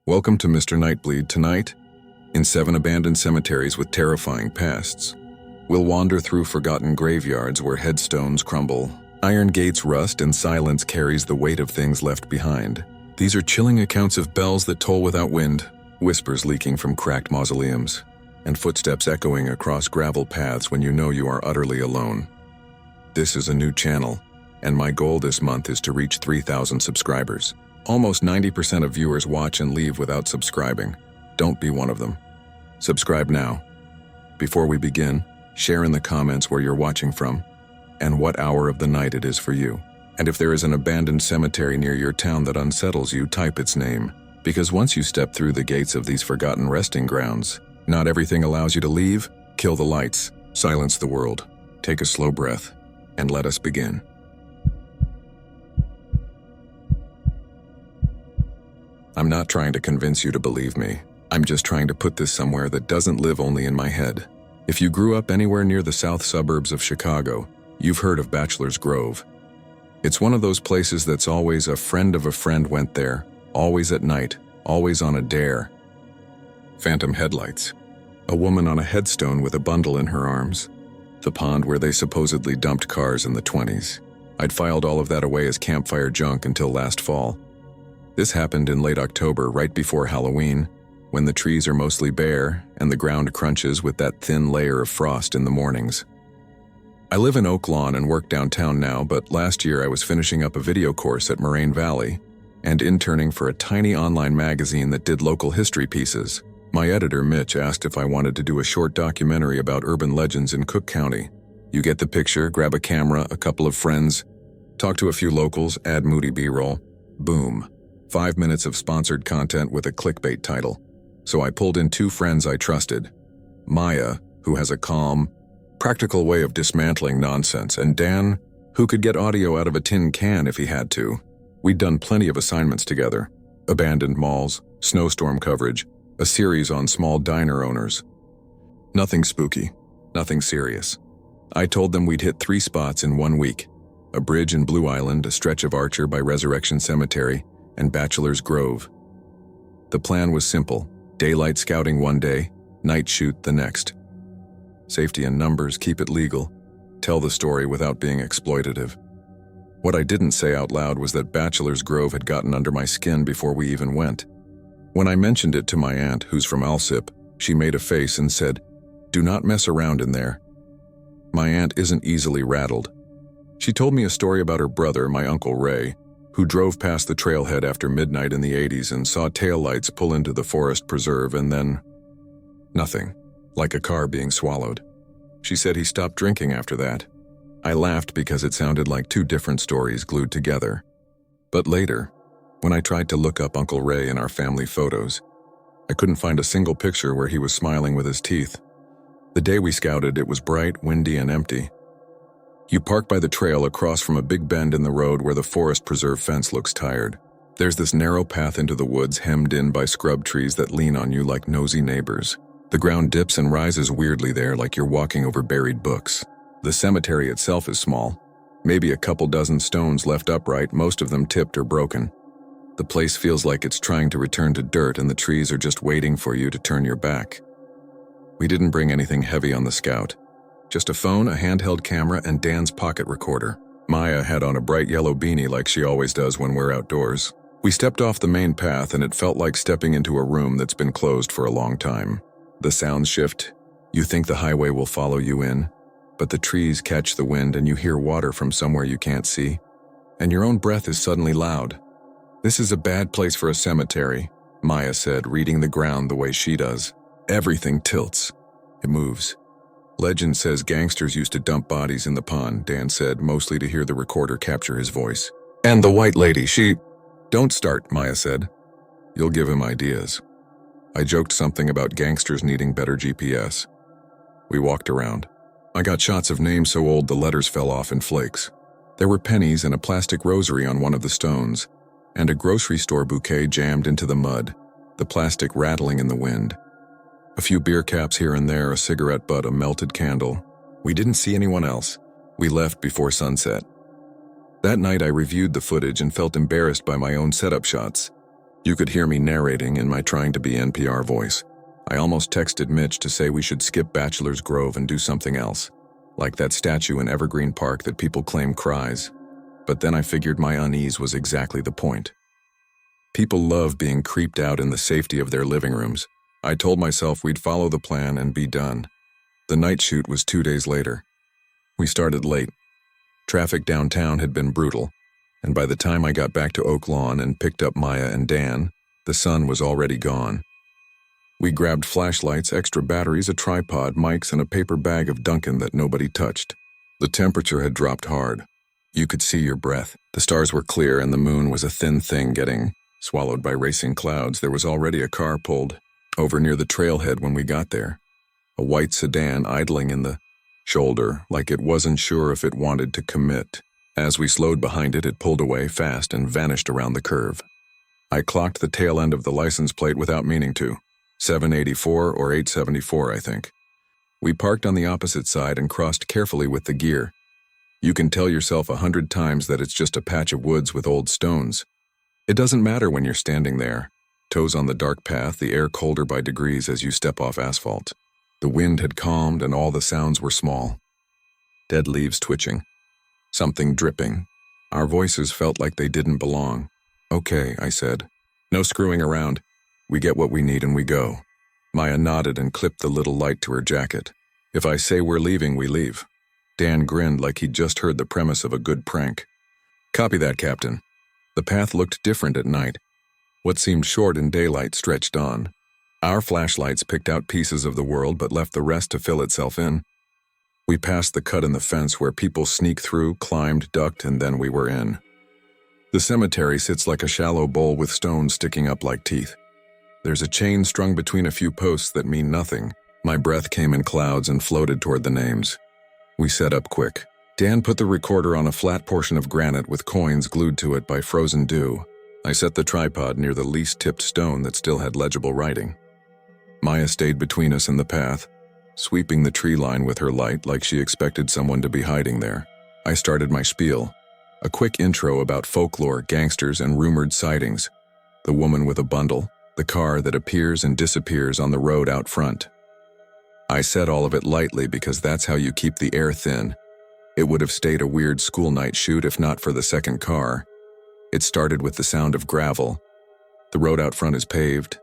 Welcome to Mr. Nightbleed. Tonight, in 7 abandoned cemeteries with terrifying pasts, we'll wander through forgotten graveyards where headstones crumble, iron gates rust, and silence carries the weight of things left behind. These are chilling accounts of bells that toll without wind, whispers leaking from cracked mausoleums, and footsteps echoing across gravel paths when you know you are utterly alone. This is a new channel, and my goal this month is to reach 3,000 subscribers. Almost 90% of viewers watch and leave without subscribing. Don't be one of them. Subscribe now. Before we begin, share in the comments where you're watching from and what hour of the night it is for you. And if there is an abandoned cemetery near your town that unsettles you, type its name. Because once you step through the gates of these forgotten resting grounds, not everything allows you to leave. Kill the lights, silence the world, take a slow breath, and let us begin. I'm not trying to convince you to believe me. I'm just trying to put this somewhere that doesn't live only in my head. If you grew up anywhere near the south suburbs of Chicago, you've heard of Bachelor's Grove. It's one of those places that's always a friend of a friend went there, always at night, always on a dare. Phantom headlights. A woman on a headstone with a bundle in her arms. The pond where they supposedly dumped cars in the 20s. I'd filed all of that away as campfire junk until last fall. This happened in late October, right before Halloween, when the trees are mostly bare and the ground crunches with that thin layer of frost in the mornings. I live in Oak Lawn and work downtown now, but last year I was finishing up a video course at Moraine Valley and interning for a tiny online magazine that did local history pieces. My editor, Mitch, asked if I wanted to do a short documentary about urban legends in Cook County. You get the picture, grab a camera, a couple of friends, talk to a few locals, add moody B-roll. Boom. 5 minutes of sponsored content with a clickbait title. So I pulled in 2 friends I trusted. Maya, who has a calm, practical way of dismantling nonsense, and Dan, who could get audio out of a tin can if he had to. We'd done plenty of assignments together. Abandoned malls, snowstorm coverage, a series on small diner owners. Nothing spooky, nothing serious. I told them we'd hit 3 spots in 1 week. A bridge in Blue Island, a stretch of Archer by Resurrection Cemetery, and Bachelor's Grove. The plan was simple: daylight scouting one day, night shoot the next. Safety in numbers, keep it legal, tell the story without being exploitative. What I didn't say out loud was that Bachelor's Grove had gotten under my skin before we even went. When I mentioned it to my aunt, who's from Alsip, she made a face and said, "Do not mess around in there." My aunt isn't easily rattled. She told me a story about her brother, my Uncle Ray, who drove past the trailhead after midnight in the 80s and saw taillights pull into the forest preserve and then nothing, like a car being swallowed. She said he stopped drinking after that. I laughed because it sounded like 2 different stories glued together. But later, when I tried to look up Uncle Ray in our family photos, I couldn't find a single picture where he was smiling with his teeth. The day we scouted, it was bright, windy, and empty. You park by the trail across from a big bend in the road where the forest preserve fence looks tired. There's this narrow path into the woods hemmed in by scrub trees that lean on you like nosy neighbors. The ground dips and rises weirdly there like you're walking over buried books. The cemetery itself is small, maybe a couple dozen stones left upright, most of them tipped or broken. The place feels like it's trying to return to dirt and the trees are just waiting for you to turn your back. We didn't bring anything heavy on the scout. Just a phone, a handheld camera, and Dan's pocket recorder. Maya had on a bright yellow beanie like she always does when we're outdoors. We stepped off the main path and it felt like stepping into a room that's been closed for a long time. The sounds shift. You think the highway will follow you in, but the trees catch the wind and you hear water from somewhere you can't see, and your own breath is suddenly loud. "This is a bad place for a cemetery," Maya said, reading the ground the way she does. Everything tilts. It moves. "Legend says gangsters used to dump bodies in the pond," Dan said, mostly to hear the recorder capture his voice. "And the white lady, she—" "Don't start," Maya said. "You'll give him ideas." I joked something about gangsters needing better GPS. We walked around. I got shots of names so old the letters fell off in flakes. There were pennies and a plastic rosary on one of the stones, and a grocery store bouquet jammed into the mud, the plastic rattling in the wind. A few beer caps here and there, a cigarette butt, a melted candle. We didn't see anyone else. We left before sunset. That night I reviewed the footage and felt embarrassed by my own setup shots. You could hear me narrating in my trying to be NPR voice. I almost texted Mitch to say we should skip Bachelor's Grove and do something else, like that statue in Evergreen Park that people claim cries. But then I figured my unease was exactly the point. People love being creeped out in the safety of their living rooms. I told myself we'd follow the plan and be done. The night shoot was 2 days later. We started late. Traffic downtown had been brutal, and by the time I got back to Oak Lawn and picked up Maya and Dan, the sun was already gone. We grabbed flashlights, extra batteries, a tripod, mics, and a paper bag of Dunkin' that nobody touched. The temperature had dropped hard. You could see your breath. The stars were clear and the moon was a thin thing getting swallowed by racing clouds. There was already a car pulled over near the trailhead when we got there. A white sedan idling in the shoulder, like it wasn't sure if it wanted to commit. As we slowed behind it, it pulled away fast and vanished around the curve. I clocked the tail end of the license plate without meaning to. 784 or 874, I think. We parked on the opposite side and crossed carefully with the gear. You can tell yourself 100 times that it's just a patch of woods with old stones. It doesn't matter when you're standing there, toes on the dark path, the air colder by degrees as you step off asphalt. The wind had calmed and all the sounds were small. Dead leaves twitching. Something dripping. Our voices felt like they didn't belong. Okay, I said. No screwing around. We get what we need and we go. Maya nodded and clipped the little light to her jacket. If I say we're leaving, we leave. Dan grinned like he'd just heard the premise of a good prank. Copy that, Captain. The path looked different at night. What seemed short in daylight stretched on. Our flashlights picked out pieces of the world but left the rest to fill itself in. We passed the cut in the fence where people sneaked through, climbed, ducked, and then we were in. The cemetery sits like a shallow bowl with stones sticking up like teeth. There's a chain strung between a few posts that mean nothing. My breath came in clouds and floated toward the names. We set up quick. Dan put the recorder on a flat portion of granite with coins glued to it by frozen dew. I set the tripod near the least tipped stone that still had legible writing. Maya stayed between us and the path, sweeping the tree line with her light like she expected someone to be hiding there. I started my spiel. A quick intro about folklore, gangsters, and rumored sightings. The woman with a bundle, the car that appears and disappears on the road out front. I said all of it lightly because that's how you keep the air thin. It would have stayed a weird school night shoot if not for the second car. It started with the sound of gravel. The road out front is paved,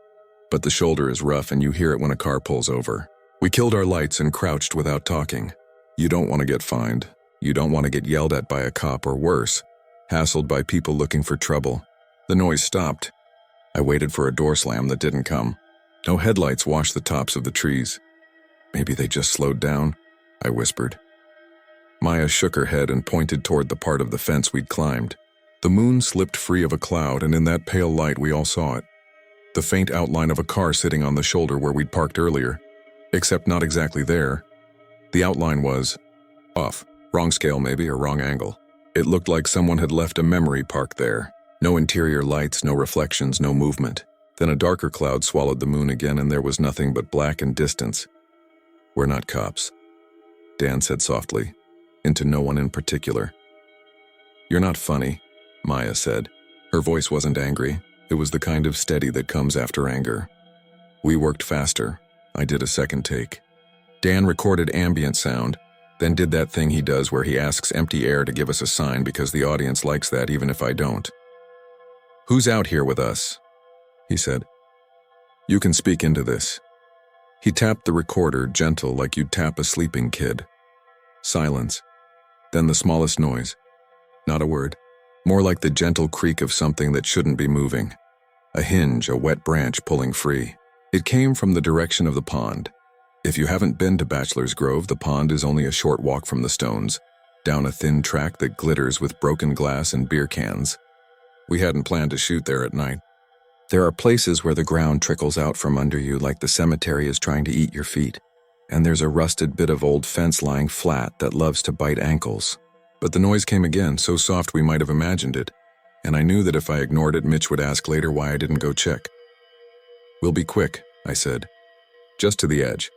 but the shoulder is rough and you hear it when a car pulls over. We killed our lights and crouched without talking. You don't want to get fined. You don't want to get yelled at by a cop or worse, hassled by people looking for trouble. The noise stopped. I waited for a door slam that didn't come. No headlights washed the tops of the trees. Maybe they just slowed down, I whispered. Maya shook her head and pointed toward the part of the fence we'd climbed. The moon slipped free of a cloud, and in that pale light we all saw it. The faint outline of a car sitting on the shoulder where we'd parked earlier. Except not exactly there. The outline was off. Wrong scale maybe, or wrong angle. It looked like someone had left a memory parked there. No interior lights, no reflections, no movement. Then a darker cloud swallowed the moon again and there was nothing but black and distance. We're not cops, Dan said softly, into no one in particular. You're not funny, Maya said. Her voice wasn't angry. It was the kind of steady that comes after anger. We worked faster. I did a second take. Dan recorded ambient sound, then did that thing he does where he asks empty air to give us a sign because the audience likes that even if I don't. Who's out here with us? He said. You can speak into this. He tapped the recorder gentle like you'd tap a sleeping kid. Silence. Then the smallest noise. Not a word. More like the gentle creak of something that shouldn't be moving. A hinge, a wet branch pulling free. It came from the direction of the pond. If you haven't been to Bachelor's Grove, the pond is only a short walk from the stones, down a thin track that glitters with broken glass and beer cans. We hadn't planned to shoot there at night. There are places where the ground trickles out from under you like the cemetery is trying to eat your feet, and there's a rusted bit of old fence lying flat that loves to bite ankles. But the noise came again, so soft we might have imagined it, and I knew that if I ignored it, Mitch would ask later why I didn't go check. We'll be quick, I said. Just to the edge.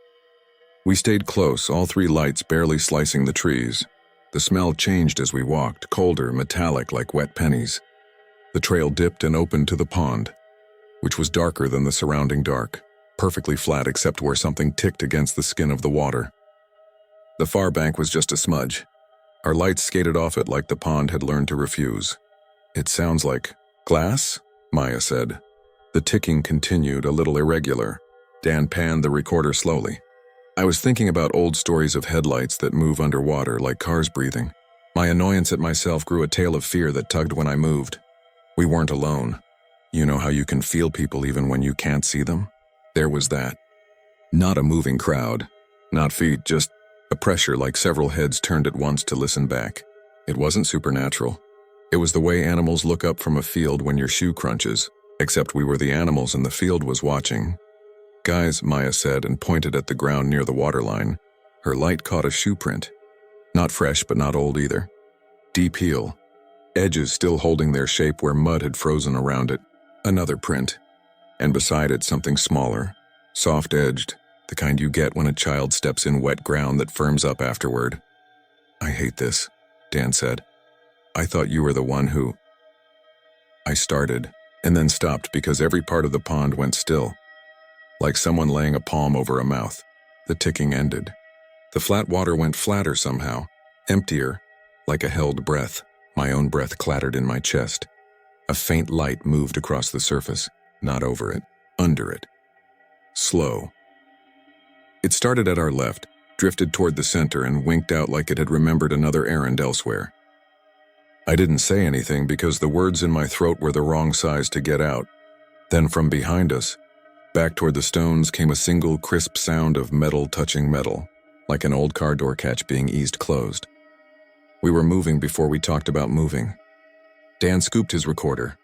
We stayed close, all three lights barely slicing the trees. The smell changed as we walked, colder, metallic like wet pennies. The trail dipped and opened to the pond. which was darker than the surrounding dark, perfectly flat except where something ticked against the skin of the water. The far bank was just a smudge. Our lights skated off it like the pond had learned to refuse. "It sounds like glass?" Maya said. The ticking continued, a little irregular. Dan panned the recorder slowly. I was thinking about old stories of headlights that move underwater like cars breathing. My annoyance at myself grew a tale of fear that tugged when I moved. We weren't alone. You know how you can feel people even when you can't see them? There was that. Not a moving crowd, not feet, just a pressure like several heads turned at once to listen back. It wasn't supernatural. It was the way animals look up from a field when your shoe crunches, except we were the animals and the field was watching. "Guys," Maya said and pointed at the ground near the waterline. Her light caught a shoe print. Not fresh, but not old either. Deep heel. Edges still holding their shape where mud had frozen around it. Another print. And beside it something smaller, soft-edged, the kind you get when a child steps in wet ground that firms up afterward. "I hate this," Dan said. "I thought you were the one who—" I started, and then stopped because every part of the pond went still. Like someone laying a palm over a mouth. The ticking ended. The flat water went flatter somehow, emptier, like a held breath. My own breath clattered in my chest. A faint light moved across the surface, not over it, under it. Slow. It started at our left, drifted toward the center, and winked out like it had remembered another errand elsewhere. I didn't say anything because the words in my throat were the wrong size to get out. Then from behind us, back toward the stones, came a single crisp sound of metal touching metal, like an old car door catch being eased closed. We were moving before we talked about moving. Dan scooped his recorder.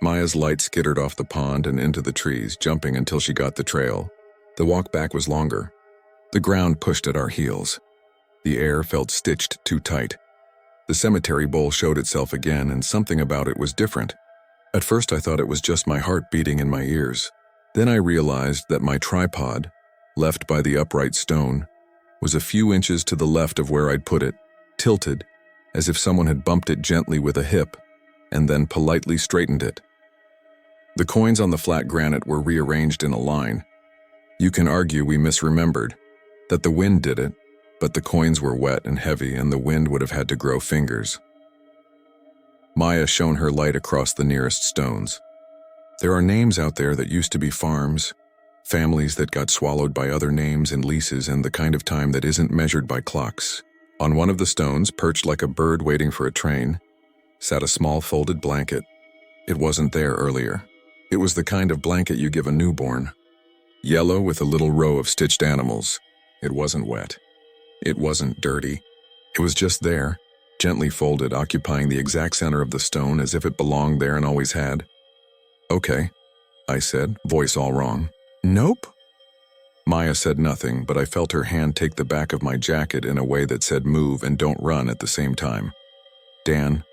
Maya's light skittered off the pond and into the trees, jumping until she got the trail. The walk back was longer. The ground pushed at our heels. The air felt stitched too tight. The cemetery bowl showed itself again, and something about it was different. At first I thought it was just my heart beating in my ears. Then I realized that my tripod, left by the upright stone, was a few inches to the left of where I'd put it, tilted, as if someone had bumped it gently with a hip, and then politely straightened it. The coins on the flat granite were rearranged in a line. You can argue we misremembered, that the wind did it, but the coins were wet and heavy and the wind would have had to grow fingers. Maya shone her light across the nearest stones. There are names out there that used to be farms, families that got swallowed by other names and leases, and the kind of time that isn't measured by clocks. On one of the stones, perched like a bird waiting for a train, sat a small folded blanket. It wasn't there earlier. It was the kind of blanket you give a newborn. Yellow with a little row of stitched animals. It wasn't wet. It wasn't dirty. It was just there, gently folded, occupying the exact center of the stone as if it belonged there and always had. "Okay," I said, voice all wrong. "Nope." Maya said nothing, but I felt her hand take the back of my jacket in a way that said move and don't run at the same time. Dan,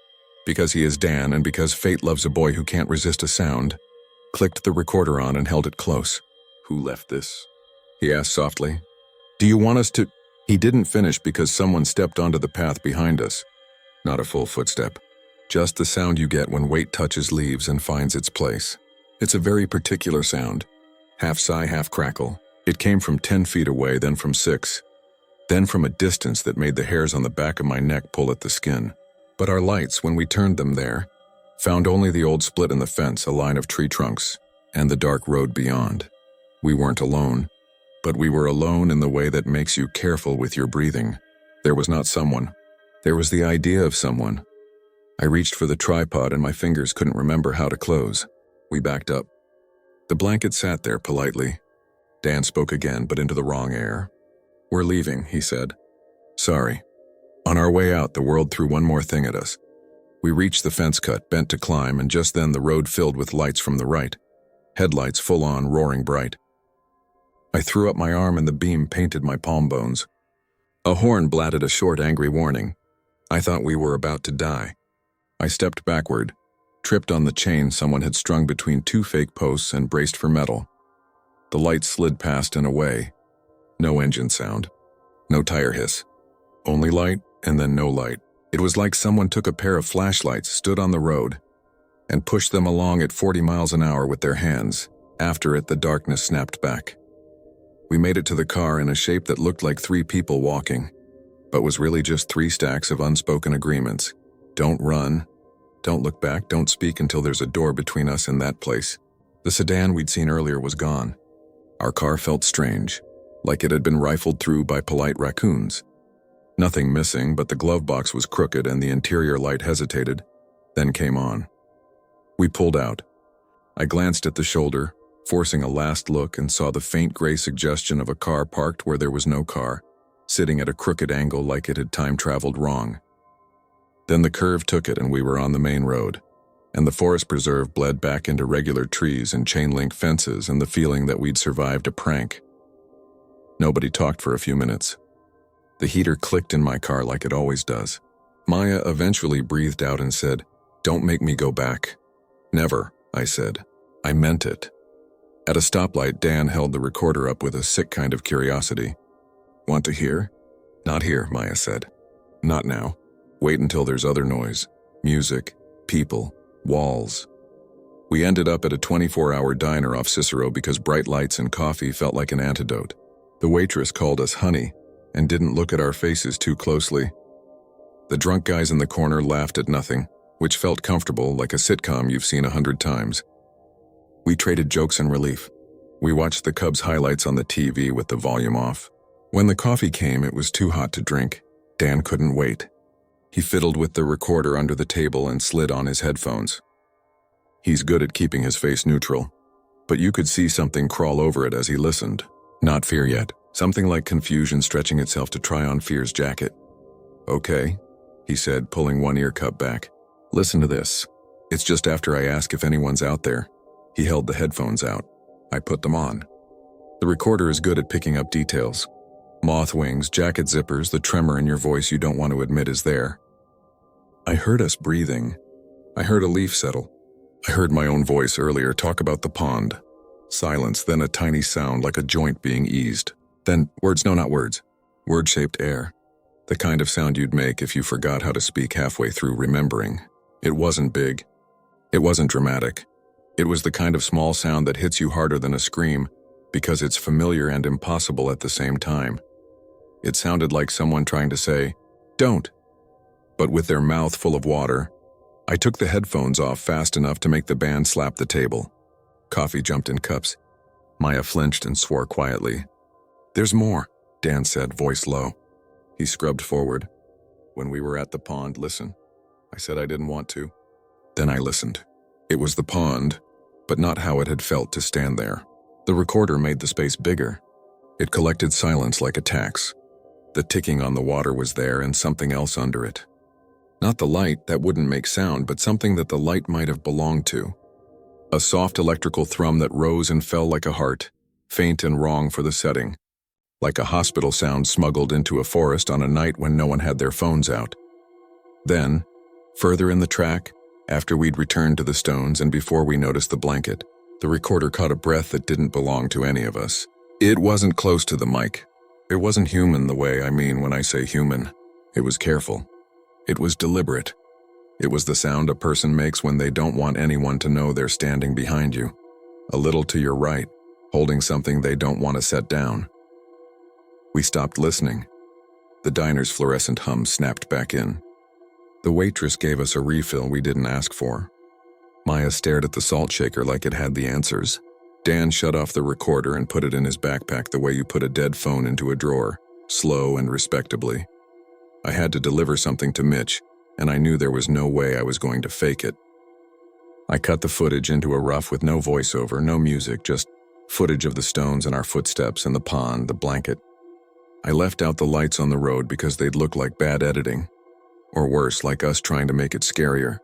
because he is Dan and because fate loves a boy who can't resist a sound, clicked the recorder on and held it close. "Who left this?" he asked softly. "Do you want us to—" He didn't finish because someone stepped onto the path behind us. Not a full footstep. Just the sound you get when weight touches leaves and finds its place. It's a very particular sound. Half sigh, half crackle. It came from 10 feet away, then from 6. Then from a distance that made the hairs on the back of my neck pull at the skin. But our lights, when we turned them there, found only the old split in the fence, a line of tree trunks, and the dark road beyond. We weren't alone, but we were alone in the way that makes you careful with your breathing. There was not someone. There was the idea of someone. I reached for the tripod and my fingers couldn't remember how to close. We backed up. The blanket sat there politely. Dan spoke again, but into the wrong air. "We're leaving," he said. "Sorry." On our way out, the world threw one more thing at us. We reached the fence cut, bent to climb, and just then the road filled with lights from the right. Headlights full on, roaring bright. I threw up my arm and the beam painted my palm bones. A horn blatted a short, angry warning. I thought we were about to die. I stepped backward, tripped on the chain someone had strung between 2 fake posts and braced for metal. The light slid past and away. No engine sound. No tire hiss. Only light and then no light. It was like someone took a pair of flashlights, stood on the road, and pushed them along at 40 miles an hour with their hands. After it, the darkness snapped back. We made it to the car in a shape that looked like 3 people walking, but was really just 3 stacks of unspoken agreements. Don't run, don't look back, don't speak until there's a door between us and that place. The sedan we'd seen earlier was gone. Our car felt strange, like it had been rifled through by polite raccoons. Nothing missing, but the glove box was crooked and the interior light hesitated, then came on. We pulled out. I glanced at the shoulder, forcing a last look, and saw the faint gray suggestion of a car parked where there was no car, sitting at a crooked angle like it had time-traveled wrong. Then the curve took it and we were on the main road, and the forest preserve bled back into regular trees and chain-link fences and the feeling that we'd survived a prank. Nobody talked for a few minutes. The heater clicked in my car like it always does. Maya eventually breathed out and said, "Don't make me go back." "Never," I said. I meant it. At a stoplight, Dan held the recorder up with a sick kind of curiosity. "Want to hear?" "Not here," Maya said. "Not now. Wait until there's other noise. Music, people, walls." We ended up at a 24-hour diner off Cicero because bright lights and coffee felt like an antidote. The waitress called us honey and didn't look at our faces too closely. The drunk guys in the corner laughed at nothing, which felt comfortable, like a sitcom you've seen 100 times. We traded jokes and relief. We watched the Cubs highlights on the TV with the volume off. When the coffee came, it was too hot to drink. Dan couldn't wait. He fiddled with the recorder under the table and slid on his headphones. He's good at keeping his face neutral, but you could see something crawl over it as he listened. Not fear yet. Something like confusion stretching itself to try on fear's jacket. "Okay," he said, pulling one ear cup back. "Listen to this. It's just after I ask if anyone's out there." He held the headphones out. I put them on. The recorder is good at picking up details. Moth wings, jacket zippers, the tremor in your voice you don't want to admit is there. I heard us breathing. I heard a leaf settle. I heard my own voice earlier talk about the pond. Silence, then a tiny sound like a joint being eased. Then words, no, not words. Word-shaped air. The kind of sound you'd make if you forgot how to speak halfway through remembering. It wasn't big. It wasn't dramatic. It was the kind of small sound that hits you harder than a scream because it's familiar and impossible at the same time. It sounded like someone trying to say, "Don't," but with their mouth full of water. I took the headphones off fast enough to make the band slap the table. Coffee jumped in cups. Maya flinched and swore quietly. "There's more," Dan said, voice low. He scrubbed forward. "When we were at the pond, listen." I said I didn't want to. Then I listened. It was the pond, but not how it had felt to stand there. The recorder made the space bigger. It collected silence like a tax. The ticking on the water was there and something else under it. Not the light, that wouldn't make sound, but something that the light might have belonged to. A soft electrical thrum that rose and fell like a heart, faint and wrong for the setting. Like a hospital sound smuggled into a forest on a night when no one had their phones out. Then, further in the track, after we'd returned to the stones and before we noticed the blanket, the recorder caught a breath that didn't belong to any of us. It wasn't close to the mic. It wasn't human the way I mean when I say human. It was careful. It was deliberate. It was the sound a person makes when they don't want anyone to know they're standing behind you, a little to your right, holding something they don't want to set down. We stopped listening. The diner's fluorescent hum snapped back in. The waitress gave us a refill we didn't ask for. Maya stared at the salt shaker like it had the answers. Dan shut off the recorder and put it in his backpack the way you put a dead phone into a drawer, slow and respectably. I had to deliver something to Mitch, and I knew there was no way I was going to fake it. I cut the footage into a rough with no voiceover, no music, just footage of the stones and our footsteps and the pond, the blanket. I left out the lights on the road because they'd look like bad editing, or worse, like us trying to make it scarier.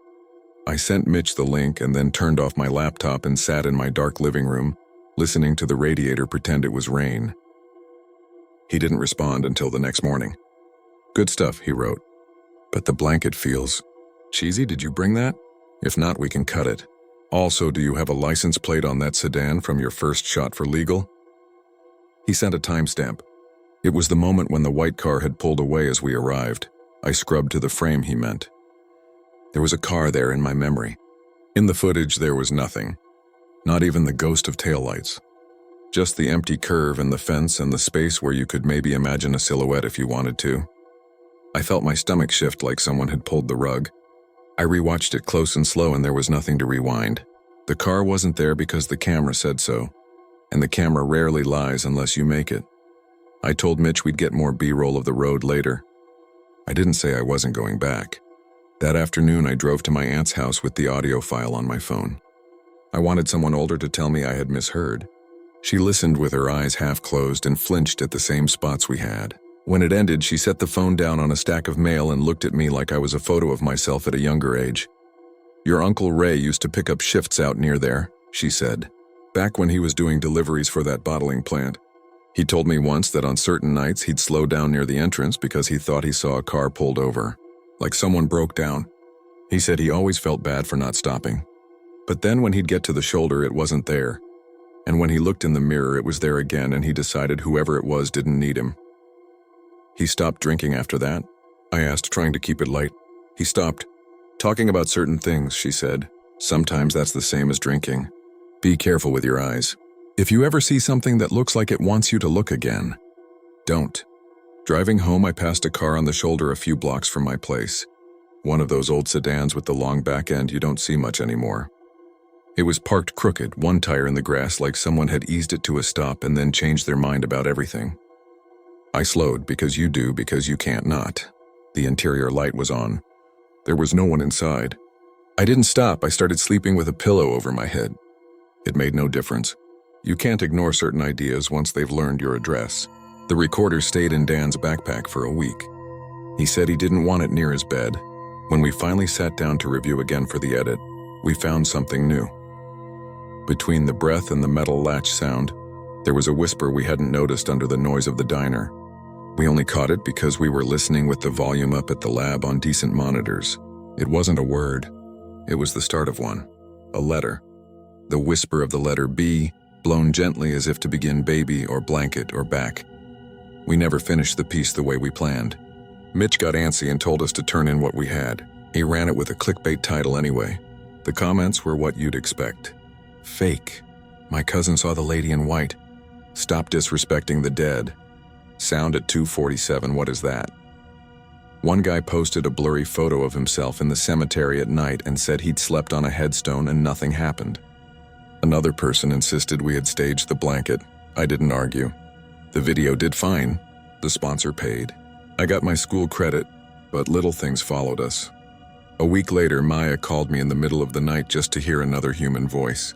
I sent Mitch the link and then turned off my laptop and sat in my dark living room, listening to the radiator pretend it was rain. He didn't respond until the next morning. "Good stuff," he wrote. "But the blanket feels cheesy. Did you bring that? If not, we can cut it. Also, do you have a license plate on that sedan from your first shot for legal?" He sent a timestamp. It was the moment when the white car had pulled away as we arrived. I scrubbed to the frame he meant. There was a car there in my memory. In the footage, there was nothing. Not even the ghost of taillights. Just the empty curve and the fence and the space where you could maybe imagine a silhouette if you wanted to. I felt my stomach shift like someone had pulled the rug. I rewatched it close and slow and there was nothing to rewind. The car wasn't there because the camera said so. And the camera rarely lies unless you make it. I told Mitch we'd get more B-roll of the road later. I didn't say I wasn't going back. That afternoon, I drove to my aunt's house with the audio file on my phone. I wanted someone older to tell me I had misheard. She listened with her eyes half closed and flinched at the same spots we had. When it ended, she set the phone down on a stack of mail and looked at me like I was a photo of myself at a younger age. "Your Uncle Ray used to pick up shifts out near there," she said, "back when he was doing deliveries for that bottling plant. He told me once that on certain nights he'd slow down near the entrance because he thought he saw a car pulled over, like someone broke down. He said he always felt bad for not stopping. But then when he'd get to the shoulder, it wasn't there. And when he looked in the mirror, it was there again, and he decided whoever it was didn't need him." "He stopped drinking after that?" I asked, trying to keep it light. "He stopped talking about certain things," she said. "Sometimes that's the same as drinking. Be careful with your eyes. If you ever see something that looks like it wants you to look again, don't." Driving home, I passed a car on the shoulder a few blocks from my place. One of those old sedans with the long back end you don't see much anymore. It was parked crooked, one tire in the grass like someone had eased it to a stop and then changed their mind about everything. I slowed because you can't not. The interior light was on. There was no one inside. I didn't stop. I started sleeping with a pillow over my head. It made no difference. You can't ignore certain ideas once they've learned your address. The recorder stayed in Dan's backpack for a week. He said he didn't want it near his bed. When we finally sat down to review again for the edit, we found something new. Between the breath and the metal latch sound, there was a whisper we hadn't noticed under the noise of the diner. We only caught it because we were listening with the volume up at the lab on decent monitors. It wasn't a word. It was the start of one. A letter. The whisper of the letter B, blown gently as if to begin baby or blanket or back. We never finished the piece the way we planned. Mitch got antsy and told us to turn in what we had. He ran it with a clickbait title anyway. The comments were what you'd expect. Fake. My cousin saw the lady in white. Stop disrespecting the dead. Sound at 2:47, what is that? One guy posted a blurry photo of himself in the cemetery at night and said he'd slept on a headstone and nothing happened. Another person insisted we had staged the blanket. I didn't argue. The video did fine. The sponsor paid. I got my school credit, but little things followed us. A week later, Maya called me in the middle of the night just to hear another human voice.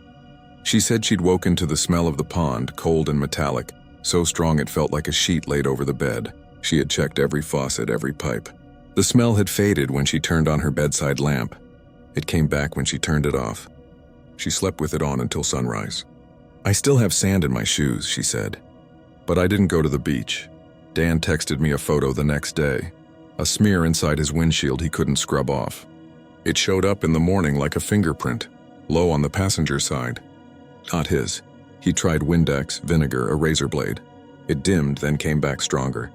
She said she'd woken to the smell of the pond, cold and metallic, so strong it felt like a sheet laid over the bed. She had checked every faucet, every pipe. The smell had faded when she turned on her bedside lamp. It came back when she turned it off. She slept with it on until sunrise. "I still have sand in my shoes," she said. "But I didn't go to the beach." Dan texted me a photo the next day. A smear inside his windshield he couldn't scrub off. It showed up in the morning like a fingerprint, low on the passenger side. Not his. He tried Windex, vinegar, a razor blade. It dimmed, then came back stronger.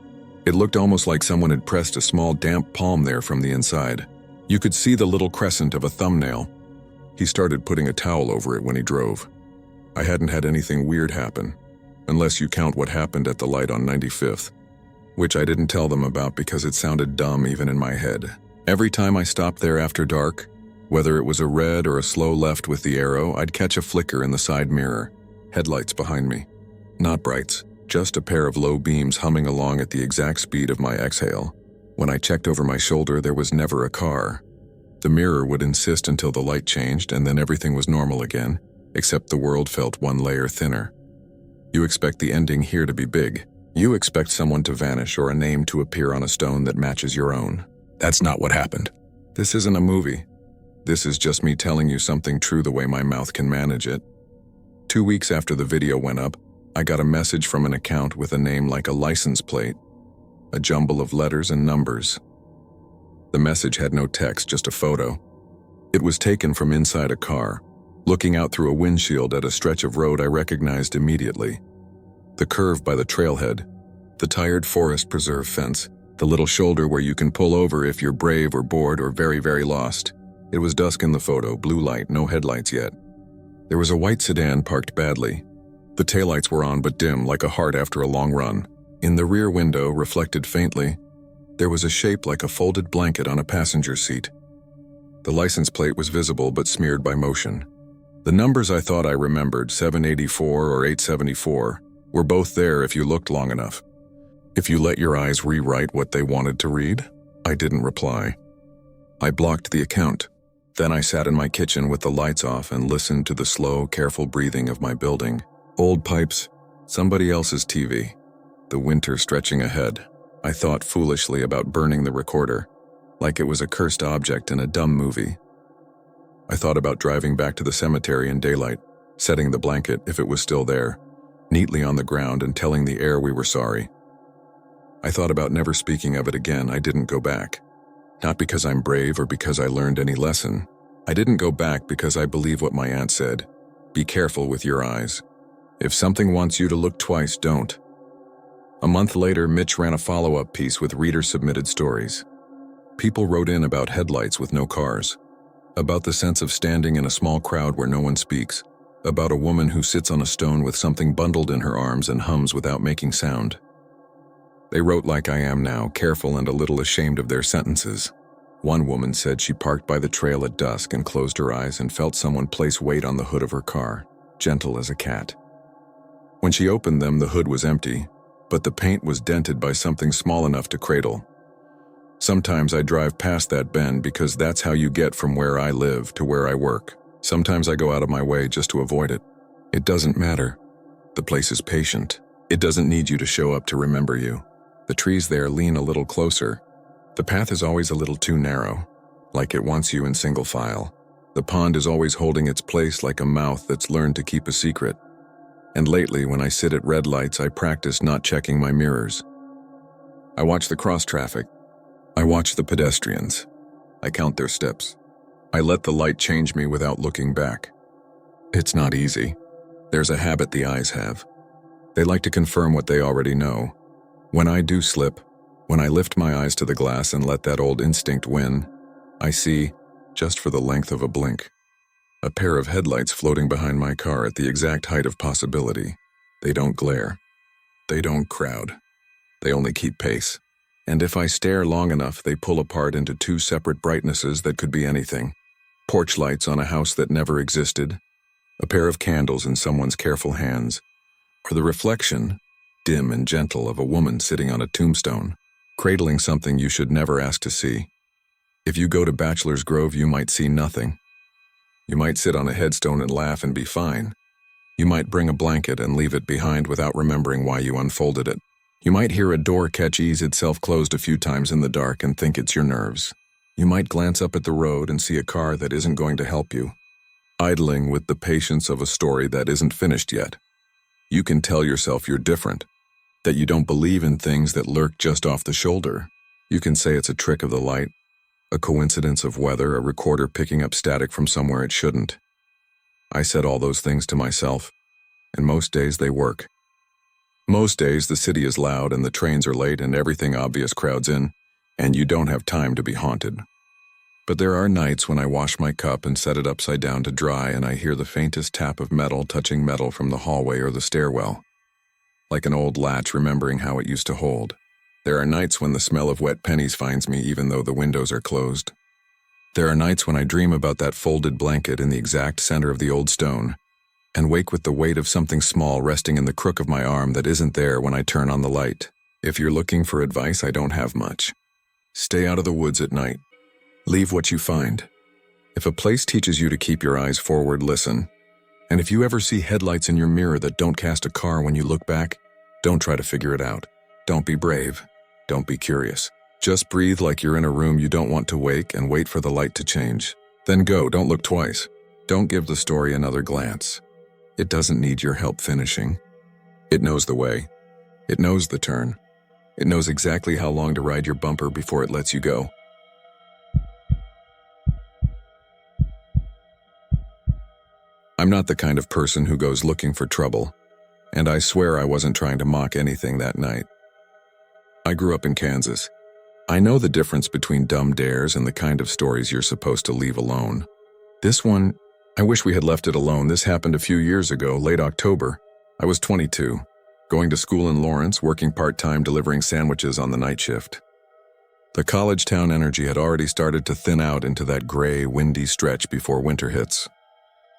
It looked almost like someone had pressed a small damp palm there from the inside. You could see the little crescent of a thumbnail. He started putting a towel over it when he drove. I hadn't had anything weird happen, unless you count what happened at the light on 95th, which I didn't tell them about because it sounded dumb even in my head. Every time I stopped there after dark, whether it was a red or a slow left with the arrow, I'd catch a flicker in the side mirror, headlights behind me. Not brights, just a pair of low beams humming along at the exact speed of my exhale. When I checked over my shoulder, there was never a car. The mirror would insist until the light changed, and then everything was normal again, except the world felt one layer thinner. You expect the ending here to be big. You expect someone to vanish or a name to appear on a stone that matches your own. That's not what happened. This isn't a movie. This is just me telling you something true the way my mouth can manage it. 2 weeks after the video went up, I got a message from an account with a name like a license plate, a jumble of letters and numbers. The message had no text, just a photo. It was taken from inside a car, looking out through a windshield at a stretch of road I recognized immediately. The curve by the trailhead, the tired forest preserve fence, the little shoulder where you can pull over if you're brave or bored or very, very lost. It was dusk in the photo, blue light, no headlights yet. There was a white sedan parked badly. The taillights were on but dim, like a heart after a long run. In the rear window, reflected faintly, there was a shape like a folded blanket on a passenger seat. The license plate was visible but smeared by motion. The numbers I thought I remembered, 784 or 874, were both there if you looked long enough. If you let your eyes rewrite what they wanted to read? I didn't reply. I blocked the account. Then I sat in my kitchen with the lights off and listened to the slow, careful breathing of my building. Old pipes, somebody else's TV, the winter stretching ahead. I thought foolishly about burning the recorder, like it was a cursed object in a dumb movie. I thought about driving back to the cemetery in daylight, setting the blanket, if it was still there, neatly on the ground and telling the air we were sorry. I thought about never speaking of it again. I didn't go back. Not because I'm brave or because I learned any lesson. I didn't go back because I believe what my aunt said. Be careful with your eyes. If something wants you to look twice, don't. A month later, Mitch ran a follow-up piece with reader-submitted stories. People wrote in about headlights with no cars, about the sense of standing in a small crowd where no one speaks, about a woman who sits on a stone with something bundled in her arms and hums without making sound. They wrote like I am now, careful and a little ashamed of their sentences. One woman said she parked by the trail at dusk and closed her eyes and felt someone place weight on the hood of her car, gentle as a cat. When she opened them, the hood was empty, but the paint was dented by something small enough to cradle. Sometimes I drive past that bend because that's how you get from where I live to where I work. Sometimes I go out of my way just to avoid it. It doesn't matter. The place is patient. It doesn't need you to show up to remember you. The trees there lean a little closer. The path is always a little too narrow, like it wants you in single file. The pond is always holding its place like a mouth that's learned to keep a secret. And lately, when I sit at red lights, I practice not checking my mirrors. I watch the cross traffic. I watch the pedestrians. I count their steps. I let the light change me without looking back. It's not easy. There's a habit the eyes have. They like to confirm what they already know. When I do slip, when I lift my eyes to the glass and let that old instinct win, I see, just for the length of a blink, a pair of headlights floating behind my car at the exact height of possibility. They don't glare. They don't crowd. They only keep pace. And if I stare long enough, they pull apart into two separate brightnesses that could be anything. Porch lights on a house that never existed, a pair of candles in someone's careful hands, or the reflection, dim and gentle, of a woman sitting on a tombstone, cradling something you should never ask to see. If you go to Bachelor's Grove, you might see nothing. You might sit on a headstone and laugh and be fine. You might bring a blanket and leave it behind without remembering why you unfolded it. You might hear a door catch ease itself closed a few times in the dark and think it's your nerves. You might glance up at the road and see a car that isn't going to help you, idling with the patience of a story that isn't finished yet. You can tell yourself you're different, that you don't believe in things that lurk just off the shoulder. You can say it's a trick of the light, a coincidence of weather, a recorder picking up static from somewhere it shouldn't. I said all those things to myself, and most days they work. Most days the city is loud and the trains are late and everything obvious crowds in, and you don't have time to be haunted. But there are nights when I wash my cup and set it upside down to dry and I hear the faintest tap of metal touching metal from the hallway or the stairwell, like an old latch remembering how it used to hold. There are nights when the smell of wet pennies finds me even though the windows are closed. There are nights when I dream about that folded blanket in the exact center of the old stone, and wake with the weight of something small resting in the crook of my arm that isn't there when I turn on the light. If you're looking for advice, I don't have much. Stay out of the woods at night. Leave what you find. If a place teaches you to keep your eyes forward, listen. And if you ever see headlights in your mirror that don't cast a car when you look back, don't try to figure it out. Don't be brave. Don't be curious. Just breathe like you're in a room you don't want to wake and wait for the light to change. Then go, don't look twice. Don't give the story another glance. It doesn't need your help finishing. It knows the way. It knows the turn. It knows exactly how long to ride your bumper before it lets you go. I'm not the kind of person who goes looking for trouble, and I swear I wasn't trying to mock anything that night. I grew up in Kansas. I know the difference between dumb dares and the kind of stories you're supposed to leave alone. This one, I wish we had left it alone. This happened a few years ago, late October. I was 22, going to school in Lawrence, working part-time delivering sandwiches on the night shift. The college town energy had already started to thin out into that gray, windy stretch before winter hits.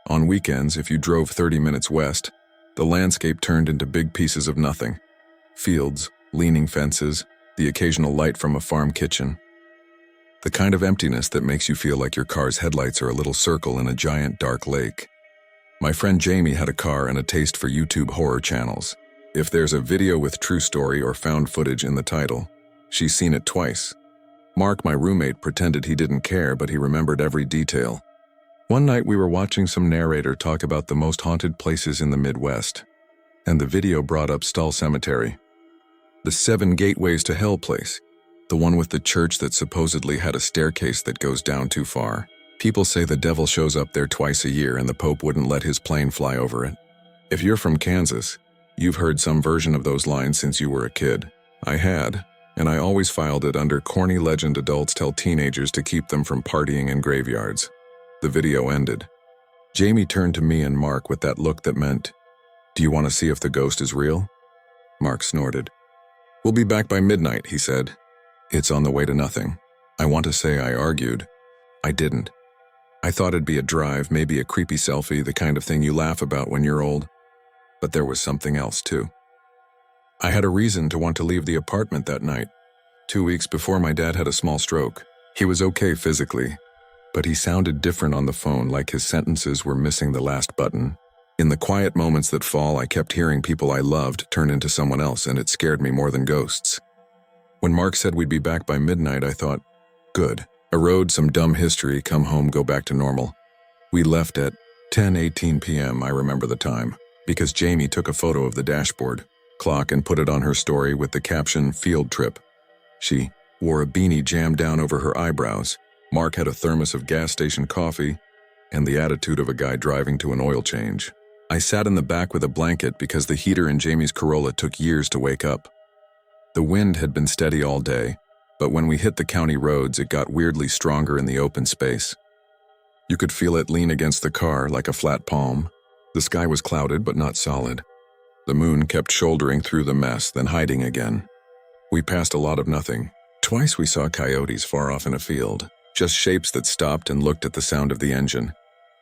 On weekends, if you drove 30 minutes west, the landscape turned into big pieces of nothing. Fields, leaning fences, the occasional light from a farm kitchen. The kind of emptiness that makes you feel like your car's headlights are a little circle in a giant dark lake. My friend Jamie had a car and a taste for YouTube horror channels. If there's a video with true story or found footage in the title, she's seen it twice. Mark, my roommate, pretended he didn't care, but he remembered every detail. One night we were watching some narrator talk about the most haunted places in the Midwest, and the video brought up Abandoned Cemetery. The 7 gateways to hell place, the one with the church that supposedly had a staircase that goes down too far. People say the devil shows up there twice a year and the Pope wouldn't let his plane fly over it. If you're from Kansas, you've heard some version of those lines since you were a kid. I had, and I always filed it under corny legend adults tell teenagers to keep them from partying in graveyards. The video ended. Jamie turned to me and Mark with that look that meant, "Do you want to see if the ghost is real?" Mark snorted. "We'll be back by midnight," he said. "It's on the way to nothing." I want to say I argued. I didn't. I thought it'd be a drive, maybe a creepy selfie, the kind of thing you laugh about when you're old. But there was something else too. I had a reason to want to leave the apartment that night. 2 weeks before, my dad had a small stroke. He was okay physically, but he sounded different on the phone, like his sentences were missing the last button. In the quiet moments that fall, I kept hearing people I loved turn into someone else, and it scared me more than ghosts. When Mark said we'd be back by midnight, I thought, good. A road, some dumb history, come home, go back to normal. We left at 10:18 p.m., I remember the time, because Jamie took a photo of the dashboard clock and put it on her story with the caption, "Field trip." She wore a beanie jammed down over her eyebrows. Mark had a thermos of gas station coffee and the attitude of a guy driving to an oil change. I sat in the back with a blanket because the heater in Jamie's Corolla took years to wake up. The wind had been steady all day, but when we hit the county roads, it got weirdly stronger in the open space. You could feel it lean against the car like a flat palm. The sky was clouded but not solid. The moon kept shouldering through the mess, then hiding again. We passed a lot of nothing. Twice we saw coyotes far off in a field, just shapes that stopped and looked at the sound of the engine.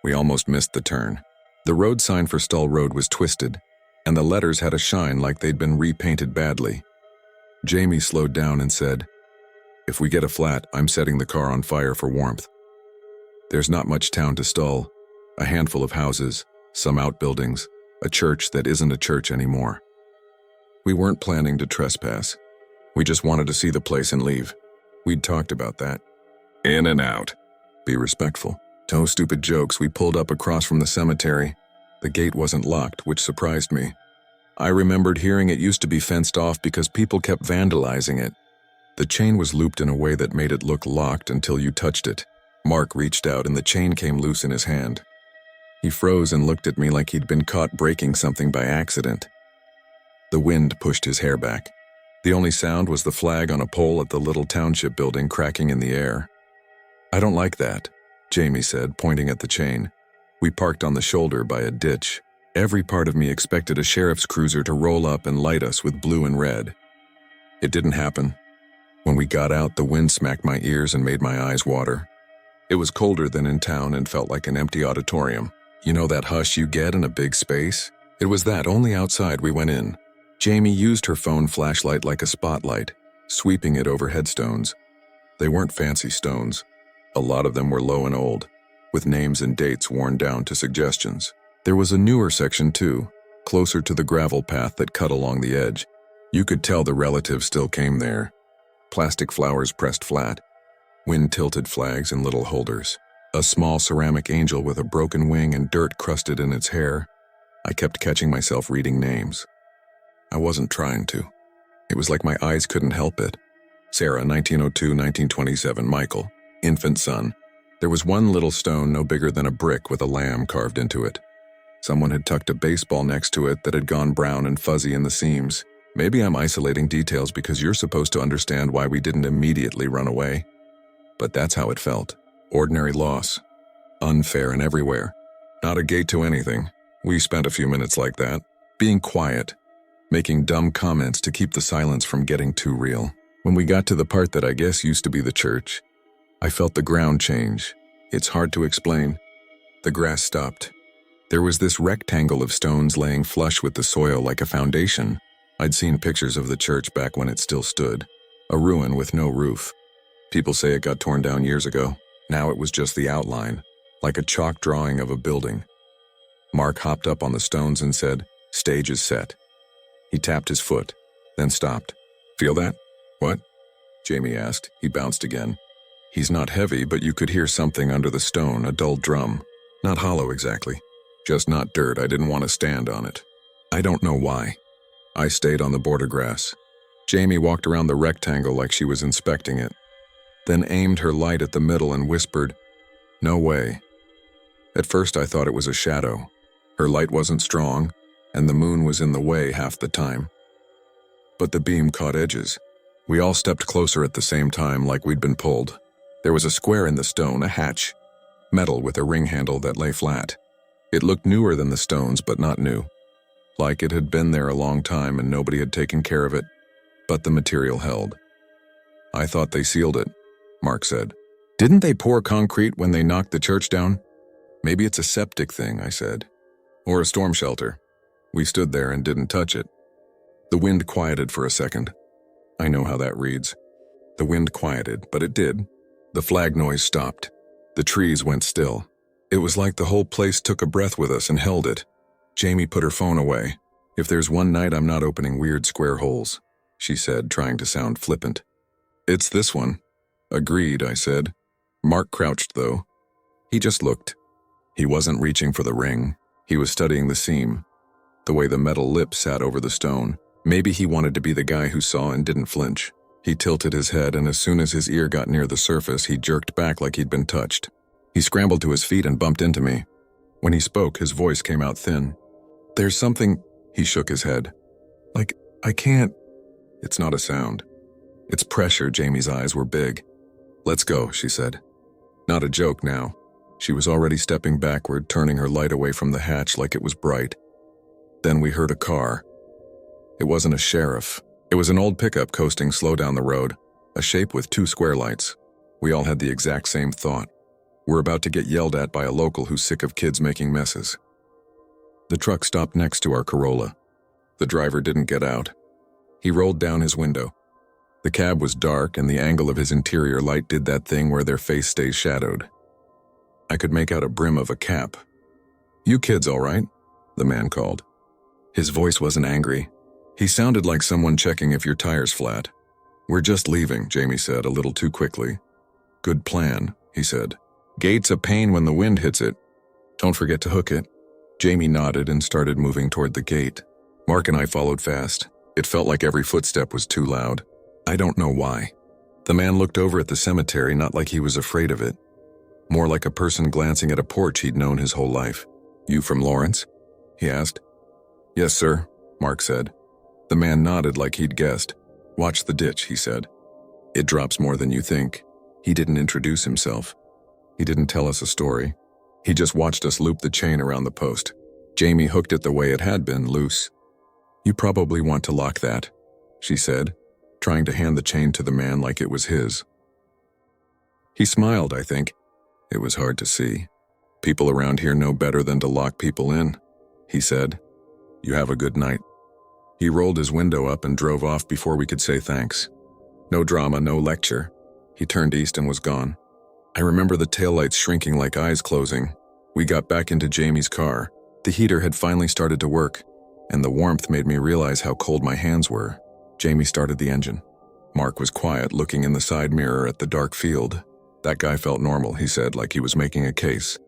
We almost missed the turn. The road sign for Stull Road was twisted, and the letters had a shine like they'd been repainted badly. Jamie slowed down and said, "If we get a flat, I'm setting the car on fire for warmth." There's not much town to Stull. A handful of houses, some outbuildings, a church that isn't a church anymore. We weren't planning to trespass. We just wanted to see the place and leave. We'd talked about that. In and out. Be respectful. No stupid jokes. We pulled up across from the cemetery. The gate wasn't locked, which surprised me. I remembered hearing it used to be fenced off because people kept vandalizing it. The chain was looped in a way that made it look locked until you touched it. Mark reached out and the chain came loose in his hand. He froze and looked at me like he'd been caught breaking something by accident. The wind pushed his hair back. The only sound was the flag on a pole at the little township building cracking in the air. "I don't like that," Jamie said, pointing at the chain. We parked on the shoulder by a ditch. Every part of me expected a sheriff's cruiser to roll up and light us with blue and red. It didn't happen. When we got out, the wind smacked my ears and made my eyes water. It was colder than in town and felt like an empty auditorium. You know that hush you get in a big space? It was that, only outside we went in. Jamie used her phone flashlight like a spotlight, sweeping it over headstones. They weren't fancy stones. A lot of them were low and old, with names and dates worn down to suggestions. There was a newer section too, closer to the gravel path that cut along the edge. You could tell the relatives still came there. Plastic flowers pressed flat, wind-tilted flags in little holders. A small ceramic angel with a broken wing and dirt crusted in its hair. I kept catching myself reading names. I wasn't trying to. It was like my eyes couldn't help it. Sarah, 1902-1927, Michael, infant son. There was one little stone no bigger than a brick with a lamb carved into it. Someone had tucked a baseball next to it that had gone brown and fuzzy in the seams. Maybe I'm isolating details because you're supposed to understand why we didn't immediately run away. But that's how it felt. Ordinary loss. Unfair and everywhere. Not a gate to anything. We spent a few minutes like that, being quiet, making dumb comments to keep the silence from getting too real. When we got to the part that I guess used to be the church, I felt the ground change. It's hard to explain. The grass stopped. There was this rectangle of stones laying flush with the soil like a foundation. I'd seen pictures of the church back when it still stood. A ruin with no roof. People say it got torn down years ago. Now it was just the outline, like a chalk drawing of a building. Mark hopped up on the stones and said, "Stage is set." He tapped his foot, then stopped. "Feel that?" "What?" Jamie asked. He bounced again. "He's not heavy, but you could hear something under the stone, a dull drum. Not hollow exactly. Just not dirt. I didn't want to stand on it. I don't know why." I stayed on the border grass. Jamie walked around the rectangle like she was inspecting it, then aimed her light at the middle and whispered, "No way." At first I thought it was a shadow. Her light wasn't strong, and the moon was in the way half the time. But the beam caught edges. We all stepped closer at the same time like we'd been pulled. There was a square in the stone, a hatch, metal with a ring handle that lay flat. It looked newer than the stones, but not new. Like it had been there a long time and nobody had taken care of it, but the material held. "I thought they sealed it," Mark said. "Didn't they pour concrete when they knocked the church down?" "Maybe it's a septic thing," I said. "Or a storm shelter." We stood there and didn't touch it. The wind quieted for a second. I know how that reads. The wind quieted, but it did. The flag noise stopped. The trees went still. It was like the whole place took a breath with us and held it. Jamie put her phone away. "If there's one night I'm not opening weird square holes," she said, trying to sound flippant. "It's this one." "Agreed," I said. Mark crouched, though. He just looked. He wasn't reaching for the ring. He was studying the seam, the way the metal lip sat over the stone. Maybe he wanted to be the guy who saw and didn't flinch. He tilted his head, and as soon as his ear got near the surface, he jerked back like he'd been touched. He scrambled to his feet and bumped into me. When he spoke, his voice came out thin. "There's something—" He shook his head. "Like, I can't—" "It's not a sound. It's pressure." Jamie's eyes were big. "Let's go," she said. Not a joke now. She was already stepping backward, turning her light away from the hatch like it was bright. Then we heard a car. It wasn't a sheriff. It was an old pickup coasting slow down the road, a shape with 2 square lights. We all had the exact same thought. We're about to get yelled at by a local who's sick of kids making messes. The truck stopped next to our Corolla. The driver didn't get out. He rolled down his window. The cab was dark, and the angle of his interior light did that thing where their face stays shadowed. I could make out a brim of a cap. "You kids all right?" the man called. His voice wasn't angry. He sounded like someone checking if your tire's flat. "We're just leaving," Jamie said a little too quickly. "Good plan," he said. "Gate's a pain when the wind hits it. Don't forget to hook it." Jamie nodded and started moving toward the gate. Mark and I followed fast. It felt like every footstep was too loud. I don't know why. The man looked over at the cemetery, not like he was afraid of it. More like a person glancing at a porch he'd known his whole life. "You from Lawrence?" he asked. "Yes, sir," Mark said. The man nodded like he'd guessed. "Watch the ditch," he said. "It drops more than you think." He didn't introduce himself. He didn't tell us a story. He just watched us loop the chain around the post. Jamie hooked it the way it had been, loose. "You probably want to lock that," she said, trying to hand the chain to the man like it was his. He smiled, I think. It was hard to see. "People around here know better than to lock people in," he said. "You have a good night." He rolled his window up and drove off before we could say thanks. No drama, no lecture. He turned east and was gone. I remember the taillights shrinking like eyes closing. We got back into Jamie's car. The heater had finally started to work, and the warmth made me realize how cold my hands were. Jamie started the engine. Mark was quiet, looking in the side mirror at the dark field. "That guy felt normal," he said, like he was making a case.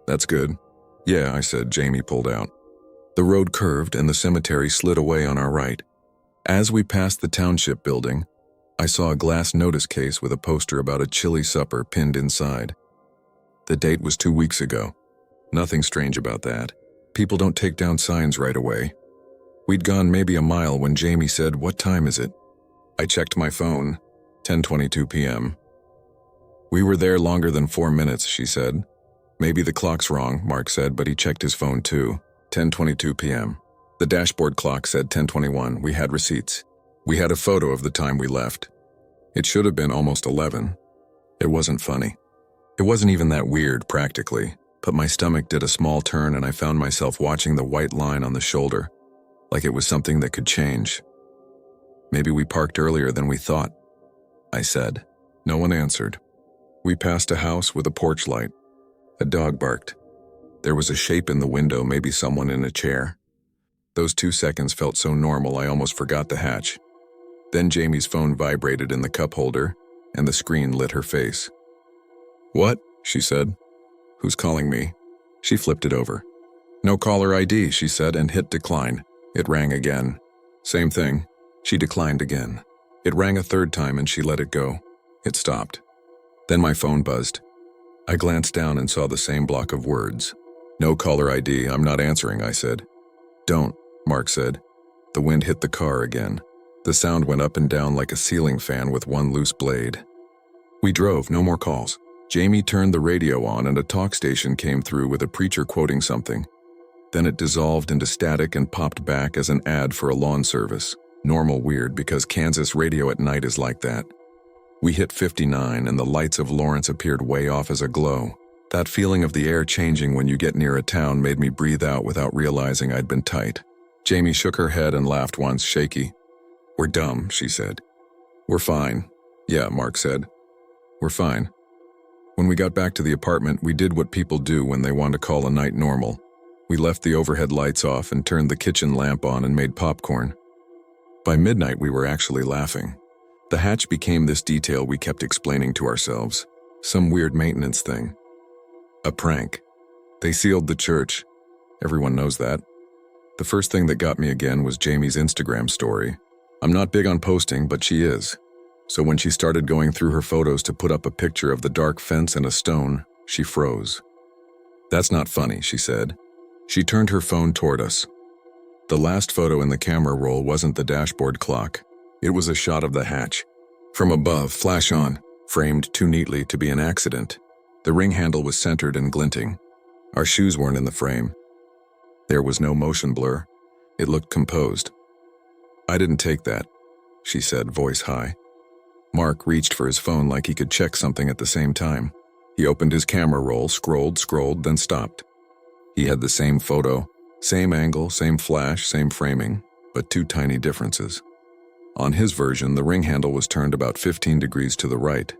"That's good." "Yeah," I said. Jamie pulled out. The road curved and the cemetery slid away on our right. As we passed the township building, I saw a glass notice case with a poster about a chili supper pinned inside. The date was 2 weeks ago. Nothing strange about that. People don't take down signs right away. We'd gone maybe a mile when Jamie said, "What time is it?" I checked my phone. 10:22 p.m. "We were there longer than 4 minutes," she said. "Maybe the clock's wrong," Mark said, but he checked his phone too. 10:22 p.m. The dashboard clock said 10:21. We had receipts. We had a photo of the time we left. It should have been almost 11. It wasn't funny. It wasn't even that weird, practically, but my stomach did a small turn and I found myself watching the white line on the shoulder, like it was something that could change. "Maybe we parked earlier than we thought," I said. No one answered. We passed a house with a porch light. A dog barked. There was a shape in the window, maybe someone in a chair. Those 2 seconds felt so normal I almost forgot the hatch. Then Jamie's phone vibrated in the cup holder, and the screen lit her face. "What?" she said. "Who's calling me?" She flipped it over. "No caller ID," she said, and hit decline. It rang again. Same thing. She declined again. It rang a third time and she let it go. It stopped. Then my phone buzzed. I glanced down and saw the same block of words. "No caller ID, I'm not answering," I said. "Don't," Mark said. The wind hit the car again. The sound went up and down like a ceiling fan with one loose blade. We drove, no more calls. Jamie turned the radio on and a talk station came through with a preacher quoting something. Then it dissolved into static and popped back as an ad for a lawn service. Normal weird because Kansas radio at night is like that. We hit 59 and the lights of Lawrence appeared way off as a glow. That feeling of the air changing when you get near a town made me breathe out without realizing I'd been tight. Jamie shook her head and laughed once, shaky. "We're dumb," she said. "We're fine." "Yeah," Mark said. "We're fine." When we got back to the apartment, we did what people do when they want to call a night normal. We left the overhead lights off and turned the kitchen lamp on and made popcorn. By midnight, we were actually laughing. The hatch became this detail we kept explaining to ourselves. Some weird maintenance thing. A prank. They sealed the church. Everyone knows that. The first thing that got me again was Jamie's Instagram story. I'm not big on posting, but she is. So when she started going through her photos to put up a picture of the dark fence and a stone, she froze. "That's not funny," she said. She turned her phone toward us. The last photo in the camera roll wasn't the dashboard clock. It was a shot of the hatch. From above, flash on, framed too neatly to be an accident. The ring handle was centered and glinting. Our shoes weren't in the frame. There was no motion blur. It looked composed. "I didn't take that," she said, voice high. Mark reached for his phone like he could check something at the same time. He opened his camera roll, scrolled, then stopped. He had the same photo, same angle, same flash, same framing, but 2 tiny differences. On his version, the ring handle was turned about 15 degrees to the right.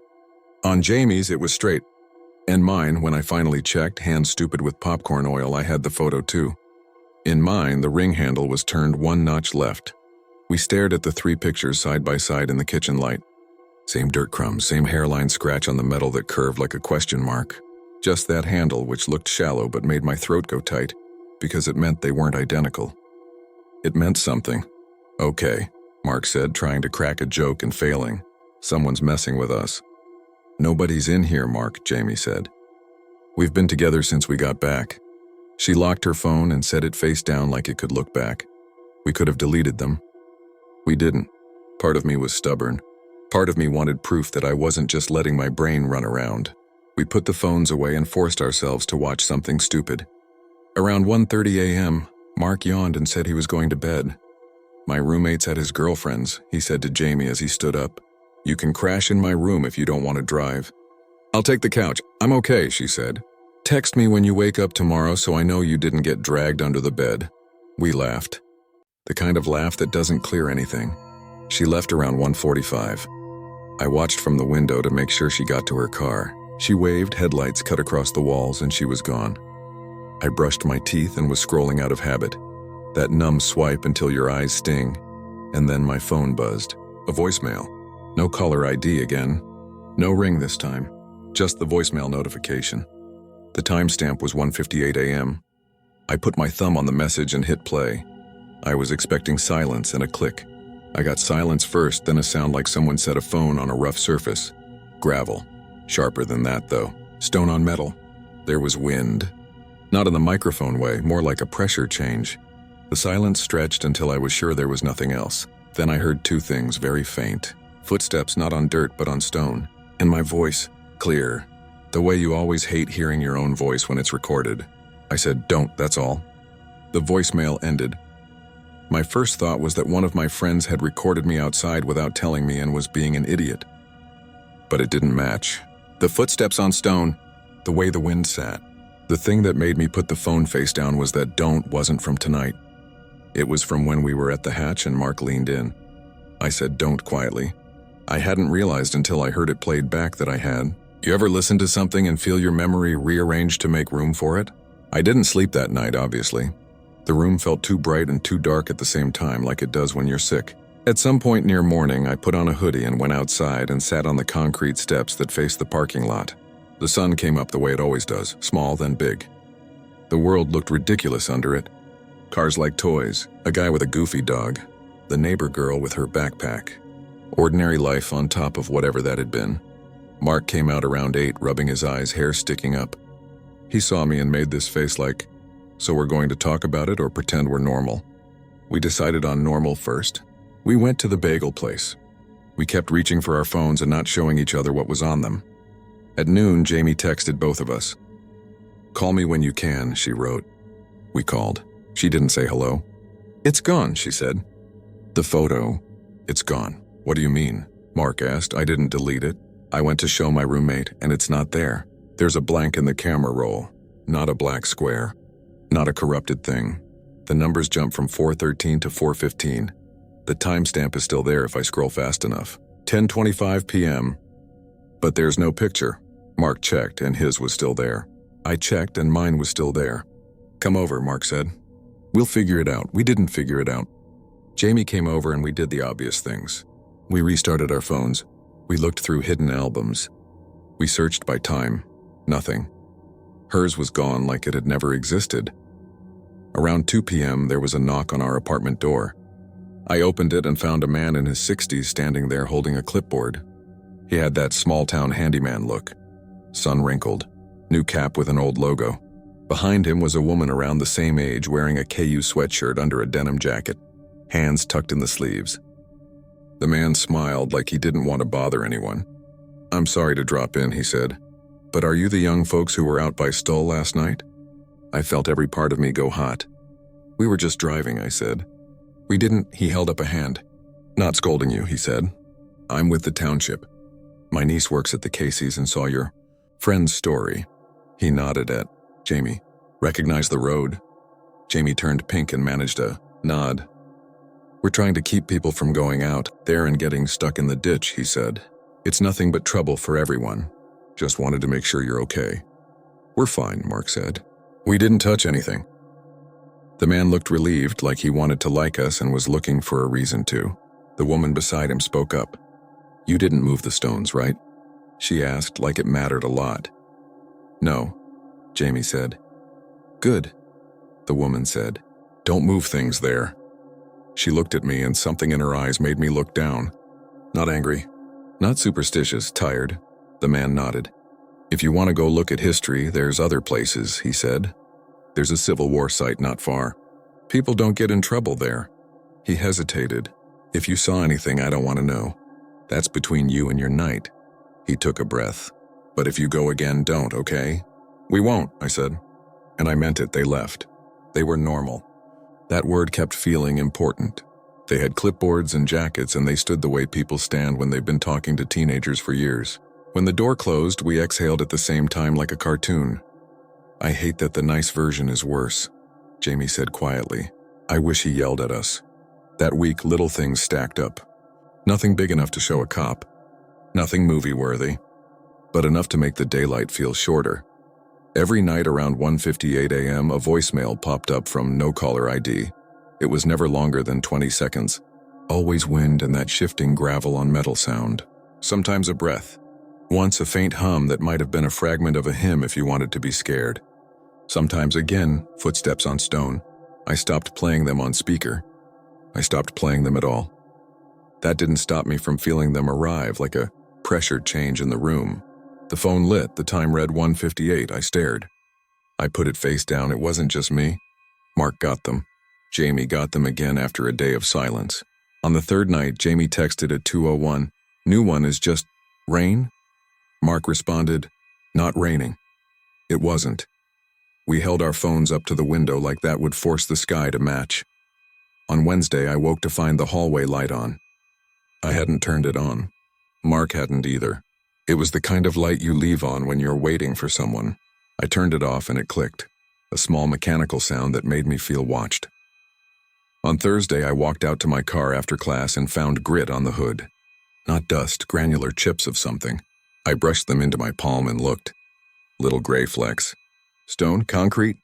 On Jamie's, it was straight. And mine, when I finally checked, hands stupid with popcorn oil, I had the photo too. In mine, the ring handle was turned 1 notch left. We stared at the 3 pictures side by side in the kitchen light. Same dirt crumbs, same hairline scratch on the metal that curved like a question mark. Just that handle, which looked shallow but made my throat go tight, because it meant they weren't identical. It meant something. "Okay," Mark said, trying to crack a joke and failing. "Someone's messing with us." "Nobody's in here, Mark," Jamie said. "We've been together since we got back." She locked her phone and set it face down like it could look back. We could have deleted them. We didn't. Part of me was stubborn. Part of me wanted proof that I wasn't just letting my brain run around. We put the phones away and forced ourselves to watch something stupid. Around 1:30 a.m., Mark yawned and said he was going to bed. "My roommate's at his girlfriend's," he said to Jamie as he stood up. "You can crash in my room if you don't want to drive." "I'll take the couch. I'm okay," she said. "Text me when you wake up tomorrow so I know you didn't get dragged under the bed." We laughed. The kind of laugh that doesn't clear anything. She left around 1:45. I watched from the window to make sure she got to her car. She waved, headlights cut across the walls, and she was gone. I brushed my teeth and was scrolling out of habit. That numb swipe until your eyes sting. And then my phone buzzed. A voicemail. No caller ID again. No ring this time. Just the voicemail notification. The timestamp was 1:58 a.m. I put my thumb on the message and hit play. I was expecting silence and a click. I got silence first, then a sound like someone set a phone on a rough surface. Gravel. Sharper than that, though. Stone on metal. There was wind. Not in the microphone way, more like a pressure change. The silence stretched until I was sure there was nothing else. Then I heard two things, very faint. Footsteps not on dirt but on stone. And my voice, clear. The way you always hate hearing your own voice when it's recorded. I said, "Don't, that's all." The voicemail ended. My first thought was that one of my friends had recorded me outside without telling me and was being an idiot. But it didn't match. The footsteps on stone, the way the wind sat. The thing that made me put the phone face down was that "don't" wasn't from tonight. It was from when we were at the hatch and Mark leaned in. I said "don't" quietly. I hadn't realized until I heard it played back that I had. You ever listen to something and feel your memory rearranged to make room for it? I didn't sleep that night, obviously. The room felt too bright and too dark at the same time, like it does when you're sick. At some point near morning, I put on a hoodie and went outside and sat on the concrete steps that faced the parking lot. The sun came up the way it always does, small then big. The world looked ridiculous under it. Cars like toys, a guy with a goofy dog, the neighbor girl with her backpack. Ordinary life on top of whatever that had been. Mark came out around 8, rubbing his eyes, hair sticking up. He saw me and made this face like, "So we're going to talk about it or pretend we're normal?" We decided on normal first. We went to the bagel place. We kept reaching for our phones and not showing each other what was on them. At noon, Jamie texted both of us. "Call me when you can," she wrote. We called. She didn't say hello. "It's gone," she said. "The photo, it's gone." "What do you mean?" Mark asked. "I didn't delete it. I went to show my roommate, and it's not there. There's a blank in the camera roll, not a black square, not a corrupted thing. The numbers jump from 4:13 to 4:15. The timestamp is still there if I scroll fast enough. 10:25 p.m. But there's no picture." Mark checked, and his was still there. I checked, and mine was still there. "Come over," Mark said. "We'll figure it out." We didn't figure it out. Jamie came over, and we did the obvious things. We restarted our phones. We looked through hidden albums. We searched by time. Nothing. Hers was gone like it had never existed. Around 2 p.m., there was a knock on our apartment door. I opened it and found a man in his 60s standing there holding a clipboard. He had that small-town handyman look. Sun wrinkled. New cap with an old logo. Behind him was a woman around the same age wearing a KU sweatshirt under a denim jacket, hands tucked in the sleeves. The man smiled like he didn't want to bother anyone. "I'm sorry to drop in," he said. "But are you the young folks who were out by Stull last night?" I felt every part of me go hot. "We were just driving," I said. "We didn't," he held up a hand. "Not scolding you," he said. "I'm with the township. My niece works at the Casey's and saw your friend's story." He nodded at Jamie. "Recognize the road?" Jamie turned pink and managed a nod. "We're trying to keep people from going out there and getting stuck in the ditch," he said. "It's nothing but trouble for everyone. Just wanted to make sure you're okay." "We're fine," Mark said. "We didn't touch anything." The man looked relieved, like he wanted to like us and was looking for a reason to. The woman beside him spoke up. "You didn't move the stones, right?" she asked, like it mattered a lot. "No," Jamie said. "Good," the woman said. "Don't move things there." She looked at me, and something in her eyes made me look down. Not angry, not superstitious, tired. The man nodded. "If you want to go look at history, there's other places," he said. "There's a Civil War site not far. People don't get in trouble there." He hesitated. "If you saw anything, I don't want to know. That's between you and your night." He took a breath. "But if you go again, don't, okay?" "We won't," I said. And I meant it. They left. They were normal. That word kept feeling important. They had clipboards and jackets, and they stood the way people stand when they've been talking to teenagers for years. When the door closed, we exhaled at the same time like a cartoon. "I hate that the nice version is worse," Jamie said quietly. "I wish he yelled at us." That week, little things stacked up. Nothing big enough to show a cop. Nothing movie-worthy. But enough to make the daylight feel shorter. Every night around 1:58 a.m., a voicemail popped up from no caller ID. It was never longer than 20 seconds. Always wind and that shifting gravel on metal sound. Sometimes a breath. Once a faint hum that might have been a fragment of a hymn if you wanted to be scared. Sometimes again, footsteps on stone. I stopped playing them on speaker. I stopped playing them at all. That didn't stop me from feeling them arrive like a pressure change in the room. The phone lit, the time read 1:58, I stared. I put it face down, it wasn't just me. Mark got them. Jamie got them again after a day of silence. On the third night, Jamie texted at 2:01, "New one is just rain?" Mark responded, "Not raining." It wasn't. We held our phones up to the window like that would force the sky to match. On Wednesday, I woke to find the hallway light on. I hadn't turned it on. Mark hadn't either. It was the kind of light you leave on when you're waiting for someone. I turned it off and it clicked, a small mechanical sound that made me feel watched. On Thursday, I walked out to my car after class and found grit on the hood. Not dust, granular chips of something. I brushed them into my palm and looked. Little gray flecks. Stone? Concrete?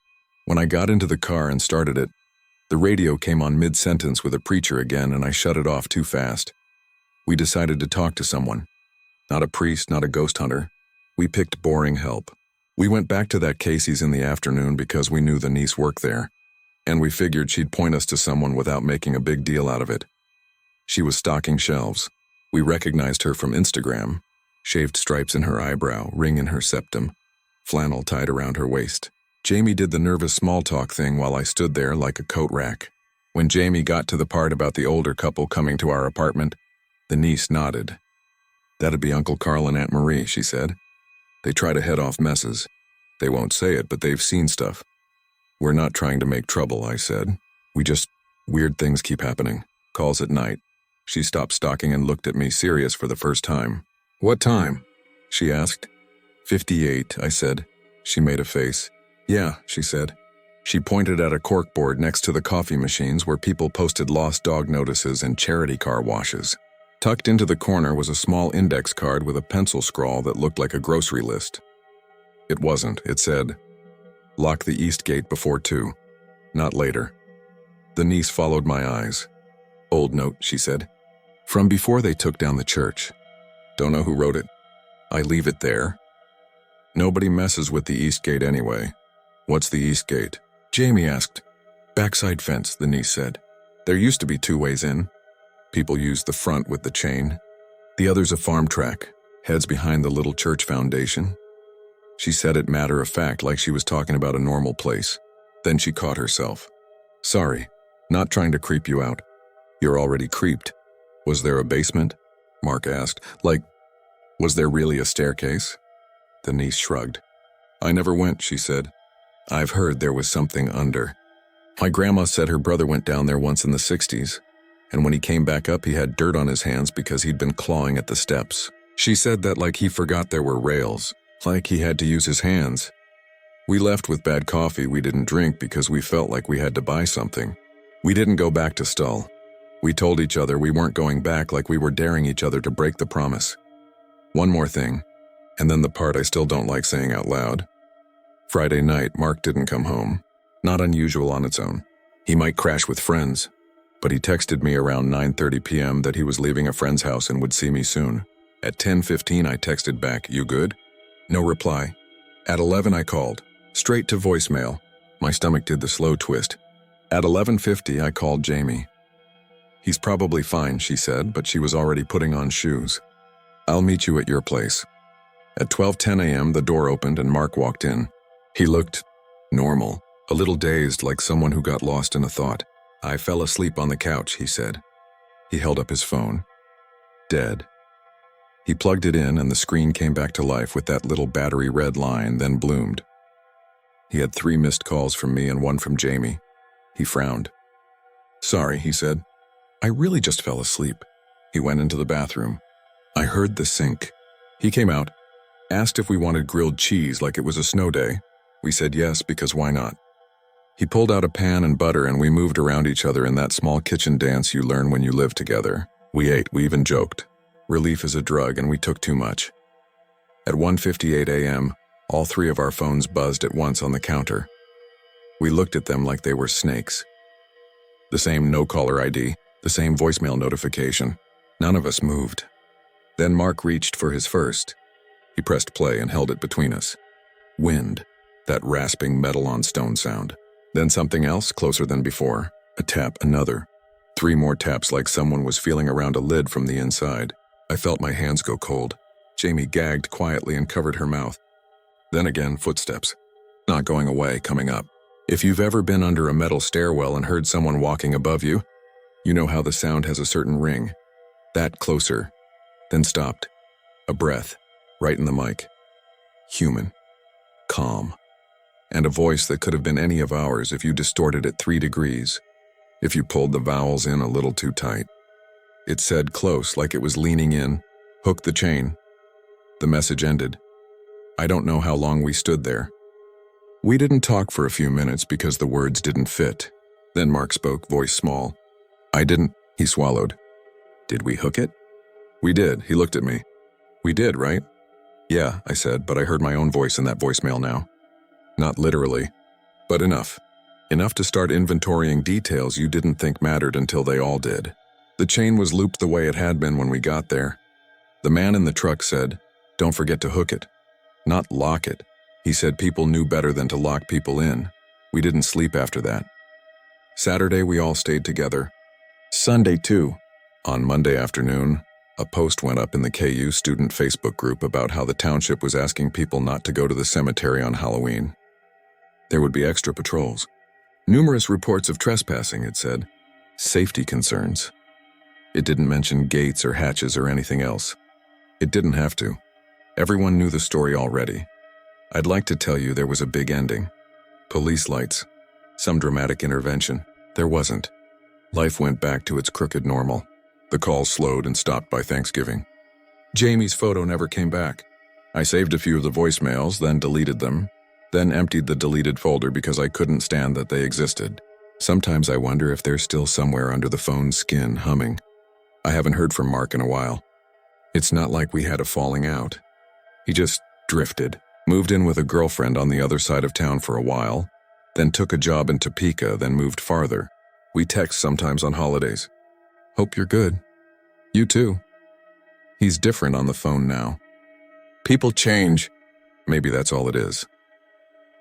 When I got into the car and started it, the radio came on mid-sentence with a preacher again, and I shut it off too fast. We decided to talk to someone. Not a priest, not a ghost hunter. We picked boring help. We went back to that Casey's in the afternoon because we knew the niece worked there, and we figured she'd point us to someone without making a big deal out of it. She was stocking shelves. We recognized her from Instagram. Shaved stripes in her eyebrow, ring in her septum, flannel tied around her waist. Jamie did the nervous small talk thing while I stood there like a coat rack. When Jamie got to the part about the older couple coming to our apartment, the niece nodded. "That'd be Uncle Carl and Aunt Marie," she said. "They try to head off messes. They won't say it, but they've seen stuff." "We're not trying to make trouble," I said. Weird things keep happening. Calls at night." She stopped stocking and looked at me serious for the first time. "What time?" she asked. 58, I said. She made a face. "Yeah," she said. She pointed at a corkboard next to the coffee machines where people posted lost dog notices and charity car washes. Tucked into the corner was a small index card with a pencil scrawl that looked like a grocery list. It wasn't. It said, "Lock the east gate before 2. Not later." The niece followed my eyes. "Old note," she said. "From before they took down the church. Don't know who wrote it. I leave it there. Nobody messes with the east gate anyway." "What's the east gate?" Jamie asked. "Backside fence," the niece said. "There used to be 2 ways in. People used the front with the chain. The other's a farm track, heads behind the little church foundation." She said it matter of fact, like she was talking about a normal place. Then she caught herself. "Sorry, not trying to creep you out. You're already creeped. Was there a basement?" Mark asked. Was there really a staircase?" The niece shrugged. "I never went," she said. "I've heard there was something under. My grandma said her brother went down there once in the 60s, and when he came back up he had dirt on his hands because he'd been clawing at the steps. She said that like he forgot there were rails, like he had to use his hands. We left with bad coffee we didn't drink because we felt like we had to buy something. We didn't go back to Stull. We told each other we weren't going back, like we were daring each other to break the promise. One more thing, and then the part I still don't like saying out loud. Friday night, Mark didn't come home. Not unusual on its own. He might crash with friends, but he texted me around 9:30 p.m. that he was leaving a friend's house and would see me soon. At 10:15, I texted back, "You good?" No reply. At 11, I called. Straight to voicemail. My stomach did the slow twist. At 11:50, I called Jamie. "He's probably fine," she said, but she was already putting on shoes. "I'll meet you at your place." At 12:10 a.m., the door opened and Mark walked in. He looked normal, a little dazed, like someone who got lost in a thought. "I fell asleep on the couch," he said. He held up his phone. Dead. He plugged it in and the screen came back to life with that little battery red line, then bloomed. He had 3 missed calls from me and 1 from Jamie. He frowned. "Sorry," he said. "I really just fell asleep." He went into the bathroom. I heard the sink. He came out, asked if we wanted grilled cheese like it was a snow day. We said yes, because why not? He pulled out a pan and butter and we moved around each other in that small kitchen dance you learn when you live together. We ate, we even joked. Relief is a drug and we took too much. At 1:58 a.m., all 3 of our phones buzzed at once on the counter. We looked at them like they were snakes. The same no-caller ID, the same voicemail notification. None of us moved. Then Mark reached for his first. He pressed play and held it between us. Wind, that rasping metal on stone sound. Then something else closer than before. A tap, another. 3 more taps like someone was feeling around a lid from the inside. I felt my hands go cold. Jamie gagged quietly and covered her mouth. Then again, footsteps. Not going away, coming up. If you've ever been under a metal stairwell and heard someone walking above you, you know how the sound has a certain ring. That closer, then stopped. A breath, right in the mic. Human. Calm. And a voice that could have been any of ours if you distorted it 3 degrees. If you pulled the vowels in a little too tight. It said close, like it was leaning in. Hook the chain. The message ended. I don't know how long we stood there. We didn't talk for a few minutes because the words didn't fit. Then Mark spoke, voice small. I didn't, he swallowed. Did we hook it? We did, he looked at me. We did, right? Yeah, I said, but I heard my own voice in that voicemail now. Not literally, but enough. Enough to start inventorying details you didn't think mattered until they all did. The chain was looped the way it had been when we got there. The man in the truck said, don't forget to hook it. Not lock it. He said people knew better than to lock people in. We didn't sleep after that. Saturday, we all stayed together. Sunday, too. On Monday afternoon, a post went up in the KU student Facebook group about how the township was asking people not to go to the cemetery on Halloween. There would be extra patrols. Numerous reports of trespassing, it said. Safety concerns. It didn't mention gates or hatches or anything else. It didn't have to. Everyone knew the story already. I'd like to tell you there was a big ending. Police lights. Some dramatic intervention. There wasn't. Life went back to its crooked normal. The calls slowed and stopped by Thanksgiving. Jamie's photo never came back. I saved a few of the voicemails, then deleted them, then emptied the deleted folder because I couldn't stand that they existed. Sometimes I wonder if they're still somewhere under the phone's skin, humming. I haven't heard from Mark in a while. It's not like we had a falling out. He just drifted, moved in with a girlfriend on the other side of town for a while, then took a job in Topeka, then moved farther. We text sometimes on holidays. Hope you're good. You too. He's different on the phone now. People change. Maybe that's all it is.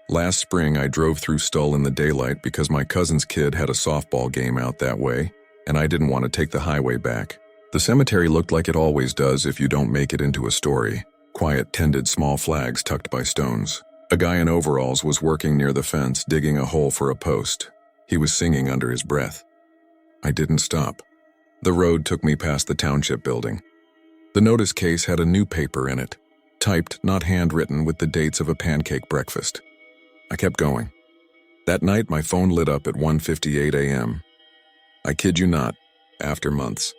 Last spring, I drove through Stull in the daylight because my cousin's kid had a softball game out that way, and I didn't want to take the highway back. The cemetery looked like it always does if you don't make it into a story. Quiet, tended small flags tucked by stones. A guy in overalls was working near the fence, digging a hole for a post. He was singing under his breath. I didn't stop. The road took me past the township building. The notice case had a new paper in it, typed, not handwritten, with the dates of a pancake breakfast. I kept going. That night, my phone lit up at 1:58 a.m. I kid you not, after months.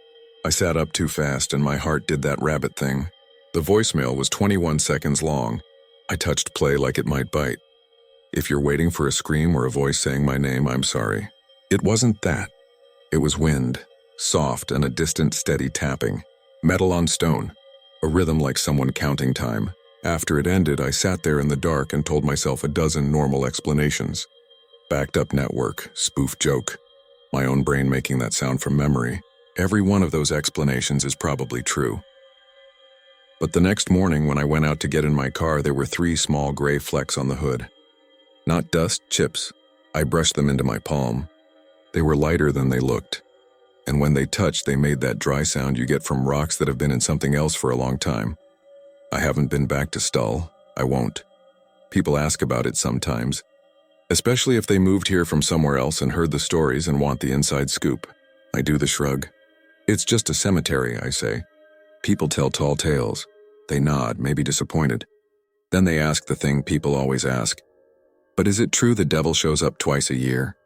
I sat up too fast and my heart did that rabbit thing. The voicemail was 21 seconds long. I touched play like it might bite. If you're waiting for a scream or a voice saying my name, I'm sorry. It wasn't that. It was wind, soft and a distant steady tapping. Metal on stone, a rhythm like someone counting time. After it ended, I sat there in the dark and told myself a dozen normal explanations. Backed up network, spoof joke. My own brain making that sound from memory. Every one of those explanations is probably true. But the next morning when I went out to get in my car, there were 3 small gray flecks on the hood. Not dust, chips. I brushed them into my palm. They were lighter than they looked. And when they touched, they made that dry sound you get from rocks that have been in something else for a long time. I haven't been back to Stull. I won't. People ask about it sometimes, especially if they moved here from somewhere else and heard the stories and want the inside scoop. I do the shrug. It's just a cemetery, I say. People tell tall tales. They nod, maybe disappointed. Then they ask the thing people always ask. But is it true the devil shows up twice a year?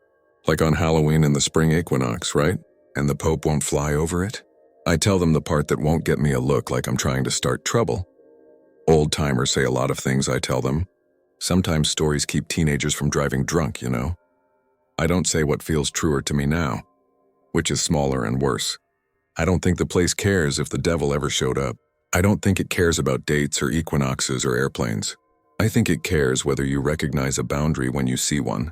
Like on Halloween and the spring equinox, right? And the Pope won't fly over it? I tell them the part that won't get me a look like I'm trying to start trouble. Old-timers say a lot of things, I tell them. Sometimes stories keep teenagers from driving drunk, you know? I don't say what feels truer to me now, which is smaller and worse. I don't think the place cares if the devil ever showed up. I don't think it cares about dates or equinoxes or airplanes. I think it cares whether you recognize a boundary when you see one.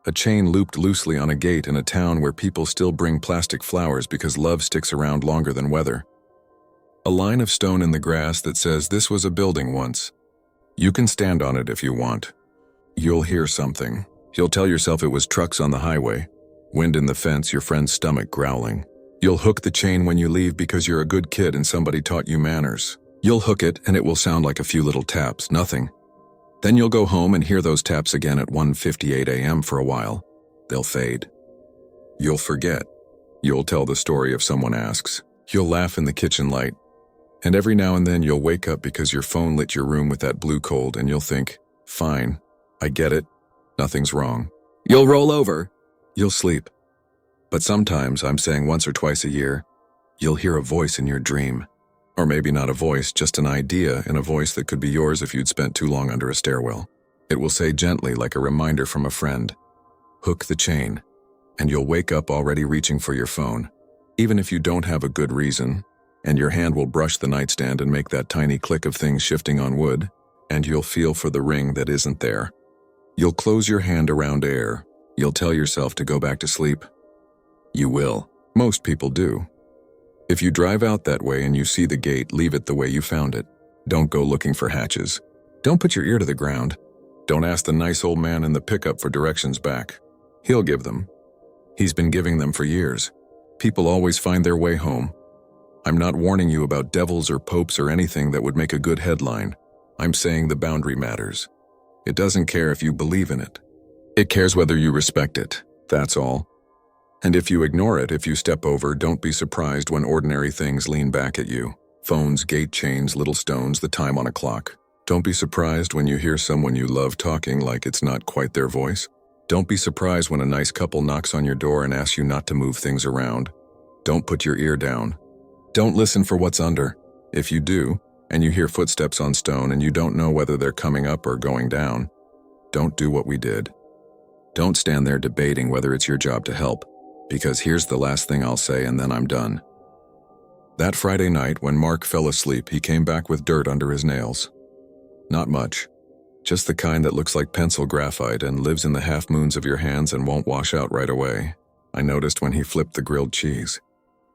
A chain looped loosely on a gate in a town where people still bring plastic flowers because love sticks around longer than weather. A line of stone in the grass that says this was a building once. You can stand on it if you want. You'll hear something. You'll tell yourself it was trucks on the highway. Wind in the fence, your friend's stomach growling. You'll hook the chain when you leave because you're a good kid and somebody taught you manners. You'll hook it and it will sound like a few little taps, nothing. Then you'll go home and hear those taps again at 1:58 a.m. for a while. They'll fade. You'll forget. You'll tell the story if someone asks. You'll laugh in the kitchen light. And every now and then you'll wake up because your phone lit your room with that blue cold and you'll think, fine, I get it, nothing's wrong. You'll roll over. You'll sleep. But sometimes, I'm saying once or twice a year, you'll hear a voice in your dream. Or maybe not a voice, just an idea in a voice that could be yours if you'd spent too long under a stairwell. It will say gently, like a reminder from a friend, hook the chain, and you'll wake up already reaching for your phone, even if you don't have a good reason, and your hand will brush the nightstand and make that tiny click of things shifting on wood, and you'll feel for the ring that isn't there. You'll close your hand around air. You'll tell yourself to go back to sleep. You will. Most people do. If you drive out that way and you see the gate, leave it the way you found it. Don't go looking for hatches. Don't put your ear to the ground. Don't ask the nice old man in the pickup for directions back. He'll give them. He's been giving them for years. People always find their way home. I'm not warning you about devils or popes or anything that would make a good headline. I'm saying the boundary matters. It doesn't care if you believe in it. It cares whether you respect it, that's all. And if you ignore it, if you step over, don't be surprised when ordinary things lean back at you. Phones, gate chains, little stones, the time on a clock. Don't be surprised when you hear someone you love talking like it's not quite their voice. Don't be surprised when a nice couple knocks on your door and asks you not to move things around. Don't put your ear down. Don't listen for what's under. If you do, and you hear footsteps on stone and you don't know whether they're coming up or going down, don't do what we did. Don't stand there debating whether it's your job to help, because here's the last thing I'll say and then I'm done. That Friday night, when Mark fell asleep, he came back with dirt under his nails. Not much. Just the kind that looks like pencil graphite and lives in the half-moons of your hands and won't wash out right away. I noticed when he flipped the grilled cheese.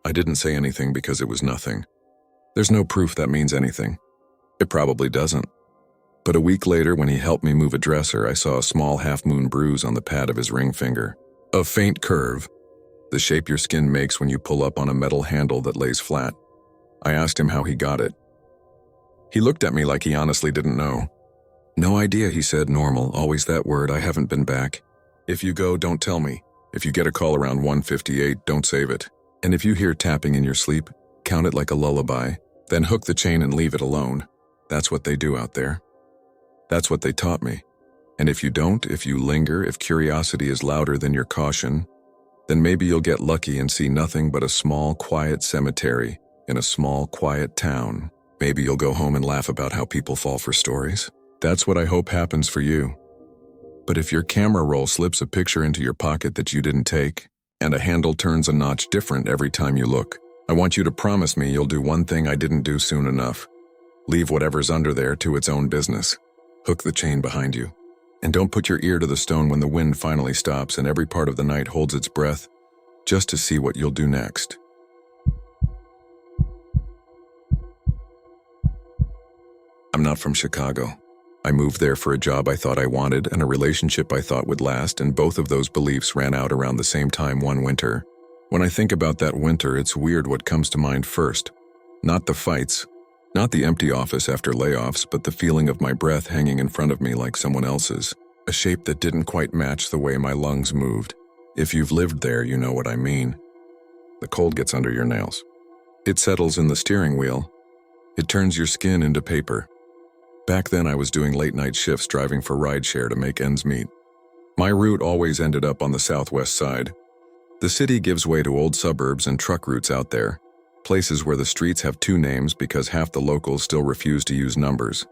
I didn't say anything because it was nothing. There's no proof that means anything. It probably doesn't. But a week later, when he helped me move a dresser, I saw a small half-moon bruise on the pad of his ring finger. A faint curve. The shape your skin makes when you pull up on a metal handle that lays flat. I asked him how he got it. He looked at me like he honestly didn't know. No idea, he said, normal, always that word, I haven't been back. If you go, don't tell me. If you get a call around 1:58, don't save it. And if you hear tapping in your sleep, count it like a lullaby, then hook the chain and leave it alone. That's what they do out there. That's what they taught me. And if you don't, if you linger, if curiosity is louder than your caution, then maybe you'll get lucky and see nothing but a small, quiet cemetery in a small, quiet town. Maybe you'll go home and laugh about how people fall for stories. That's what I hope happens for you. But if your camera roll slips a picture into your pocket that you didn't take, and a handle turns a notch different every time you look, I want you to promise me you'll do one thing I didn't do soon enough. Leave whatever's under there to its own business. Hook the chain behind you. And don't put your ear to the stone when the wind finally stops and every part of the night holds its breath, just to see what you'll do next. I'm not from Chicago. I moved there for a job I thought I wanted and a relationship I thought would last, and both of those beliefs ran out around the same time one winter. When I think about that winter, it's weird what comes to mind first. Not the fights, not the empty office after layoffs, but the feeling of my breath hanging in front of me like someone else's, a shape that didn't quite match the way my lungs moved. If you've lived there, you know what I mean. The cold gets under your nails. It settles in the steering wheel. It turns your skin into paper. Back then, I was doing late-night shifts driving for rideshare to make ends meet. My route always ended up on the southwest side. The city gives way to old suburbs and truck routes out there, places where the streets have two names because half the locals still refuse to use numbers.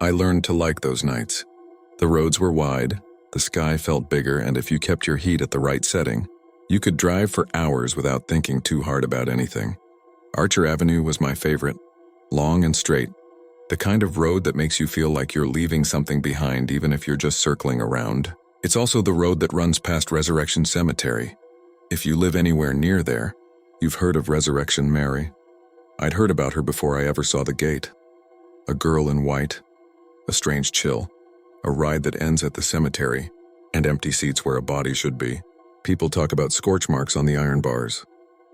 I learned to like those nights. The roads were wide, the sky felt bigger, and if you kept your heat at the right setting, you could drive for hours without thinking too hard about anything. Archer Avenue was my favorite, long and straight. The kind of road that makes you feel like you're leaving something behind even if you're just circling around. It's also the road that runs past Resurrection Cemetery. If you live anywhere near there, you've heard of Resurrection Mary. I'd heard about her before I ever saw the gate. A girl in white, a strange chill, a ride that ends at the cemetery, and empty seats where a body should be. People talk about scorch marks on the iron bars.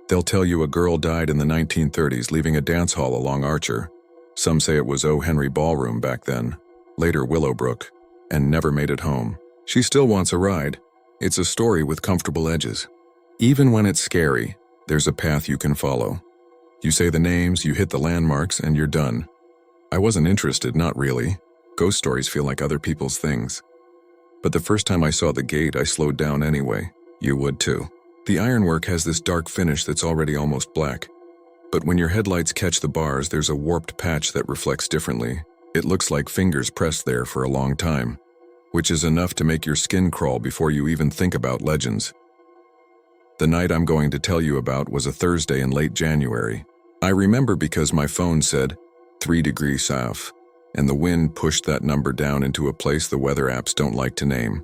They'll tell you a girl died in the 1930s leaving a dance hall along Archer. Some say it was O. Henry Ballroom back then. later Willowbrook, and never made it home. She still wants a ride. It's a story with comfortable edges. Even when it's scary, there's a path you can follow. You say the names, you hit the landmarks, and you're done. I wasn't interested, not really. Ghost stories feel like other people's things. But the first time I saw the gate, I slowed down anyway. You would too. The ironwork has this dark finish that's already almost black. But when your headlights catch the bars, there's a warped patch that reflects differently. It looks like fingers pressed there for a long time, which is enough to make your skin crawl before you even think about legends. The night I'm going to tell you about was a Thursday in late January. I remember because my phone said 3 degrees south, and the wind pushed that number down into a place the weather apps don't like to name.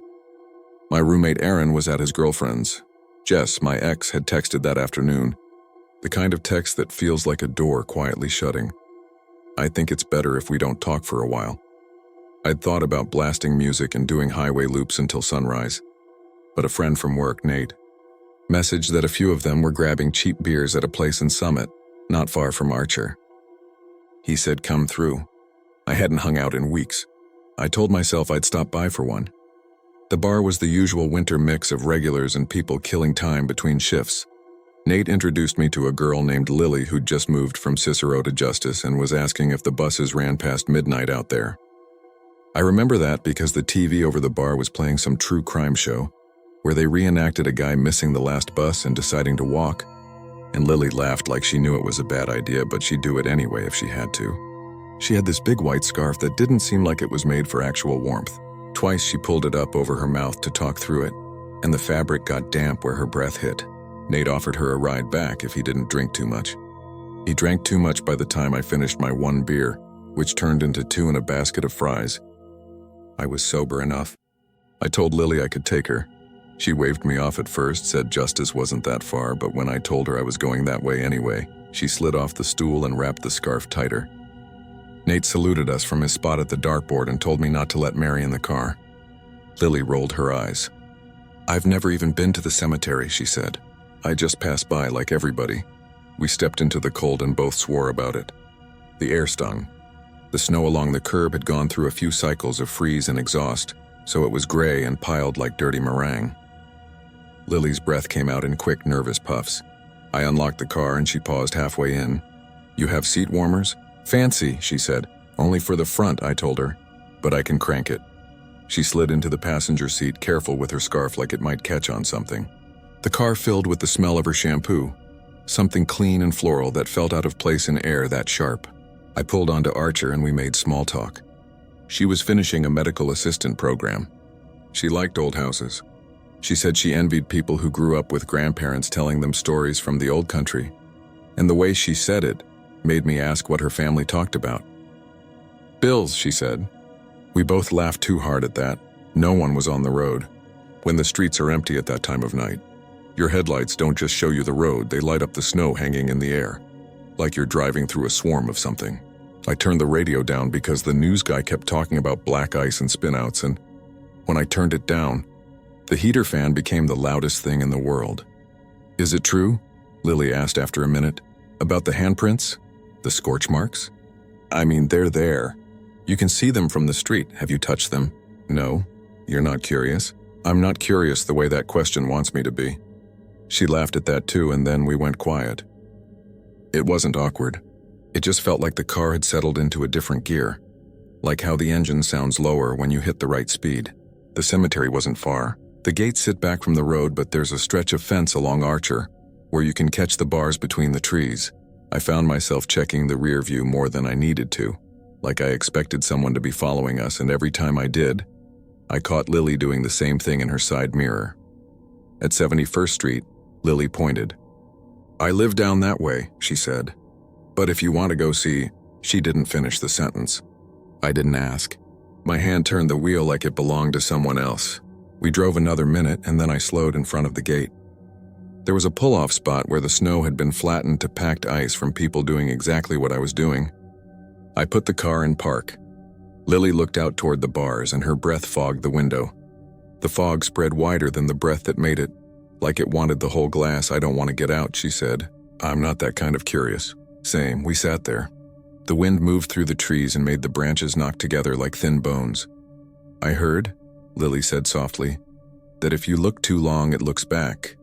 My roommate Aaron was at his girlfriend's. Jess, my ex, had texted that afternoon, the kind of text that feels like a door quietly shutting. I think it's better if we don't talk for a while. I'd thought about blasting music and doing highway loops until sunrise, but a friend from work, Nate, messaged that a few of them were grabbing cheap beers at a place in Summit, not far from Archer. He said, "Come through." I hadn't hung out in weeks. I told myself I'd stop by for one. The bar was the usual winter mix of regulars and people killing time between shifts. Nate introduced me to a girl named Lily who'd just moved from Cicero to Justice and was asking if the buses ran past midnight out there. I remember that because the TV over the bar was playing some true crime show where they reenacted a guy missing the last bus and deciding to walk, and Lily laughed like she knew it was a bad idea, but she'd do it anyway if she had to. She had this big white scarf that didn't seem like it was made for actual warmth. Twice she pulled it up over her mouth to talk through it, and the fabric got damp where her breath hit. Nate offered her a ride back if he didn't drink too much. He drank too much by the time I finished my 1 beer, which turned into 2 and a basket of fries. I was sober enough. I told Lily I could take her. She waved me off at first, said Justice wasn't that far, but when I told her I was going that way anyway, she slid off the stool and wrapped the scarf tighter. Nate saluted us from his spot at the dartboard and told me not to let Mary in the car. Lily rolled her eyes. "I've never even been to the cemetery," she said. "I just passed by like everybody." We stepped into the cold and both swore about it. The air stung. The snow along the curb had gone through a few cycles of freeze and exhaust, so it was gray and piled like dirty meringue. Lily's breath came out in quick, nervous puffs. I unlocked the car and she paused halfway in. "You have seat warmers?" "Fancy," she said. "Only for the front," I told her, "but I can crank it." She slid into the passenger seat, careful with her scarf like it might catch on something. The car filled with the smell of her shampoo, something clean and floral that felt out of place in air that sharp. I pulled onto Archer and we made small talk. She was finishing a medical assistant program. She liked old houses. She said she envied people who grew up with grandparents telling them stories from the old country. And the way she said it made me ask what her family talked about. "Bills," she said. We both laughed too hard at that. No one was on the road. When the streets are empty at that time of night, your headlights don't just show you the road, they light up the snow hanging in the air, like you're driving through a swarm of something. I turned the radio down because the news guy kept talking about black ice and spinouts, and when I turned it down, the heater fan became the loudest thing in the world. "Is it true?" Lily asked after a minute. "About the handprints? The scorch marks?" "I mean, they're there. You can see them from the street. Have you touched them?" "No. You're not curious?" "I'm not curious the way that question wants me to be." She laughed at that too, and then we went quiet. It wasn't awkward. It just felt like the car had settled into a different gear, like how the engine sounds lower when you hit the right speed. The cemetery wasn't far. The gates sit back from the road, but there's a stretch of fence along Archer, where you can catch the bars between the trees. I found myself checking the rear view more than I needed to, like I expected someone to be following us, and every time I did, I caught Lily doing the same thing in her side mirror. At 71st Street, Lily pointed. "I live down that way," she said. "But if you want to go see..." She didn't finish the sentence. I didn't ask. My hand turned the wheel like it belonged to someone else. We drove another minute, and then I slowed in front of the gate. There was a pull-off spot where the snow had been flattened to packed ice from people doing exactly what I was doing. I put the car in park. Lily looked out toward the bars, and her breath fogged the window. The fog spread wider than the breath that made it, like it wanted the whole glass. "I don't want to get out," she said. "I'm not that kind of curious." Same. We sat there. The wind moved through the trees and made the branches knock together like thin bones. "I heard," Lily said softly, "that if you look too long, it looks back."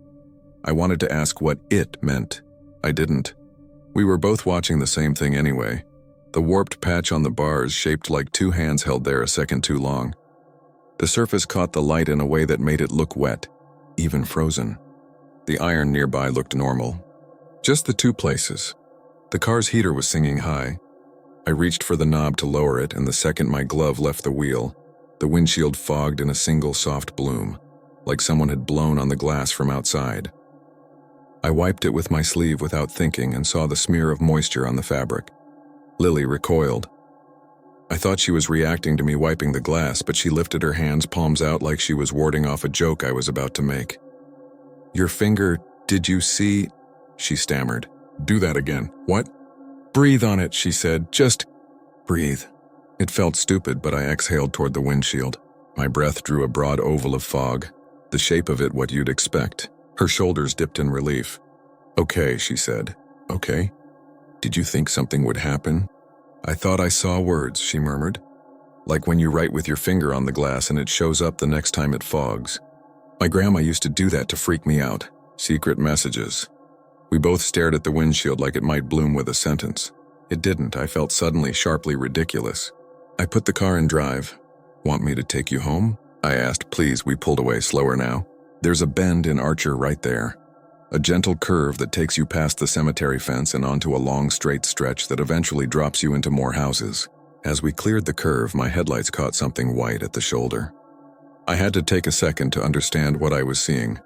I wanted to ask what "it" meant. I didn't. We were both watching the same thing anyway. The warped patch on the bars shaped like two hands held there a second too long. The surface caught the light in a way that made it look wet, even frozen. The iron nearby looked normal. Just the two places. The car's heater was singing high. I reached for the knob to lower it, and the second my glove left the wheel, the windshield fogged in a single soft bloom, like someone had blown on the glass from outside. I wiped it with my sleeve without thinking and saw the smear of moisture on the fabric. Lily recoiled. I thought she was reacting to me wiping the glass, but she lifted her hands, palms out, like she was warding off a joke I was about to make. "Your finger, did you see?" she stammered. "Do that again." "What?" "Breathe on it," she said. "Just breathe." It felt stupid, but I exhaled toward the windshield. My breath drew a broad oval of fog, the shape of it what you'd expect. Her shoulders dipped in relief. "Okay," she said. "Okay. Did you think something would happen?" "I thought I saw words," she murmured. "Like when you write with your finger on the glass and it shows up the next time it fogs. My grandma used to do that to freak me out. Secret messages." We both stared at the windshield like it might bloom with a sentence. It didn't. I felt suddenly sharply ridiculous. I put the car in drive. "Want me to take you home?" I asked. "Please." We pulled away, slower now. "There's a bend in Archer right there. A gentle curve that takes you past the cemetery fence and onto a long straight stretch that eventually drops you into more houses." As we cleared the curve, my headlights caught something white at the shoulder. I had to take a second to understand what I was seeing.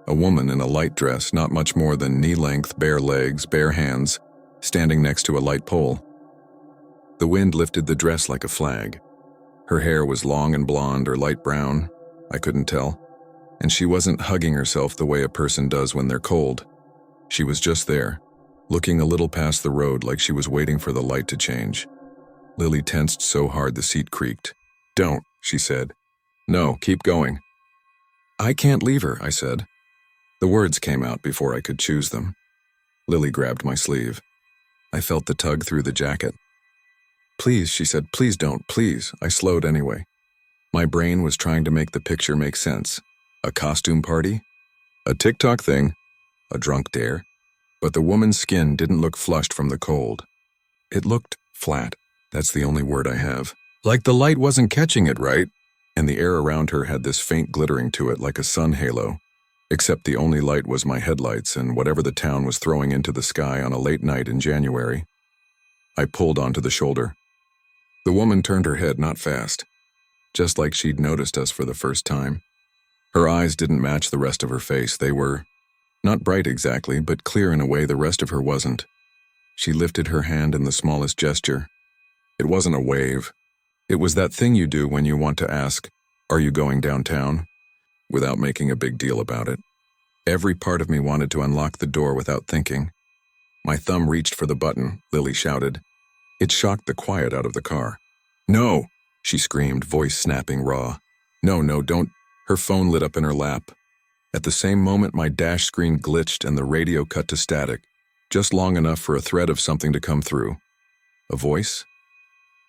A woman in a light dress, not much more than knee-length, bare legs, bare hands, standing next to a light pole. The wind lifted the dress like a flag. Her hair was long and blonde or light brown, I couldn't tell, and she wasn't hugging herself the way a person does when they're cold. She was just there, looking a little past the road like she was waiting for the light to change. Lily tensed so hard the seat creaked. "Don't," she said. "No, keep going." "I can't leave her," I said. The words came out before I could choose them. Lily grabbed my sleeve. I felt the tug through the jacket. "Please," she said, "please don't, please." I slowed anyway. My brain was trying to make the picture make sense. A costume party? A TikTok thing? A drunk dare? But the woman's skin didn't look flushed from the cold. It looked flat. That's the only word I have. Like the light wasn't catching it right, and the air around her had this faint glittering to it like a sun halo, except the only light was my headlights and whatever the town was throwing into the sky on a late night in January. I pulled onto the shoulder. The woman turned her head, not fast, just like she'd noticed us for the first time. Her eyes didn't match the rest of her face. They were not bright exactly, but clear in a way the rest of her wasn't. She lifted her hand in the smallest gesture. It wasn't a wave. It was that thing you do when you want to ask, "Are you going downtown?" without making a big deal about it. Every part of me wanted to unlock the door without thinking. My thumb reached for the button, Lily shouted. It shocked the quiet out of the car. "No!" she screamed, voice snapping raw. "No, no, don't." Her phone lit up in her lap. At the same moment, my dash screen glitched and the radio cut to static, just long enough for a thread of something to come through. A voice?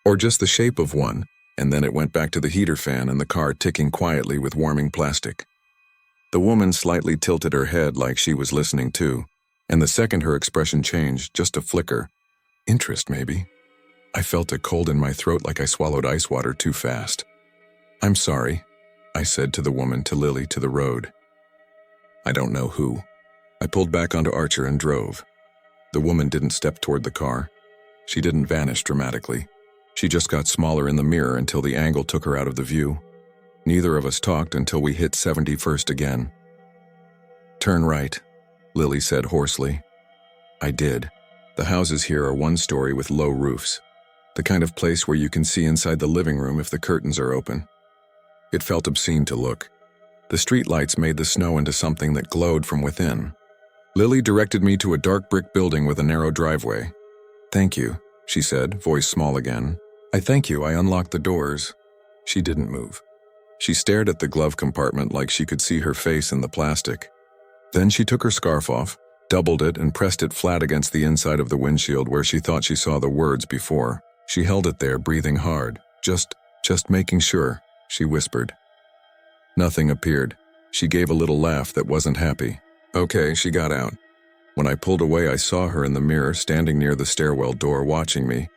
Or just the shape of one, and then it went back to the heater fan and the car ticking quietly with warming plastic. The woman slightly tilted her head like she was listening too, and the second her expression changed, just a flicker. Interest, maybe. I felt a cold in my throat like I swallowed ice water too fast. "I'm sorry," I said to the woman, to Lily, to the road. I don't know who. I pulled back onto Archer and drove. The woman didn't step toward the car. She didn't vanish dramatically. She just got smaller in the mirror until the angle took her out of the view. Neither of us talked until we hit 71st again. "Turn right," Lily said hoarsely. I did. The houses here are one story with low roofs, the kind of place where you can see inside the living room if the curtains are open. It felt obscene to look. The streetlights made the snow into something that glowed from within. Lily directed me to a dark brick building with a narrow driveway. "Thank you," she said, voice small again. "I thank you." I unlocked the doors. She didn't move. She stared at the glove compartment like she could see her face in the plastic. Then she took her scarf off, doubled it, and pressed it flat against the inside of the windshield where she thought she saw the words before. She held it there, breathing hard. Just making sure, she whispered. Nothing appeared. She gave a little laugh that wasn't happy. Okay, she got out. When I pulled away, I saw her in the mirror, standing near the stairwell door, watching me,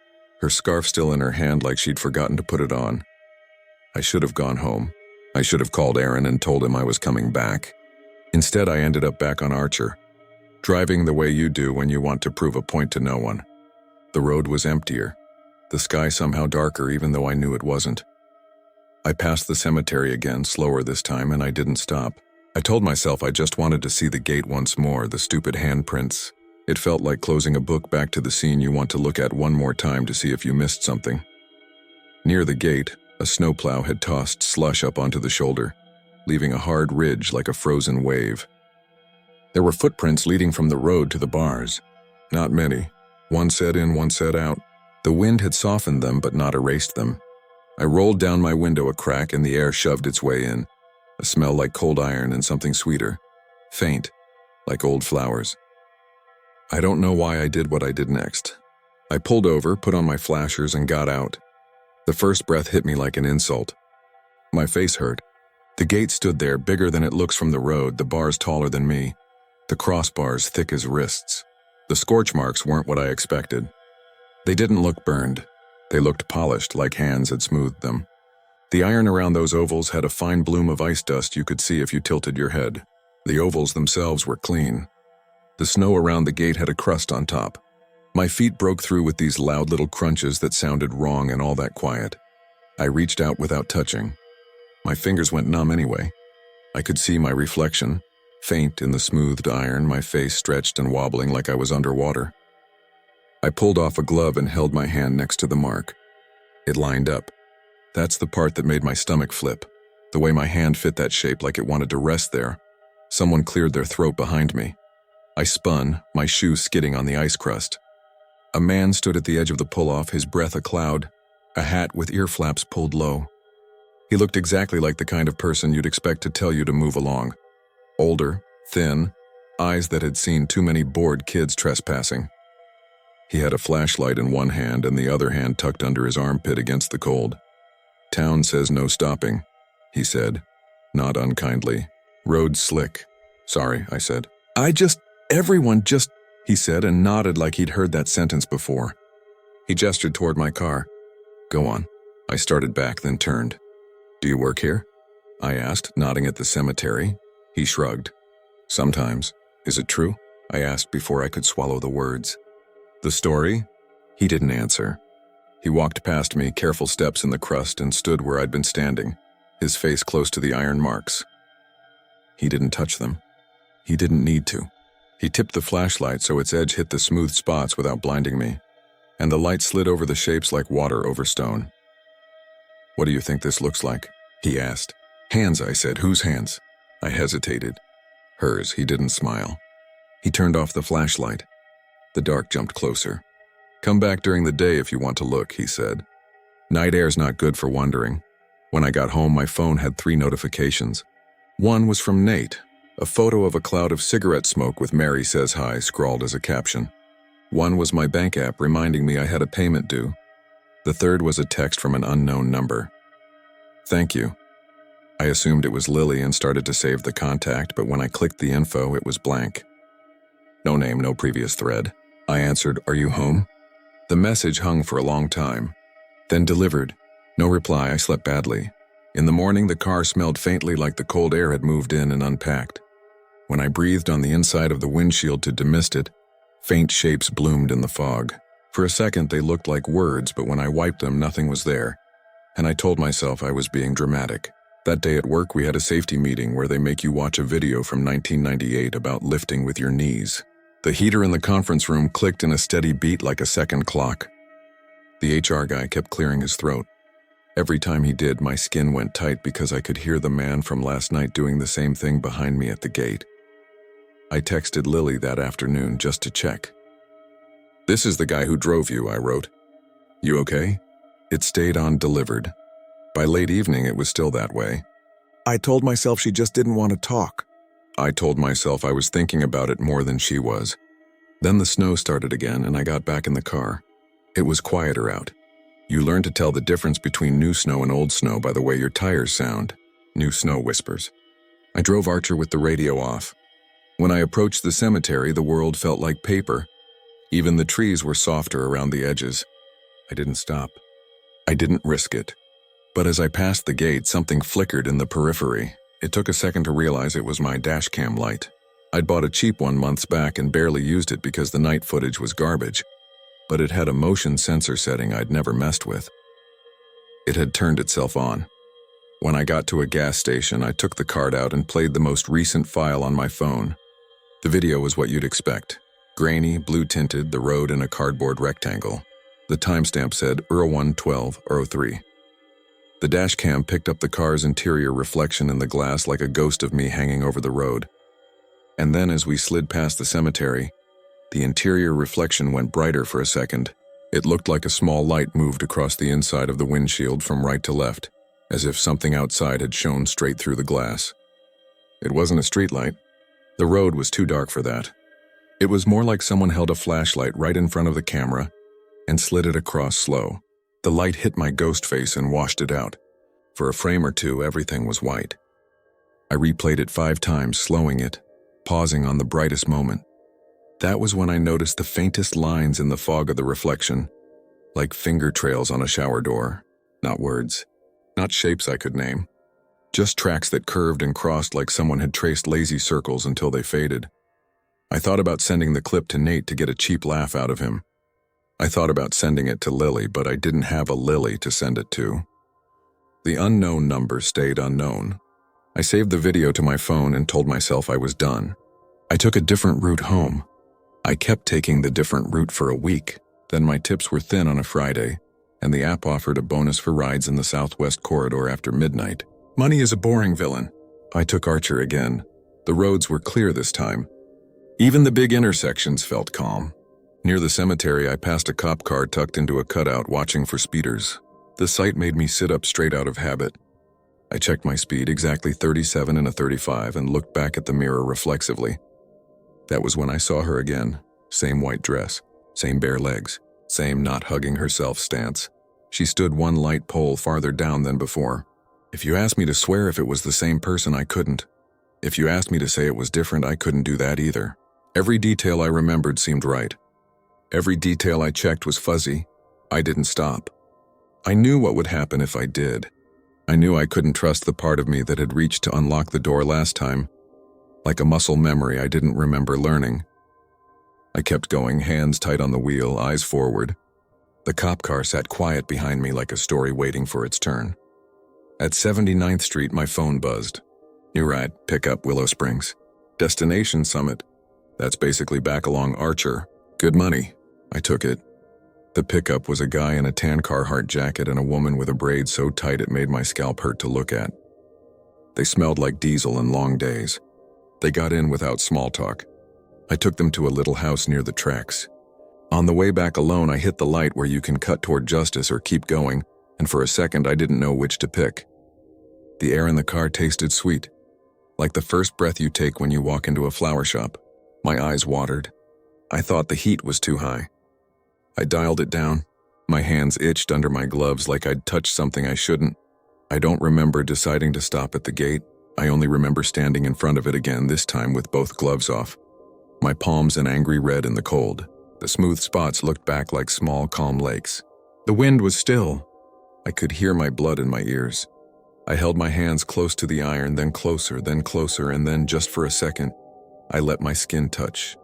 her scarf still in her hand like she'd forgotten to put it on. I should have gone home. I should have called Aaron and told him I was coming back. Instead, I ended up back on Archer, driving the way you do when you want to prove a point to no one. The road was emptier, the sky somehow darker even though I knew it wasn't. I passed the cemetery again, slower this time, and I didn't stop. I told myself I just wanted to see the gate once more, the stupid handprints. It felt like closing a book back to the scene you want to look at one more time to see if you missed something. Near the gate, a snowplow had tossed slush up onto the shoulder, leaving a hard ridge like a frozen wave. There were footprints leading from the road to the bars. Not many. One set in, one set out. The wind had softened them but not erased them. I rolled down my window a crack and the air shoved its way in. A smell like cold iron and something sweeter. Faint, like old flowers. I don't know why I did what I did next. I pulled over, put on my flashers, and got out. The first breath hit me like an insult. My face hurt. The gate stood there, bigger than it looks from the road, the bars taller than me, the crossbars thick as wrists. The scorch marks weren't what I expected. They didn't look burned. They looked polished, like hands had smoothed them. The iron around those ovals had a fine bloom of ice dust you could see if you tilted your head. The ovals themselves were clean. The snow around the gate had a crust on top. My feet broke through with these loud little crunches that sounded wrong and all that quiet. I reached out without touching. My fingers went numb anyway. I could see my reflection, faint in the smoothed iron, my face stretched and wobbling like I was underwater. I pulled off a glove and held my hand next to the mark. It lined up. That's the part that made my stomach flip. The way my hand fit that shape, like it wanted to rest there. Someone cleared their throat behind me. I spun, my shoe skidding on the ice crust. A man stood at the edge of the pull-off, his breath a cloud, a hat with ear flaps pulled low. He looked exactly like the kind of person you'd expect to tell you to move along. Older, thin, eyes that had seen too many bored kids trespassing. He had a flashlight in one hand and the other hand tucked under his armpit against the cold. "Town says no stopping," he said, not unkindly. "Road's slick." "Sorry," I said. Everyone just, he said and nodded like he'd heard that sentence before. He gestured toward my car. "Go on." I started back, then turned. "Do you work here?" I asked, nodding at the cemetery. He shrugged. "Sometimes. Is it true?" I asked before I could swallow the words. "The story?" He didn't answer. He walked past me, careful steps in the crust, and stood where I'd been standing, his face close to the iron marks. He didn't touch them. He didn't need to. He tipped the flashlight so its edge hit the smooth spots without blinding me, and the light slid over the shapes like water over stone. "What do you think this looks like?" he asked. "Hands," I said. "Whose hands?" I hesitated. "Hers." He didn't smile. He turned off the flashlight. The dark jumped closer. "Come back during the day if you want to look," he said. "Night air's not good for wandering." When I got home, my phone had 3 notifications. One was from Nate, a photo of a cloud of cigarette smoke with "Mary says hi" scrawled as a caption. One was my bank app reminding me I had a payment due. The third was a text from an unknown number. "Thank you." I assumed it was Lily and started to save the contact, but when I clicked the info, it was blank. No name, no previous thread. I answered, "Are you home?" The message hung for a long time, then delivered. No reply. I slept badly. In the morning, the car smelled faintly like the cold air had moved in and unpacked. When I breathed on the inside of the windshield to demist it, faint shapes bloomed in the fog. For a second, they looked like words, but when I wiped them, nothing was there. And I told myself I was being dramatic. That day at work, we had a safety meeting where they make you watch a video from 1998 about lifting with your knees. The heater in the conference room clicked in a steady beat like a second clock. The HR guy kept clearing his throat. Every time he did, my skin went tight because I could hear the man from last night doing the same thing behind me at the gate. I texted Lily that afternoon just to check. "This is the guy who drove you," I wrote. "You okay?" It stayed on delivered. By late evening, it was still that way. I told myself she just didn't want to talk. I told myself I was thinking about it more than she was. Then the snow started again and I got back in the car. It was quieter out. You learn to tell the difference between new snow and old snow by the way your tires sound. New snow whispers. I drove Archer with the radio off. When I approached the cemetery, the world felt like paper. Even the trees were softer around the edges. I didn't stop. I didn't risk it. But as I passed the gate, something flickered in the periphery. It took a second to realize it was my dash cam light. I'd bought a cheap one months back and barely used it because the night footage was garbage. But it had a motion sensor setting I'd never messed with. It had turned itself on. When I got to a gas station, I took the card out and played the most recent file on my phone. The video was what you'd expect. Grainy, blue-tinted, the road in a cardboard rectangle. The timestamp said 01/12/03. The dash cam picked up the car's interior reflection in the glass like a ghost of me hanging over the road. And then as we slid past the cemetery, the interior reflection went brighter for a second. It looked like a small light moved across the inside of the windshield from right to left, as if something outside had shone straight through the glass. It wasn't a streetlight. The road was too dark for that. It was more like someone held a flashlight right in front of the camera and slid it across slow. The light hit my ghost face and washed it out. For a frame or two, everything was white. I replayed it 5 times, slowing it, pausing on the brightest moment. That was when I noticed the faintest lines in the fog of the reflection, like finger trails on a shower door. Not words, not shapes I could name. Just tracks that curved and crossed like someone had traced lazy circles until they faded. I thought about sending the clip to Nate to get a cheap laugh out of him. I thought about sending it to Lily, but I didn't have a Lily to send it to. The unknown number stayed unknown. I saved the video to my phone and told myself I was done. I took a different route home. I kept taking the different route for a week. Then my tips were thin on a Friday, and the app offered a bonus for rides in the Southwest Corridor after midnight. Money is a boring villain. I took Archer again. The roads were clear this time. Even the big intersections felt calm. Near the cemetery, I passed a cop car tucked into a cutout watching for speeders. The sight made me sit up straight out of habit. I checked my speed, exactly 37 and a 35, and looked back at the mirror reflexively. That was when I saw her again. Same white dress, same bare legs, same not hugging herself stance. She stood one light pole farther down than before. If you asked me to swear if it was the same person, I couldn't. If you asked me to say it was different, I couldn't do that either. Every detail I remembered seemed right. Every detail I checked was fuzzy. I didn't stop. I knew what would happen if I did. I knew I couldn't trust the part of me that had reached to unlock the door last time. Like a muscle memory I didn't remember learning. I kept going, hands tight on the wheel, eyes forward. The cop car sat quiet behind me like a story waiting for its turn. At 79th Street, my phone buzzed. New ride, pickup, Willow Springs. Destination Summit. That's basically back along Archer. Good money. I took it. The pickup was a guy in a tan Carhartt jacket and a woman with a braid so tight it made my scalp hurt to look at. They smelled like diesel and long days. They got in without small talk. I took them to a little house near the tracks. On the way back alone, I hit the light where you can cut toward justice or keep going, and for a second I didn't know which to pick. The air in the car tasted sweet, like the first breath you take when you walk into a flower shop. My eyes watered. I thought the heat was too high. I dialed it down. My hands itched under my gloves like I'd touched something I shouldn't. I don't remember deciding to stop at the gate. I only remember standing in front of it again, this time with both gloves off. My palms an angry red in the cold. The smooth spots looked back like small, calm lakes. The wind was still. I could hear my blood in my ears. I held my hands close to the iron, then closer, and then, just for a second, I let my skin touch.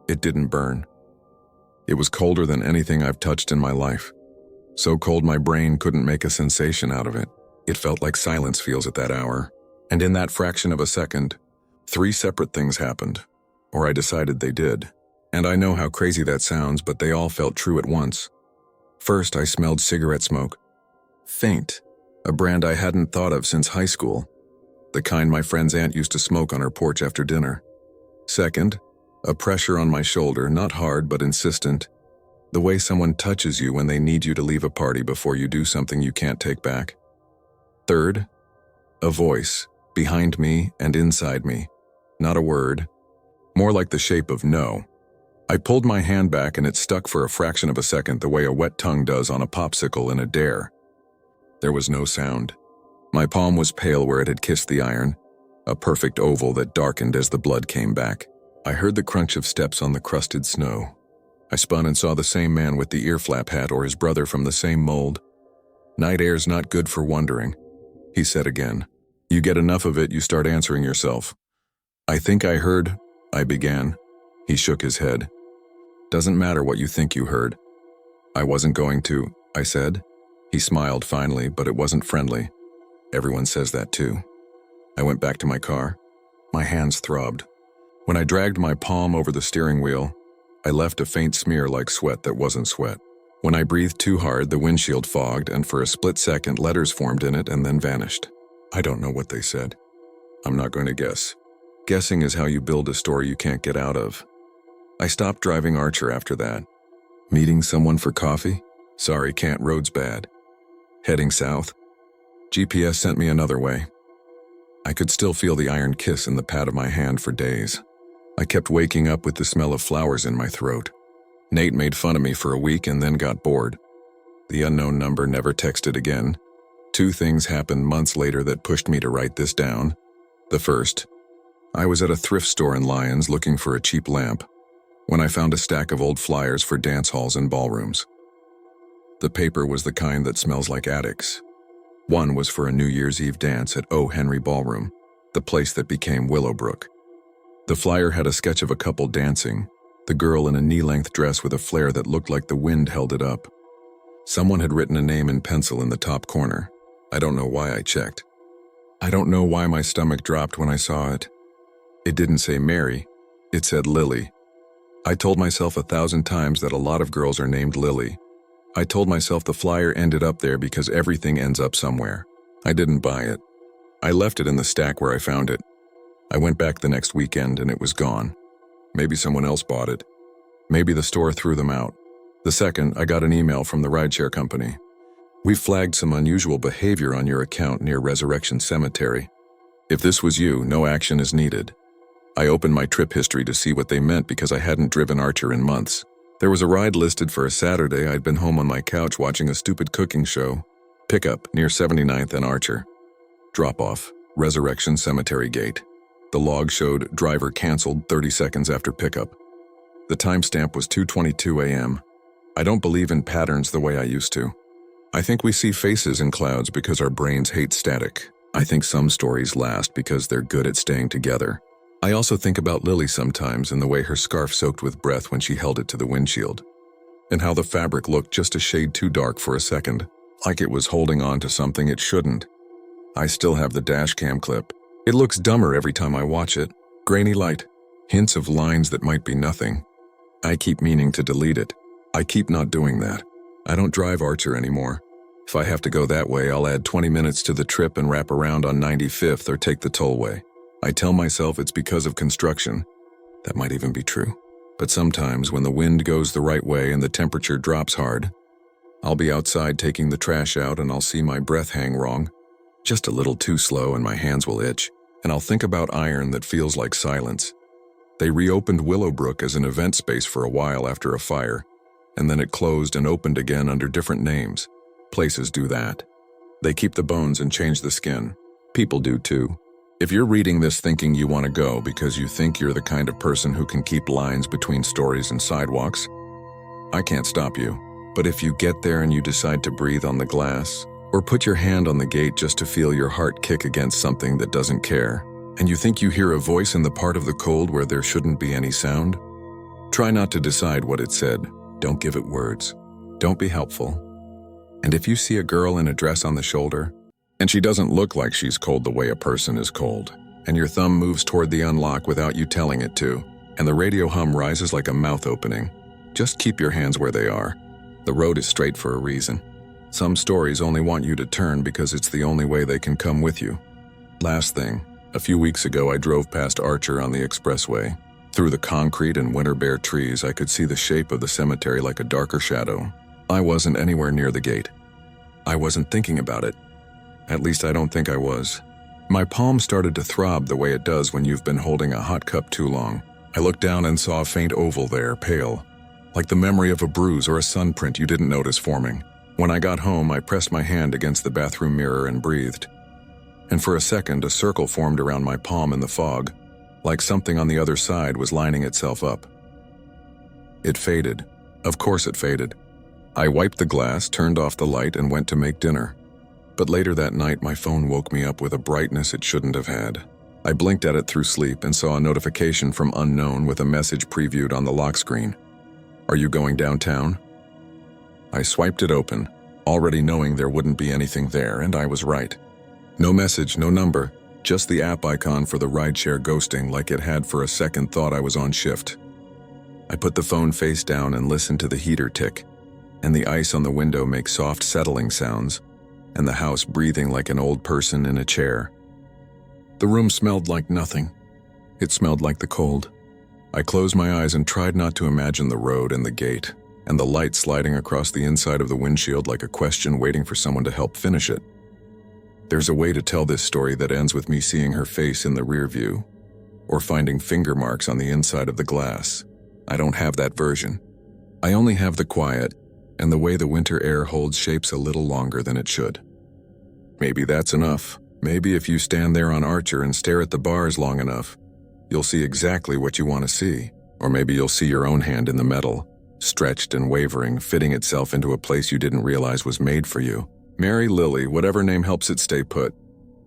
It didn't burn. It was colder than anything I've touched in my life. So cold my brain couldn't make a sensation out of it. It felt like silence feels at that hour. And in that fraction of a second, 3 separate things happened. Or I decided they did. And I know how crazy that sounds, but they all felt true at once. First, I smelled cigarette smoke. Faint. A brand I hadn't thought of since high school. The kind my friend's aunt used to smoke on her porch after dinner. Second, a pressure on my shoulder, not hard but insistent. The way someone touches you when they need you to leave a party before you do something you can't take back. Third, a voice, behind me and inside me. Not a word. More like the shape of no. I pulled my hand back and it stuck for a fraction of a second the way a wet tongue does on a popsicle in a dare. There was no sound. My palm was pale where it had kissed the iron, a perfect oval that darkened as the blood came back. I heard the crunch of steps on the crusted snow. I spun and saw the same man with the ear flap hat or his brother from the same mold. Night air's not good for wondering, he said again. You get enough of it, you start answering yourself. I think I heard, I began. He shook his head. Doesn't matter what you think you heard. I wasn't going to, I said. He smiled finally, but it wasn't friendly. Everyone says that too. I went back to my car. My hands throbbed. When I dragged my palm over the steering wheel, I left a faint smear like sweat that wasn't sweat. When I breathed too hard, the windshield fogged, and for a split second, letters formed in it and then vanished. I don't know what they said. I'm not going to guess. Guessing is how you build a story you can't get out of. I stopped driving Archer after that. Meeting someone for coffee? Sorry, can't, road's bad. Heading south? GPS sent me another way. I could still feel the iron kiss in the pad of my hand for days. I kept waking up with the smell of flowers in my throat. Nate made fun of me for a week and then got bored. The unknown number never texted again. 2 things happened months later that pushed me to write this down. The first, I was at a thrift store in Lyons looking for a cheap lamp when I found a stack of old flyers for dance halls and ballrooms. The paper was the kind that smells like attics. One was for a New Year's Eve dance at O. Henry Ballroom, the place that became Willowbrook. The flyer had a sketch of a couple dancing, the girl in a knee-length dress with a flare that looked like the wind held it up. Someone had written a name in pencil in the top corner. I don't know why I checked. I don't know why my stomach dropped when I saw it. It didn't say Mary, it said Lily. I told myself 1,000 times that a lot of girls are named Lily. I told myself the flyer ended up there because everything ends up somewhere. I didn't buy it. I left it in the stack where I found it. I went back the next weekend and it was gone. Maybe someone else bought it. Maybe the store threw them out. The second, I got an email from the rideshare company. We flagged some unusual behavior on your account near Resurrection Cemetery. If this was you, no action is needed. I opened my trip history to see what they meant because I hadn't driven Archer in months. There was a ride listed for a Saturday. I'd been home on my couch watching a stupid cooking show. Pickup near 79th and Archer. Drop-off, Resurrection Cemetery gate. The log showed driver canceled 30 seconds after pickup. The timestamp was 2:22 a.m. I don't believe in patterns the way I used to. I think we see faces in clouds because our brains hate static. I think some stories last because they're good at staying together. I also think about Lily sometimes and the way her scarf soaked with breath when she held it to the windshield. And how the fabric looked just a shade too dark for a second, like it was holding on to something it shouldn't. I still have the dash cam clip. It looks dumber every time I watch it. Grainy light, hints of lines that might be nothing. I keep meaning to delete it. I keep not doing that. I don't drive Archer anymore. If I have to go that way, I'll add 20 minutes to the trip and wrap around on 95th or take the tollway. I tell myself it's because of construction. That might even be true. But sometimes when the wind goes the right way and the temperature drops hard, I'll be outside taking the trash out and I'll see my breath hang wrong. Just a little too slow and my hands will itch, and I'll think about iron that feels like silence. They reopened Willowbrook as an event space for a while after a fire, and then it closed and opened again under different names. Places do that. They keep the bones and change the skin. People do too. If you're reading this thinking you want to go because you think you're the kind of person who can keep lines between stories and sidewalks, I can't stop you. But if you get there and you decide to breathe on the glass, or put your hand on the gate just to feel your heart kick against something that doesn't care, and you think you hear a voice in the part of the cold where there shouldn't be any sound, try not to decide what it said. Don't give it words. Don't be helpful. And if you see a girl in a dress on the shoulder, and she doesn't look like she's cold the way a person is cold, and your thumb moves toward the unlock without you telling it to, and the radio hum rises like a mouth opening, just keep your hands where they are. The road is straight for a reason. Some stories only want you to turn because it's the only way they can come with you. Last thing, a few weeks ago I drove past Archer on the expressway. Through the concrete and winter bare trees, I could see the shape of the cemetery like a darker shadow. I wasn't anywhere near the gate. I wasn't thinking about it. At least I don't think I was. My palm started to throb the way it does when you've been holding a hot cup too long. I looked down and saw a faint oval there, pale, like the memory of a bruise or a sunprint you didn't notice forming. When I got home, I pressed my hand against the bathroom mirror and breathed. And for a second, a circle formed around my palm in the fog, like something on the other side was lining itself up. It faded. Of course it faded. I wiped the glass, turned off the light, and went to make dinner. But later that night, my phone woke me up with a brightness it shouldn't have had. I blinked at it through sleep and saw a notification from unknown with a message previewed on the lock screen. "Are you going downtown?" I swiped it open, already knowing there wouldn't be anything there, and I was right. No message, no number, just the app icon for the rideshare ghosting like it had for a second thought I was on shift. I put the phone face down and listened to the heater tick, and the ice on the window make soft settling sounds, and the house breathing like an old person in a chair. The room smelled like nothing. It smelled like the cold. I closed my eyes and tried not to imagine the road and the gate, and the light sliding across the inside of the windshield like a question waiting for someone to help finish it. There's a way to tell this story that ends with me seeing her face in the rear view, or finding finger marks on the inside of the glass. I don't have that version. I only have the quiet, and the way the winter air holds shapes a little longer than it should. Maybe that's enough. Maybe if you stand there on Archer and stare at the bars long enough, you'll see exactly what you want to see. Or maybe you'll see your own hand in the metal, stretched and wavering, fitting itself into a place you didn't realize was made for you. Mary, Lily, whatever name helps it stay put.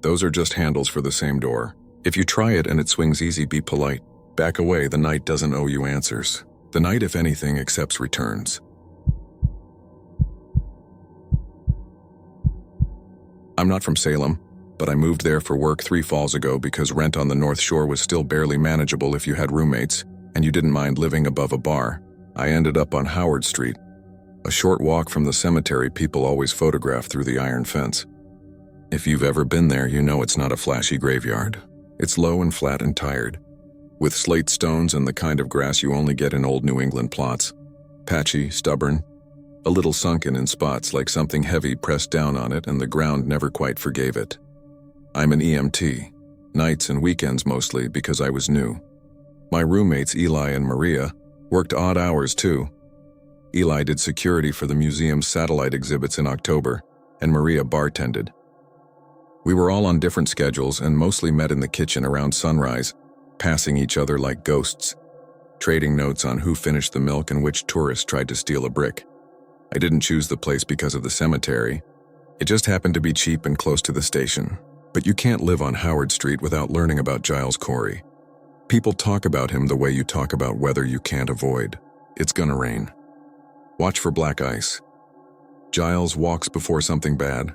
Those are just handles for the same door. If you try it and it swings easy, be polite. Back away, the night doesn't owe you answers. The night, if anything, accepts returns. I'm not from Salem, but I moved there for work 3 falls ago because rent on the North Shore was still barely manageable if you had roommates, and you didn't mind living above a bar. I ended up on Howard Street, a short walk from the cemetery people always photograph through the iron fence. If you've ever been there, you know it's not a flashy graveyard. It's low and flat and tired, with slate stones and the kind of grass you only get in old New England plots. Patchy, stubborn, a little sunken in spots like something heavy pressed down on it and the ground never quite forgave it. I'm an EMT, nights and weekends mostly because I was new. My roommates Eli and Maria worked odd hours too. Eli did security for the museum's satellite exhibits in October, and Maria bartended. We were all on different schedules and mostly met in the kitchen around sunrise, passing each other like ghosts, trading notes on who finished the milk and which tourist tried to steal a brick. I didn't choose the place because of the cemetery. It just happened to be cheap and close to the station. But you can't live on Howard Street without learning about Giles Corey. People talk about him the way you talk about weather you can't avoid. It's gonna rain. Watch for black ice. Giles walks before something bad.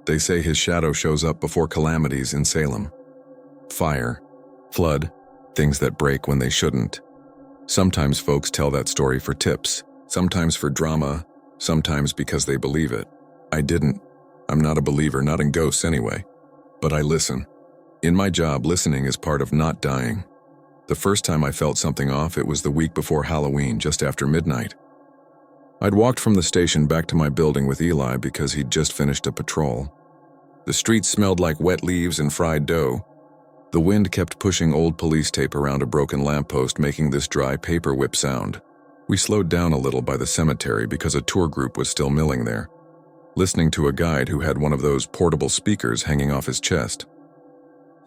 They say his shadow shows up before calamities in Salem. Fire, flood, things that break when they shouldn't. Sometimes folks tell that story for tips, sometimes for drama, sometimes because they believe it. I didn't. I'm not a believer, not in ghosts anyway. But I listen. In my job, listening is part of not dying. The first time I felt something off, it was the week before Halloween, just after midnight. I'd walked from the station back to my building with Eli because he'd just finished a patrol. The streets smelled like wet leaves and fried dough. The wind kept pushing old police tape around a broken lamppost, making this dry paper whip sound. We slowed down a little by the cemetery because a tour group was still milling there, listening to a guide who had one of those portable speakers hanging off his chest.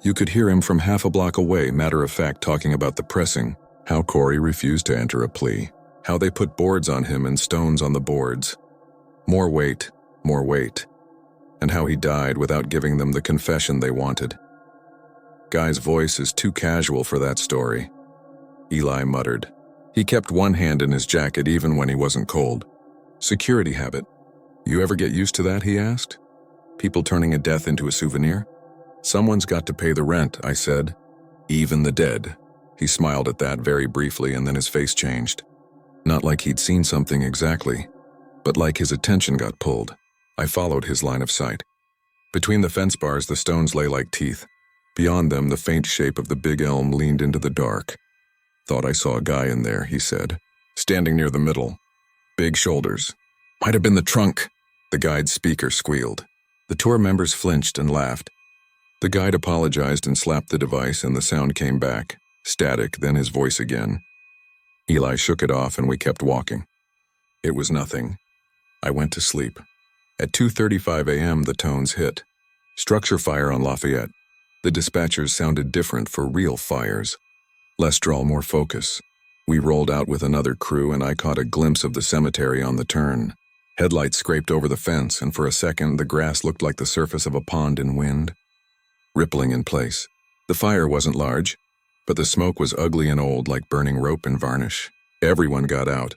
You could hear him from half a block away, matter of fact, talking about the pressing, how Corey refused to enter a plea, how they put boards on him and stones on the boards. More weight, and how he died without giving them the confession they wanted. Guy's voice is too casual for that story, Eli muttered. He kept one hand in his jacket even when he wasn't cold. Security habit. You ever get used to that, he asked? People turning a death into a souvenir? Someone's got to pay the rent, I said. Even the dead. He smiled at that very briefly and then his face changed. Not like he'd seen something exactly, but like his attention got pulled. I followed his line of sight. Between the fence bars, the stones lay like teeth. Beyond them, the faint shape of the big elm leaned into the dark. Thought I saw a guy in there, he said, standing near the middle. Big shoulders. Might have been the trunk, the guide's speaker squealed. The tour members flinched and laughed. The guide apologized and slapped the device, and the sound came back. Static, then his voice again. Eli shook it off and we kept walking. It was nothing. I went to sleep. At 2:35 a.m. the tones hit. Structure fire on Lafayette. The dispatchers sounded different for real fires. Less drawl, more focus. We rolled out with another crew and I caught a glimpse of the cemetery on the turn. Headlights scraped over the fence and for a second the grass looked like the surface of a pond in wind, rippling in place. The fire wasn't large, but the smoke was ugly and old, like burning rope and varnish. Everyone got out.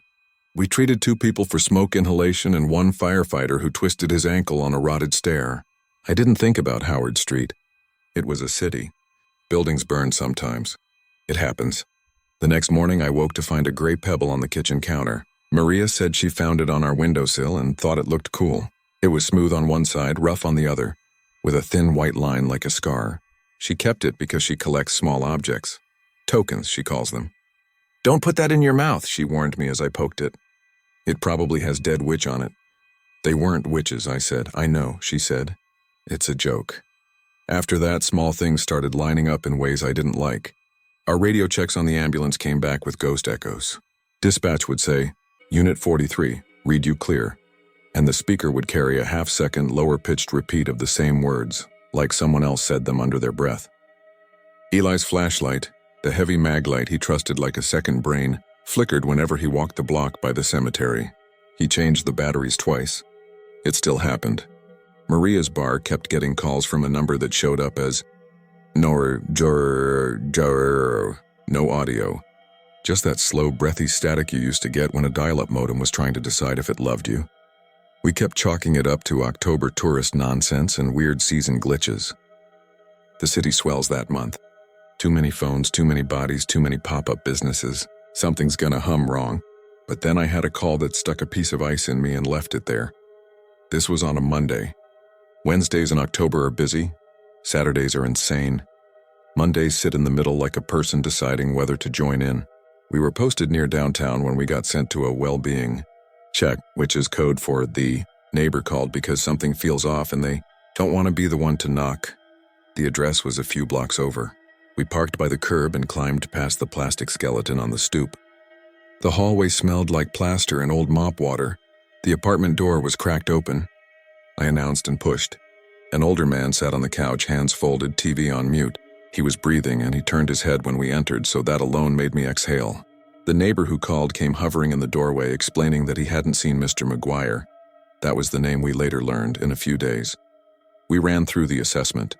We treated 2 people for smoke inhalation and 1 firefighter who twisted his ankle on a rotted stair. I didn't think about Howard Street. It was a city. Buildings burn sometimes. It happens. The next morning I woke to find a gray pebble on the kitchen counter. Maria said she found it on our windowsill and thought it looked cool. It was smooth on one side, rough on the other, with a thin white line like a scar. She kept it because she collects small objects. Tokens, she calls them. "Don't put that in your mouth," she warned me as I poked it. "It probably has dead witch on it." "They weren't witches," I said. "I know," she said. "It's a joke." After that, small things started lining up in ways I didn't like. Our radio checks on the ambulance came back with ghost echoes. Dispatch would say, "Unit 43, read you clear." And the speaker would carry a half-second lower-pitched repeat of the same words, like someone else said them under their breath. Eli's flashlight, the heavy mag light he trusted like a second brain, flickered whenever he walked the block by the cemetery. He changed the batteries twice. It still happened. Maria's bar kept getting calls from a number that showed up as no audio. Just that slow, breathy static you used to get when a dial-up modem was trying to decide if it loved you. We kept chalking it up to October tourist nonsense and weird season glitches. The city swells that month. Too many phones, too many bodies, too many pop-up businesses. Something's gonna hum wrong. But then I had a call that stuck a piece of ice in me and left it there. This was on a Monday. Wednesdays in October are busy. Saturdays are insane. Mondays sit in the middle like a person deciding whether to join in. We were posted near downtown when we got sent to a well-being check, which is code for the neighbor called because something feels off and they don't want to be the one to knock. The address was a few blocks over. We parked by the curb and climbed past the plastic skeleton on the stoop. The hallway smelled like plaster and old mop water. The apartment door was cracked open. I announced and pushed. An older man sat on the couch, hands folded, TV on mute. He was breathing and he turned his head when we entered, so that alone made me exhale. The neighbor who called came hovering in the doorway, explaining that he hadn't seen Mr. McGuire. That was the name we later learned in a few days. We ran through the assessment.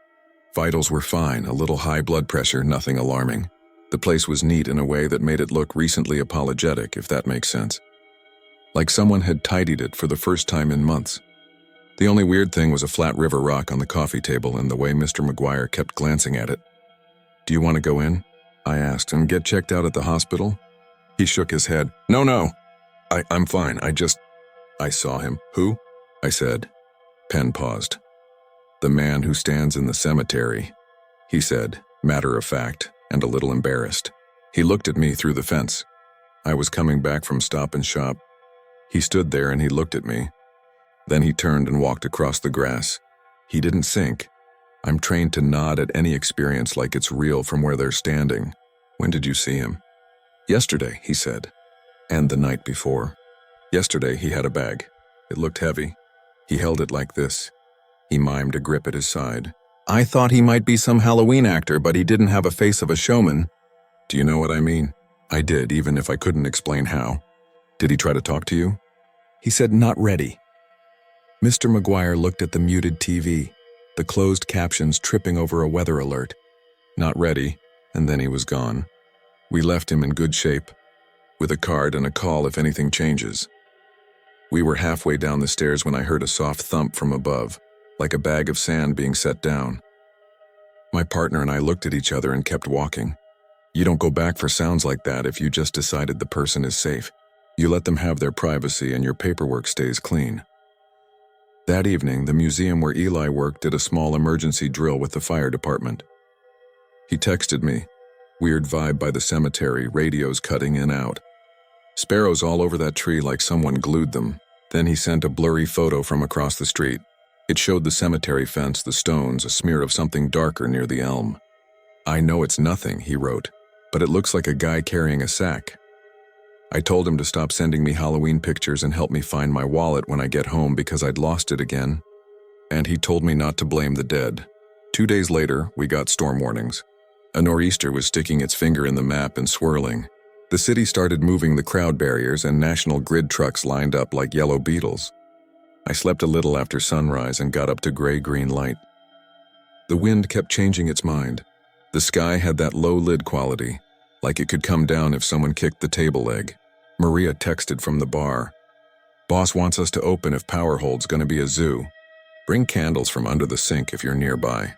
Vitals were fine, a little high blood pressure, nothing alarming. The place was neat in a way that made it look recently apologetic, if that makes sense. Like someone had tidied it for the first time in months. The only weird thing was a flat river rock on the coffee table and the way Mr. McGuire kept glancing at it. "Do you want to go in?" I asked, "and get checked out at the hospital?" He shook his head. No. I'm fine. I saw him." "Who?" I said. Penn paused. "The man who stands in the cemetery," he said, matter of fact, and a little embarrassed. He looked at me through the fence. I was coming back from Stop and Shop. He stood there and he looked at me. Then he turned and walked across the grass. He didn't sink. I'm trained to nod at any experience like it's real from where they're standing. "When did you see him?" "Yesterday," he said. "And the night before." "Yesterday he had a bag. It looked heavy. He held it like this." He mimed a grip at his side. "I thought he might be some Halloween actor, but he didn't have a face of a showman." "Do you know what I mean?" I did, even if I couldn't explain how. "Did he try to talk to you?" He said, "Not ready." Mr. McGuire looked at the muted TV, the closed captions tripping over a weather alert. "Not ready," and then he was gone. We left him in good shape, with a card and a call if anything changes. We were halfway down the stairs when I heard a soft thump from above, like a bag of sand being set down. My partner and I looked at each other and kept walking. You don't go back for sounds like that if you just decided the person is safe. You let them have their privacy and your paperwork stays clean. That evening, the museum where Eli worked did a small emergency drill with the fire department. He texted me, "Weird vibe by the cemetery, radios cutting in out. Sparrows all over that tree like someone glued them." Then he sent a blurry photo from across the street. It showed the cemetery fence, the stones, a smear of something darker near the elm. "I know it's nothing," he wrote, "but it looks like a guy carrying a sack." I told him to stop sending me Halloween pictures and help me find my wallet when I get home because I'd lost it again. And he told me not to blame the dead. 2 days later, we got storm warnings. A nor'easter was sticking its finger in the map and swirling. The city started moving the crowd barriers and National Grid trucks lined up like yellow beetles. I slept a little after sunrise and got up to gray-green light. The wind kept changing its mind. The sky had that low lid quality, like it could come down if someone kicked the table leg. Maria texted from the bar. "Boss wants us to open if power hold's gonna be a zoo. Bring candles from under the sink if you're nearby."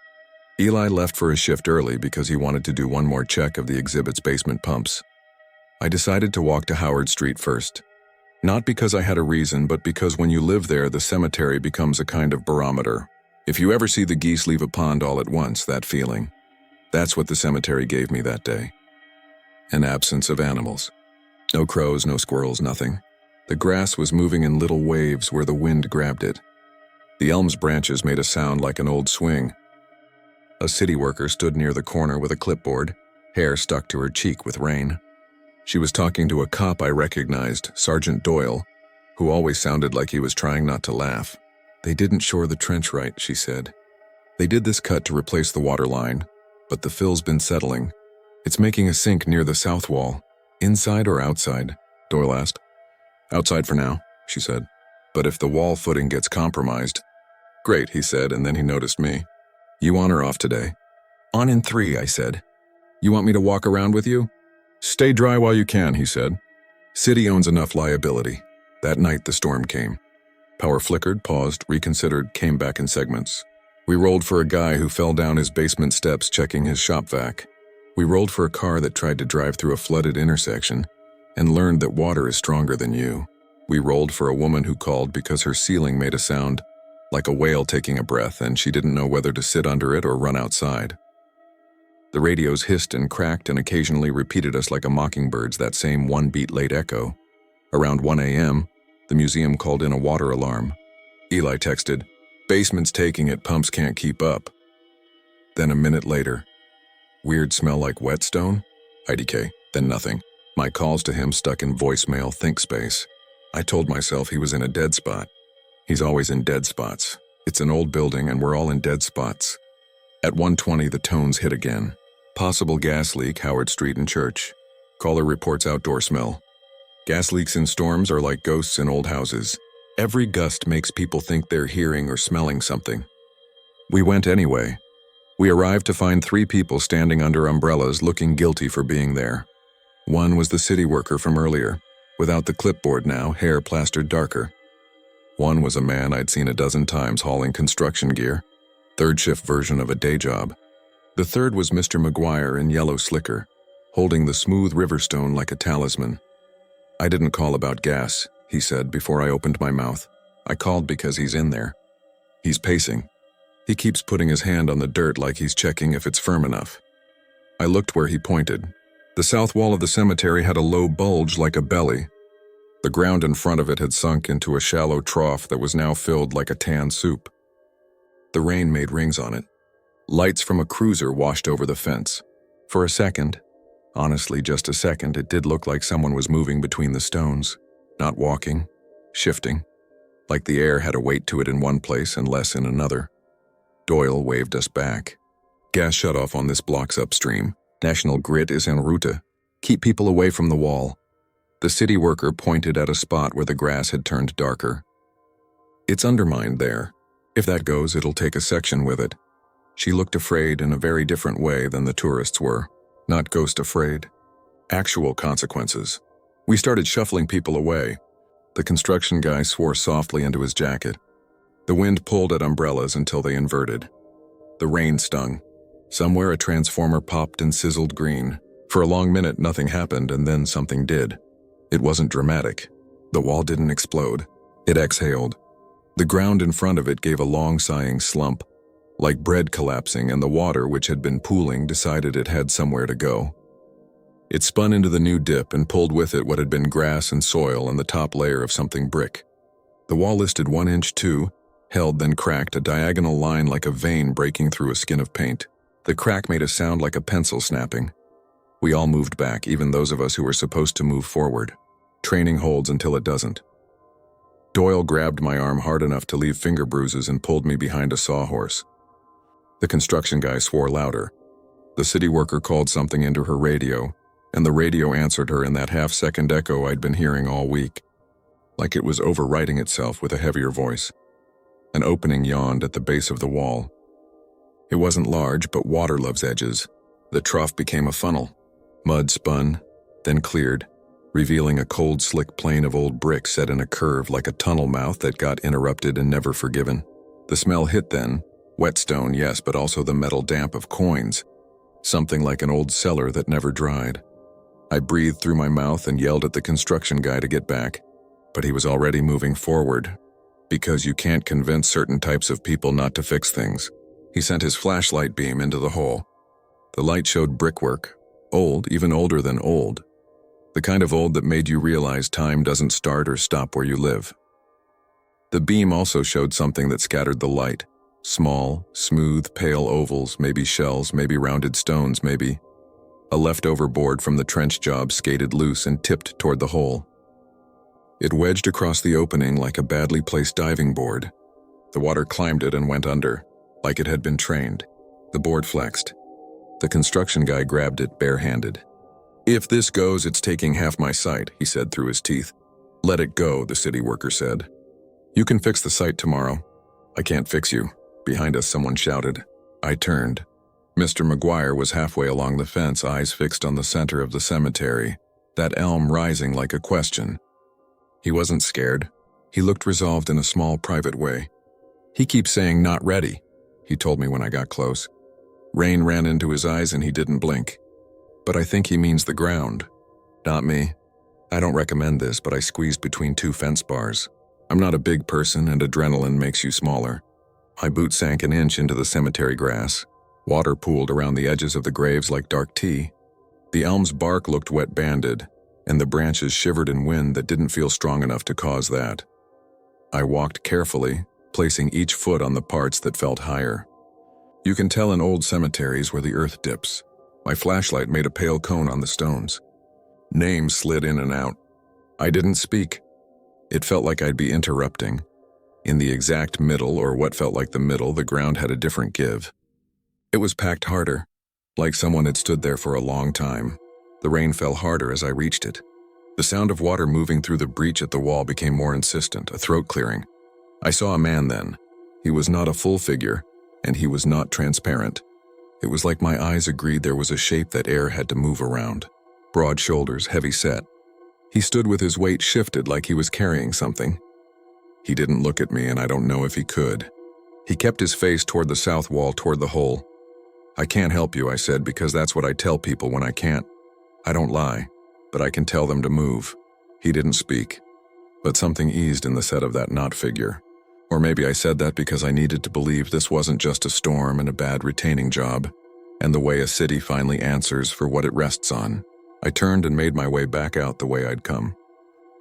Eli left for his shift early because he wanted to do one more check of the exhibit's basement pumps. I decided to walk to Howard Street first. Not because I had a reason, but because when you live there, the cemetery becomes a kind of barometer. If you ever see the geese leave a pond all at once, that feeling. That's what the cemetery gave me that day. An absence of animals. No crows, no squirrels, nothing. The grass was moving in little waves where the wind grabbed it. The elm's branches made a sound like an old swing. A city worker stood near the corner with a clipboard, hair stuck to her cheek with rain. She was talking to a cop I recognized, Sergeant Doyle, who always sounded like he was trying not to laugh. "They didn't shore the trench right," she said. "They did this cut to replace the water line, but the fill's been settling. It's making a sink near the south wall. Inside or outside?" Doyle asked. "Outside for now," she said. "But if the wall footing gets compromised..." "Great," he said, and then he noticed me. "You on or off today?" "On in 3, I said. "You want me to walk around with you?" "Stay dry while you can," he said. "City owns enough liability." That night the storm came. Power flickered, paused, reconsidered, came back in segments. We rolled for a guy who fell down his basement steps checking his shop vac. We rolled for a car that tried to drive through a flooded intersection and learned that water is stronger than you. We rolled for a woman who called because her ceiling made a sound like a whale taking a breath and she didn't know whether to sit under it or run outside. The radios hissed and cracked and occasionally repeated us like a mockingbird's that same one-beat late echo. Around 1 a.m., the museum called in a water alarm. Eli texted, "Basement's taking it, pumps can't keep up." Then a minute later, "Weird smell like whetstone?" IDK, then nothing. My calls to him stuck in voicemail think space. I told myself he was in a dead spot. He's always in dead spots. It's an old building and we're all in dead spots. At 1:20, the tones hit again. Possible gas leak, Howard Street and Church. Caller reports outdoor smell. Gas leaks in storms are like ghosts in old houses. Every gust makes people think they're hearing or smelling something. We went anyway. We arrived to find 3 people standing under umbrellas looking guilty for being there. One was the city worker from earlier, without the clipboard now, hair plastered darker. One was a man I'd seen a dozen times hauling construction gear, third shift version of a day job. The third was Mr. McGuire in yellow slicker, holding the smooth riverstone like a talisman. "I didn't call about gas," he said before I opened my mouth. "I called because he's in there. He's pacing. He keeps putting his hand on the dirt like he's checking if it's firm enough." I looked where he pointed. The south wall of the cemetery had a low bulge like a belly. The ground in front of it had sunk into a shallow trough that was now filled like a tan soup. The rain made rings on it. Lights from a cruiser washed over the fence. For a second, honestly just a second, it did look like someone was moving between the stones, not walking, shifting, like the air had a weight to it in one place and less in another. Doyle waved us back. "Gas shut off on this block's upstream. National Grid is en route. Keep people away from the wall." The city worker pointed at a spot where the grass had turned darker. "It's undermined there. If that goes, it'll take a section with it." She looked afraid in a very different way than the tourists were. Not ghost afraid. Actual consequences. We started shuffling people away. The construction guy swore softly into his jacket. The wind pulled at umbrellas until they inverted. The rain stung. Somewhere a transformer popped and sizzled green. For a long minute nothing happened, and then something did. It wasn't dramatic. The wall didn't explode. It exhaled. The ground in front of it gave a long sighing slump, like bread collapsing, and the water, which had been pooling, decided it had somewhere to go. It spun into the new dip and pulled with it what had been grass and soil and the top layer of something brick. The wall listed 1 inch 2, held then cracked, a diagonal line like a vein breaking through a skin of paint. The crack made a sound like a pencil snapping. We all moved back, even those of us who were supposed to move forward. Training holds until it doesn't. Doyle grabbed my arm hard enough to leave finger bruises and pulled me behind a sawhorse. The construction guy swore louder. The city worker called something into her radio, and the radio answered her in that half-second echo I'd been hearing all week, like it was overwriting itself with a heavier voice. An opening yawned at the base of the wall. It wasn't large, but water loves edges. The trough became a funnel. Mud spun, then cleared, revealing a cold, slick plane of old brick set in a curve like a tunnel mouth that got interrupted and never forgiven. The smell hit then. Whetstone, yes, but also the metal damp of coins. Something like an old cellar that never dried. I breathed through my mouth and yelled at the construction guy to get back, but he was already moving forward. Because you can't convince certain types of people not to fix things. He sent his flashlight beam into the hole. The light showed brickwork, old, even older than old. The kind of old that made you realize time doesn't start or stop where you live. The beam also showed something that scattered the light. Small, smooth, pale ovals, maybe shells, maybe rounded stones, maybe. A leftover board from the trench job skated loose and tipped toward the hole. It wedged across the opening like a badly placed diving board. The water climbed it and went under, like it had been trained. The board flexed. The construction guy grabbed it barehanded. "If this goes, it's taking half my sight," he said through his teeth. "Let it go," the city worker said. "You can fix the site tomorrow." "I can't fix you." Behind us, someone shouted. I turned. Mr. McGuire was halfway along the fence, eyes fixed on the center of the cemetery, that elm rising like a question. He wasn't scared. He looked resolved in a small, private way. "He keeps saying not ready," he told me when I got close. Rain ran into his eyes and he didn't blink. "But I think he means the ground." "Not me. I don't recommend this, but I squeezed between two fence bars. I'm not a big person and adrenaline makes you smaller." My boot sank an inch into the cemetery grass. Water pooled around the edges of the graves like dark tea. The elm's bark looked wet-banded, and the branches shivered in wind that didn't feel strong enough to cause that. I walked carefully, placing each foot on the parts that felt higher. You can tell in old cemeteries where the earth dips. My flashlight made a pale cone on the stones. Names slid in and out. I didn't speak. It felt like I'd be interrupting. In the exact middle, or what felt like the middle, the ground had a different give. It was packed harder, like someone had stood there for a long time. The rain fell harder as I reached it. The sound of water moving through the breach at the wall became more insistent, a throat clearing. I saw a man then. He was not a full figure, and he was not transparent. It was like my eyes agreed there was a shape that air had to move around. Broad shoulders, heavy set. He stood with his weight shifted like he was carrying something. He didn't look at me, and I don't know if he could. He kept his face toward the south wall, toward the hole. "I can't help you," I said, because that's what I tell people when I can't. I don't lie, but I can tell them to move. He didn't speak, but something eased in the set of that not figure. Or maybe I said that because I needed to believe this wasn't just a storm and a bad retaining job, and the way a city finally answers for what it rests on. I turned and made my way back out the way I'd come.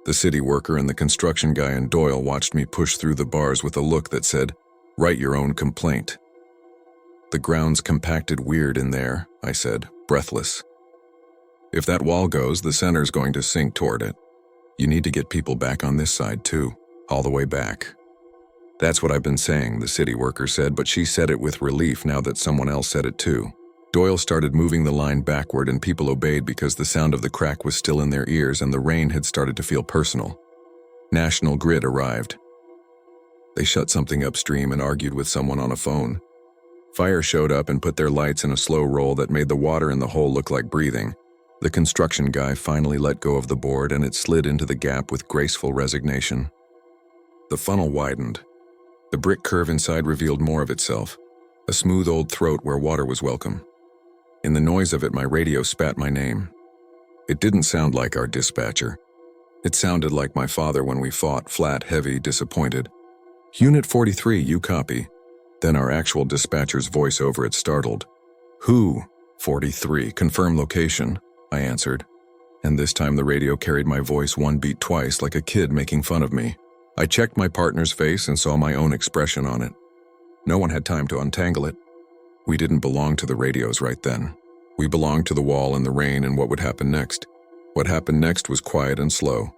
The city worker and the construction guy and Doyle watched me push through the bars with a look that said, "Write your own complaint." "The ground's compacted weird in there," I said, breathless. "If that wall goes, the center's going to sink toward it. You need to get people back on this side too, all the way back." "That's what I've been saying," the city worker said, but she said it with relief now that someone else said it too. Doyle started moving the line backward and people obeyed because the sound of the crack was still in their ears and the rain had started to feel personal. National Grid arrived. They shut something upstream and argued with someone on a phone. Fire showed up and put their lights in a slow roll that made the water in the hole look like breathing. The construction guy finally let go of the board and it slid into the gap with graceful resignation. The funnel widened. The brick curve inside revealed more of itself, a smooth old throat where water was welcome. In the noise of it, my radio spat my name. It didn't sound like our dispatcher. It sounded like my father when we fought, flat, heavy, disappointed. "Unit 43, you copy." Then our actual dispatcher's voice over it startled. "Who?" "43, confirm location," I answered. And this time the radio carried my voice one beat twice like a kid making fun of me. I checked my partner's face and saw my own expression on it. No one had time to untangle it. We didn't belong to the radios right then. We belonged to the wall and the rain and what would happen next. What happened next was quiet and slow.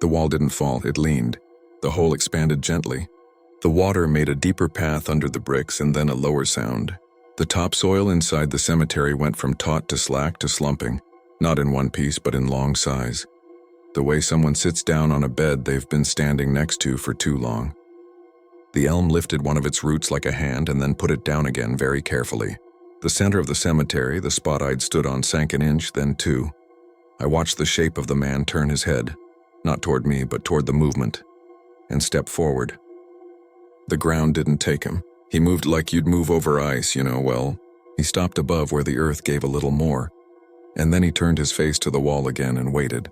The wall didn't fall, it leaned. The hole expanded gently. The water made a deeper path under the bricks and then a lower sound. The topsoil inside the cemetery went from taut to slack to slumping, not in one piece but in long size. The way someone sits down on a bed they've been standing next to for too long. The elm lifted one of its roots like a hand and then put it down again very carefully. The center of the cemetery, the spot I'd stood on, sank an inch, then two. I watched the shape of the man turn his head, not toward me but toward the movement, and step forward. The ground didn't take him. He moved like you'd move over ice, well, he stopped above where the earth gave a little more, and then he turned his face to the wall again and waited.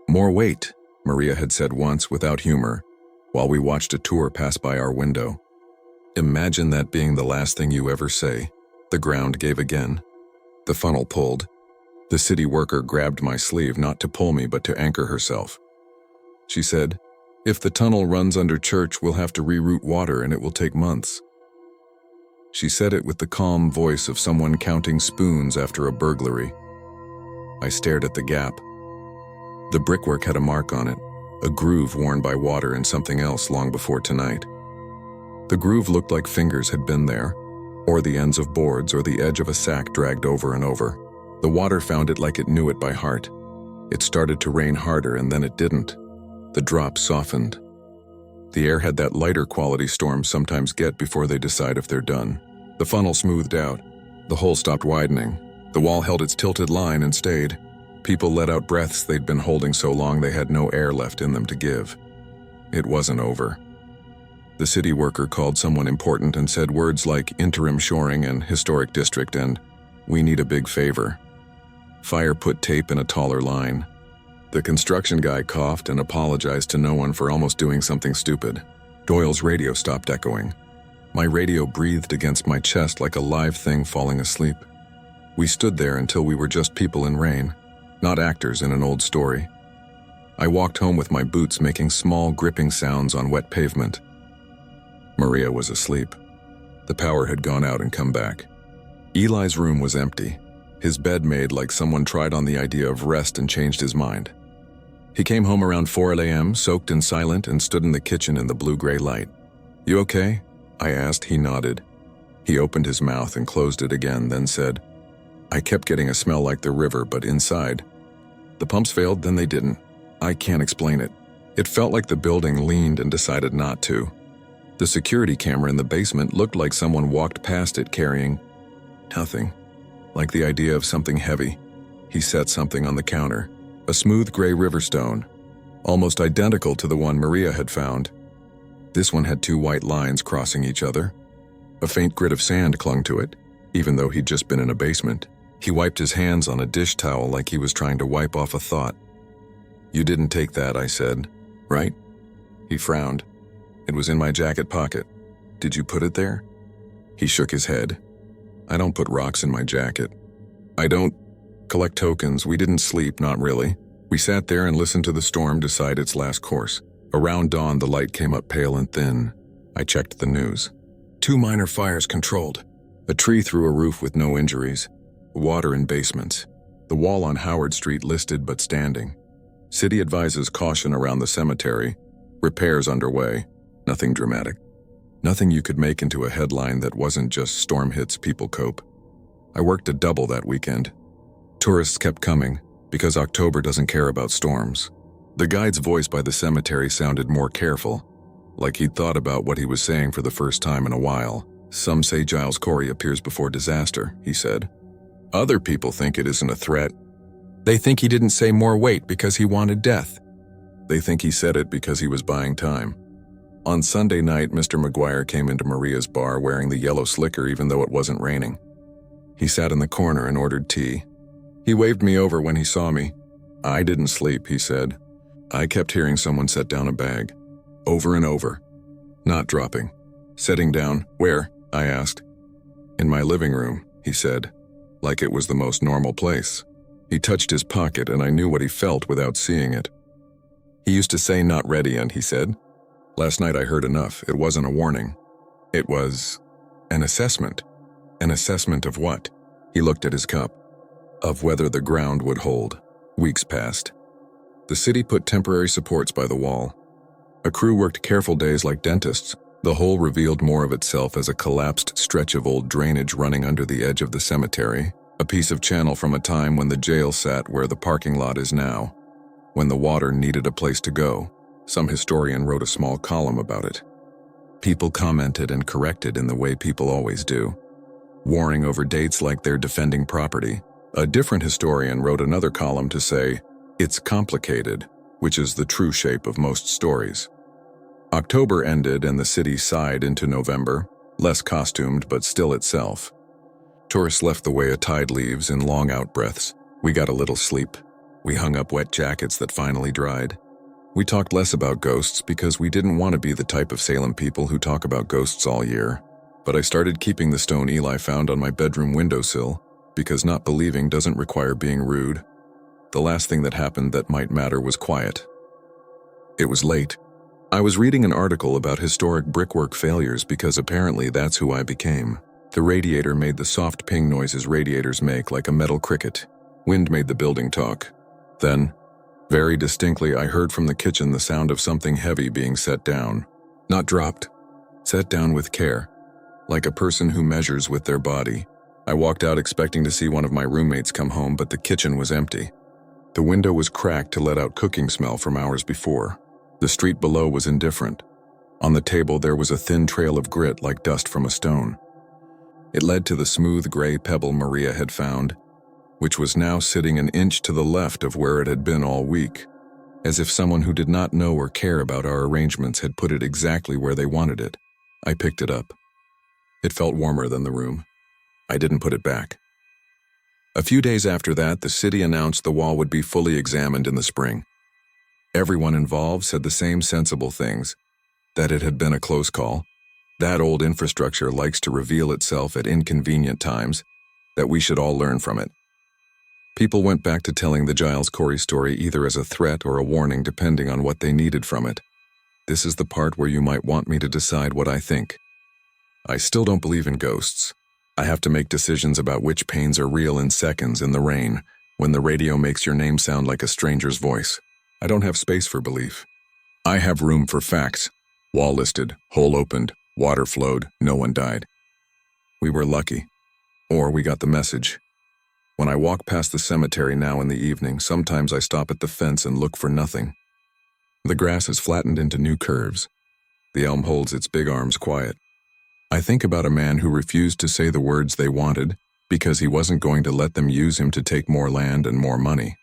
"More weight," Maria had said once without humor, while we watched a tour pass by our window. Imagine that being the last thing you ever say. The ground gave again. The funnel pulled. The city worker grabbed my sleeve, not to pull me but to anchor herself. She said, "If the tunnel runs under church, we'll have to reroute water and it will take months." She said it with the calm voice of someone counting spoons after a burglary. I stared at the gap. The brickwork had a mark on it, a groove worn by water and something else long before tonight. The groove looked like fingers had been there, or the ends of boards or the edge of a sack dragged over and over. The water found it like it knew it by heart. It started to rain harder and then it didn't. The drops softened. The air had that lighter quality storms sometimes get before they decide if they're done. The funnel smoothed out. The hole stopped widening. The wall held its tilted line and stayed. People let out breaths they'd been holding so long they had no air left in them to give. It wasn't over. The city worker called someone important and said words like interim shoring and historic district and we need a big favor. Fire put tape in a taller line. The construction guy coughed and apologized to no one for almost doing something stupid. Doyle's radio stopped echoing. My radio breathed against my chest like a live thing falling asleep. We stood there until we were just people in rain, not actors in an old story. I walked home with my boots making small gripping sounds on wet pavement. Maria was asleep. The power had gone out and come back. Eli's room was empty, his bed made like someone tried on the idea of rest and changed his mind. He came home around 4 a.m., soaked and silent, and stood in the kitchen in the blue-gray light. "You okay?" I asked. He nodded. He opened his mouth and closed it again, then said, "I kept getting a smell like the river, but inside. The pumps failed, then they didn't. I can't explain it. It felt like the building leaned and decided not to. The security camera in the basement looked like someone walked past it carrying nothing, like the idea of something heavy." He set something on the counter, a smooth gray river stone, almost identical to the one Maria had found. This one had two white lines crossing each other. A faint grit of sand clung to it, even though he'd just been in a basement. He wiped his hands on a dish towel like he was trying to wipe off a thought. "You didn't take that," I said, "right?" He frowned. "It was in my jacket pocket. Did you put it there?" He shook his head. "I don't put rocks in my jacket. I don't collect tokens. We didn't sleep, not really. We sat there and listened to the storm decide its last course. Around dawn, the light came up pale and thin. I checked the news. 2 minor fires controlled. A tree through a roof with no injuries. Water in basements. The wall on Howard Street listed but standing. City advises caution around the cemetery. Repairs underway. Nothing dramatic. Nothing you could make into a headline that wasn't just storm hits people cope. I worked a double that weekend. Tourists kept coming, because October doesn't care about storms. The guide's voice by the cemetery sounded more careful, like he'd thought about what he was saying for the first time in a while. "Some say Giles Corey appears before disaster," he said. "Other people think it isn't a threat. They think he didn't say more weight because he wanted death. They think he said it because he was buying time." On Sunday night, Mr. McGuire came into Maria's bar wearing the yellow slicker even though it wasn't raining. He sat in the corner and ordered tea. He waved me over when he saw me. "I didn't sleep," he said. "I kept hearing someone set down a bag. Over and over. Not dropping. Setting down. Where?" I asked. "In my living room," he said, like it was the most normal place. He touched his pocket and I knew what he felt without seeing it. He used to say not ready, and he said, "Last night I heard enough. It wasn't a warning. It was an assessment." An assessment of what? He looked at his cup. Of whether the ground would hold. Weeks passed. The city put temporary supports by the wall. A crew worked careful days like dentists. The hole revealed more of itself as a collapsed stretch of old drainage running under the edge of the cemetery, a piece of channel from a time when the jail sat where the parking lot is now, when the water needed a place to go. Some historian wrote a small column about it. People commented and corrected in the way people always do, warring over dates like they're defending property. A different historian wrote another column to say, "It's complicated," which is the true shape of most stories. October ended and the city sighed into November, less costumed but still itself. Tourists left the way a tide leaves in long out-breaths. We got a little sleep. We hung up wet jackets that finally dried. We talked less about ghosts because we didn't want to be the type of Salem people who talk about ghosts all year. But I started keeping the stone Eli found on my bedroom windowsill, because not believing doesn't require being rude. The last thing that happened that might matter was quiet. It was late. I was reading an article about historic brickwork failures because apparently that's who I became. The radiator made the soft ping noises radiators make like a metal cricket. Wind made the building talk. Then, very distinctly, I heard from the kitchen the sound of something heavy being set down. Not dropped. Set down with care, like a person who measures with their body. I walked out expecting to see one of my roommates come home, but the kitchen was empty. The window was cracked to let out cooking smell from hours before. The street below was indifferent. On the table there was a thin trail of grit like dust from a stone. It led to the smooth gray pebble Maria had found, which was now sitting an inch to the left of where it had been all week, as if someone who did not know or care about our arrangements had put it exactly where they wanted it. I picked it up. It felt warmer than the room. I didn't put it back. A few days after that, the city announced the wall would be fully examined in the spring. Everyone involved said the same sensible things, that it had been a close call, that old infrastructure likes to reveal itself at inconvenient times, that we should all learn from it. People went back to telling the Giles Corey story either as a threat or a warning depending on what they needed from it. This is the part where you might want me to decide what I think. I still don't believe in ghosts. I have to make decisions about which pains are real in seconds in the rain, when the radio makes your name sound like a stranger's voice. I don't have space for belief. I have room for facts. Wall listed, hole opened, water flowed, no one died. We were lucky. Or we got the message. When I walk past the cemetery now in the evening, sometimes I stop at the fence and look for nothing. The grass is flattened into new curves. The elm holds its big arms quiet. I think about a man who refused to say the words they wanted because he wasn't going to let them use him to take more land and more money.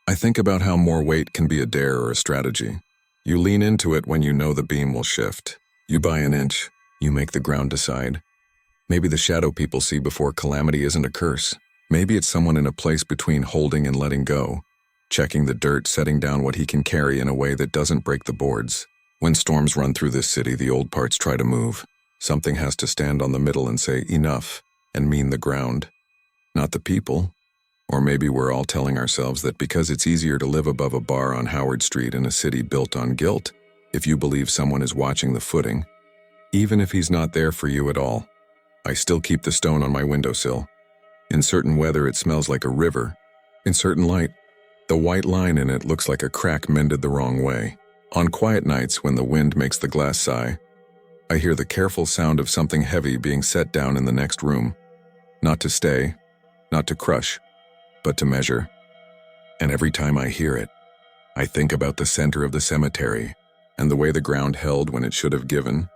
I think about how more weight can be a dare or a strategy. You lean into it when you know the beam will shift. You buy an inch. You make the ground decide. Maybe the shadow people see before calamity isn't a curse. Maybe it's someone in a place between holding and letting go, checking the dirt, setting down what he can carry in a way that doesn't break the boards. When storms run through this city, the old parts try to move. Something has to stand on the middle and say enough, and mean the ground, not the people. Or maybe we're all telling ourselves that because it's easier to live above a bar on Howard Street in a city built on guilt, if you believe someone is watching the footing, even if he's not there for you at all. I still keep the stone on my windowsill. In certain weather, it smells like a river. In certain light, the white line in it looks like a crack mended the wrong way. On quiet nights when the wind makes the glass sigh, I hear the careful sound of something heavy being set down in the next room. Not to stay, not to crush, but to measure. And every time I hear it, I think about the center of the cemetery and the way the ground held when it should have given,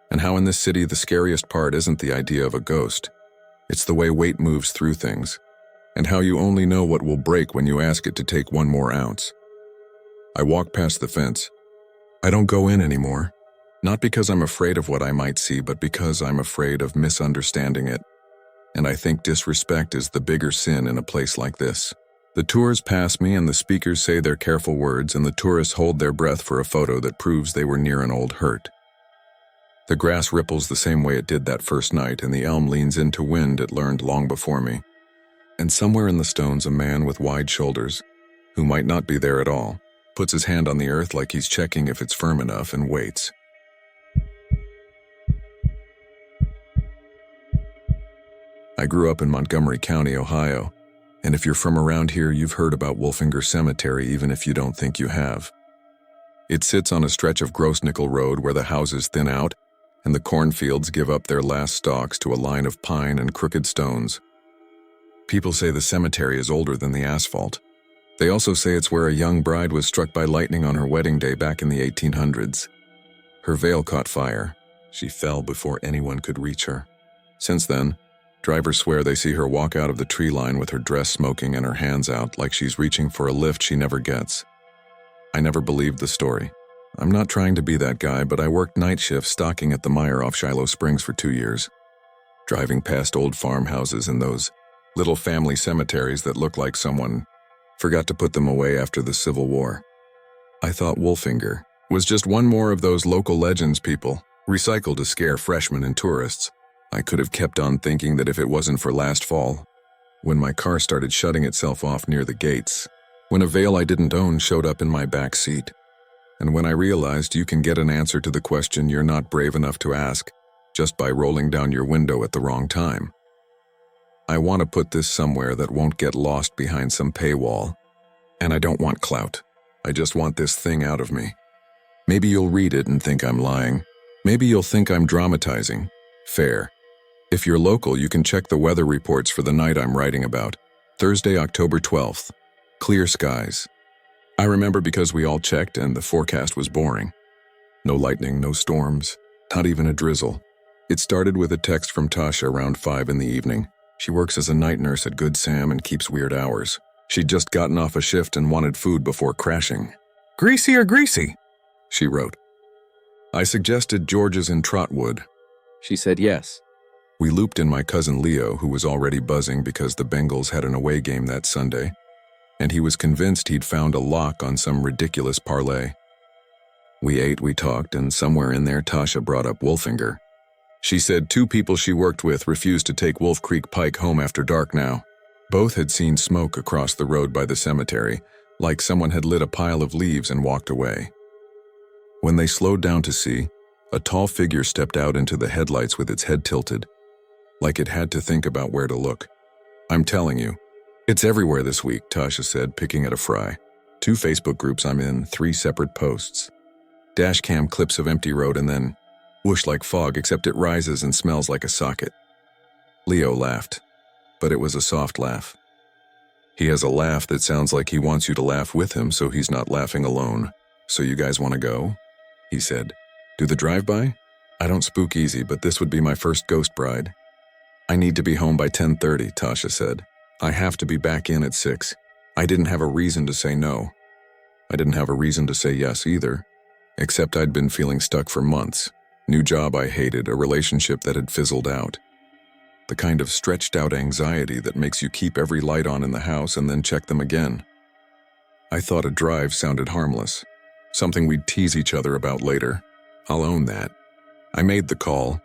and how in this city the scariest part isn't the idea of a ghost. It's the way weight moves through things, and how you only know what will break when you ask it to take one more ounce. I walk past the fence. I don't go in anymore. Not because I'm afraid of what I might see, but because I'm afraid of misunderstanding it. And I think disrespect is the bigger sin in a place like this. The tours pass me and the speakers say their careful words, and the tourists hold their breath for a photo that proves they were near an old hurt. The grass ripples the same way it did that first night, and the elm leans into wind it learned long before me. And somewhere in the stones, a man with wide shoulders, who might not be there at all, puts his hand on the earth like he's checking if it's firm enough, and waits. I grew up in Montgomery County, Ohio, and if you're from around here, you've heard about Wolfinger Cemetery even if you don't think you have. It sits on a stretch of Gross Nickel Road where the houses thin out and the cornfields give up their last stalks to a line of pine and crooked stones. People say the cemetery is older than the asphalt. They also say it's where a young bride was struck by lightning on her wedding day back in the 1800s. Her veil caught fire. She fell before anyone could reach her. Since then, drivers swear they see her walk out of the tree line with her dress smoking and her hands out like she's reaching for a lift she never gets. I never believed the story. I'm not trying to be that guy, but I worked night shifts stocking at the Meijer off Shiloh Springs for 2 years, driving past old farmhouses and those little family cemeteries that look like someone forgot to put them away after the Civil War. I thought Wolfinger was just one more of those local legends people, recycled to scare freshmen and tourists. I could have kept on thinking that if it wasn't for last fall, when my car started shutting itself off near the gates, when a veil I didn't own showed up in my back seat, and when I realized you can get an answer to the question you're not brave enough to ask just by rolling down your window at the wrong time. I want to put this somewhere that won't get lost behind some paywall. And I don't want clout. I just want this thing out of me. Maybe you'll read it and think I'm lying. Maybe you'll think I'm dramatizing. Fair. If you're local, you can check the weather reports for the night I'm writing about. Thursday, October 12th. Clear skies. I remember because we all checked and the forecast was boring. No lightning, no storms, not even a drizzle. It started with a text from Tasha around 5 in the evening. She works as a night nurse at Good Sam and keeps weird hours. She'd just gotten off a shift and wanted food before crashing. "Greasy or greasy?" she wrote. I suggested George's in Trotwood. She said yes. We looped in my cousin Leo, who was already buzzing because the Bengals had an away game that Sunday, and he was convinced he'd found a lock on some ridiculous parlay. We ate, we talked, and somewhere in there Tasha brought up Wolfinger. She said 2 people she worked with refused to take Wolf Creek Pike home after dark now. Both had seen smoke across the road by the cemetery, like someone had lit a pile of leaves and walked away. When they slowed down to see, a tall figure stepped out into the headlights with its head tilted, like it had to think about where to look. "I'm telling you, it's everywhere this week," Tasha said, picking at a fry. 2 Facebook groups I'm in, 3 separate posts. Dashcam clips of empty road and then whoosh like fog, except it rises and smells like a socket. Leo laughed, but it was a soft laugh. He has a laugh that sounds like he wants you to laugh with him, so he's not laughing alone. "So you guys want to go?" he said. "Do the drive-by? I don't spook easy, but this would be my first ghost bride." "I need to be home by 10:30, Tasha said. "I have to be back in at 6. I didn't have a reason to say no. I didn't have a reason to say yes either, except I'd been feeling stuck for months. New job I hated, a relationship that had fizzled out. The kind of stretched-out anxiety that makes you keep every light on in the house and then check them again. I thought a drive sounded harmless, something we'd tease each other about later. I'll own that. I made the call.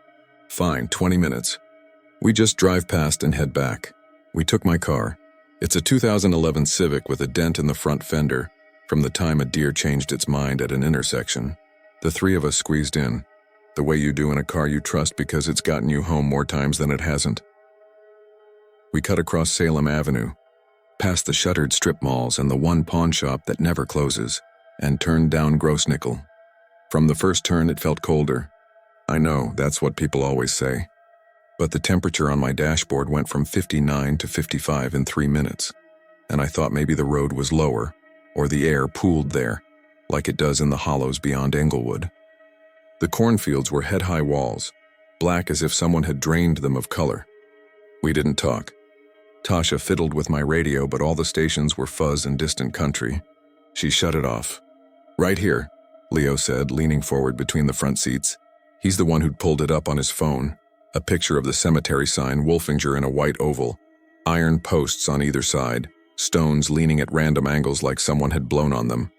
Fine, 20 minutes. We just drive past and head back. We took my car. It's a 2011 Civic with a dent in the front fender from the time a deer changed its mind at an intersection. The 3 of us squeezed in, the way you do in a car you trust because it's gotten you home more times than it hasn't. We cut across Salem Avenue, past the shuttered strip malls and the one pawn shop that never closes, and turned down Gross Nickel. From the first turn, it felt colder. I know, that's what people always say. But the temperature on my dashboard went from 59 to 55 in 3 minutes, and I thought maybe the road was lower, or the air pooled there, like it does in the hollows beyond Englewood. The cornfields were head-high walls, black as if someone had drained them of color. We didn't talk. Tasha fiddled with my radio, but all the stations were fuzz and distant country. She shut it off. "Right here," Leo said, leaning forward between the front seats. He's the one who'd pulled it up on his phone. A picture of the cemetery sign, Wolfinger in a white oval, iron posts on either side, stones leaning at random angles like someone had blown on them.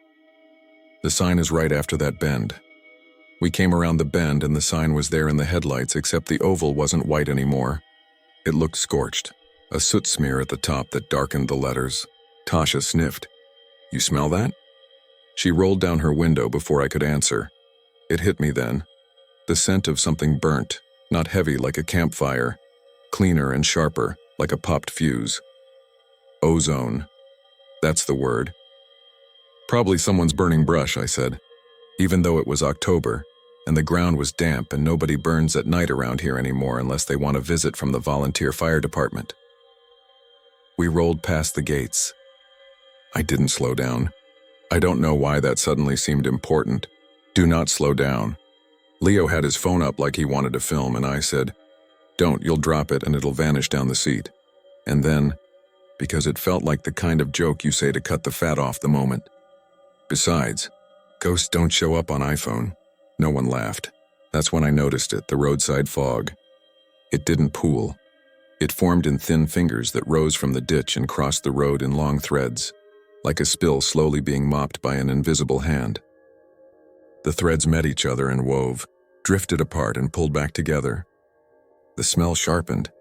The sign is right after that bend. We came around the bend and the sign was there in the headlights, except the oval wasn't white anymore. It looked scorched, a soot smear at the top that darkened the letters. Tasha sniffed. "You smell that?" She rolled down her window before I could answer. It hit me then. The scent of something burnt, not heavy like a campfire, cleaner and sharper, like a popped fuse. Ozone. That's the word. Probably someone's burning brush, I said, even though it was October, and the ground was damp and nobody burns at night around here anymore unless they want a visit from the volunteer fire department. We rolled past the gates. I didn't slow down. I don't know why that suddenly seemed important. Do not slow down. Leo had his phone up like he wanted to film, and I said, "Don't, you'll drop it and it'll vanish down the seat." And then, because it felt like the kind of joke you say to cut the fat off the moment. Besides, ghosts don't show up on iPhone. No one laughed. That's when I noticed it, the roadside fog. It didn't pool. It formed in thin fingers that rose from the ditch and crossed the road in long threads, like a spill slowly being mopped by an invisible hand. The threads met each other and wove, drifted apart and pulled back together. The smell sharpened.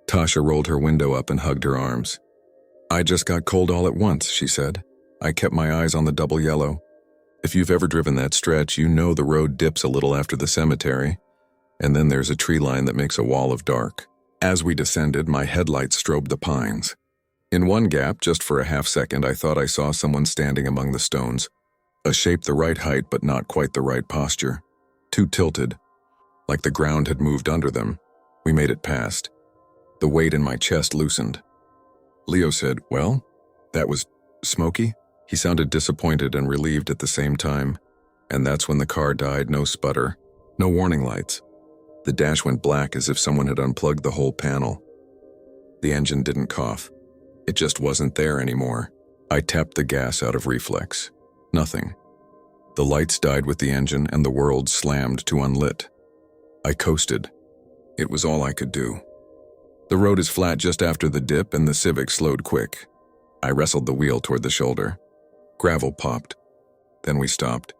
Tasha rolled her window up and hugged her arms. "I just got cold all at once," she said. I kept my eyes on the double yellow. If you've ever driven that stretch, you know the road dips a little after the cemetery, and then there's a tree line that makes a wall of dark. As we descended, my headlights strobed the pines. In one gap, just for a half second, I thought I saw someone standing among the stones, a shape the right height but not quite the right posture, too tilted, like the ground had moved under them. We made it past. The weight in my chest loosened. Leo said, "Well, that was smoky?" He sounded disappointed and relieved at the same time, and that's when the car died. No sputter, no warning lights. The dash went black as if someone had unplugged the whole panel. The engine didn't cough. It just wasn't there anymore. I tapped the gas out of reflex. Nothing. The lights died with the engine and the world slammed to unlit. I coasted. It was all I could do. The road is flat just after the dip and the Civic slowed quick. I wrestled the wheel toward the shoulder. Gravel popped. Then we stopped.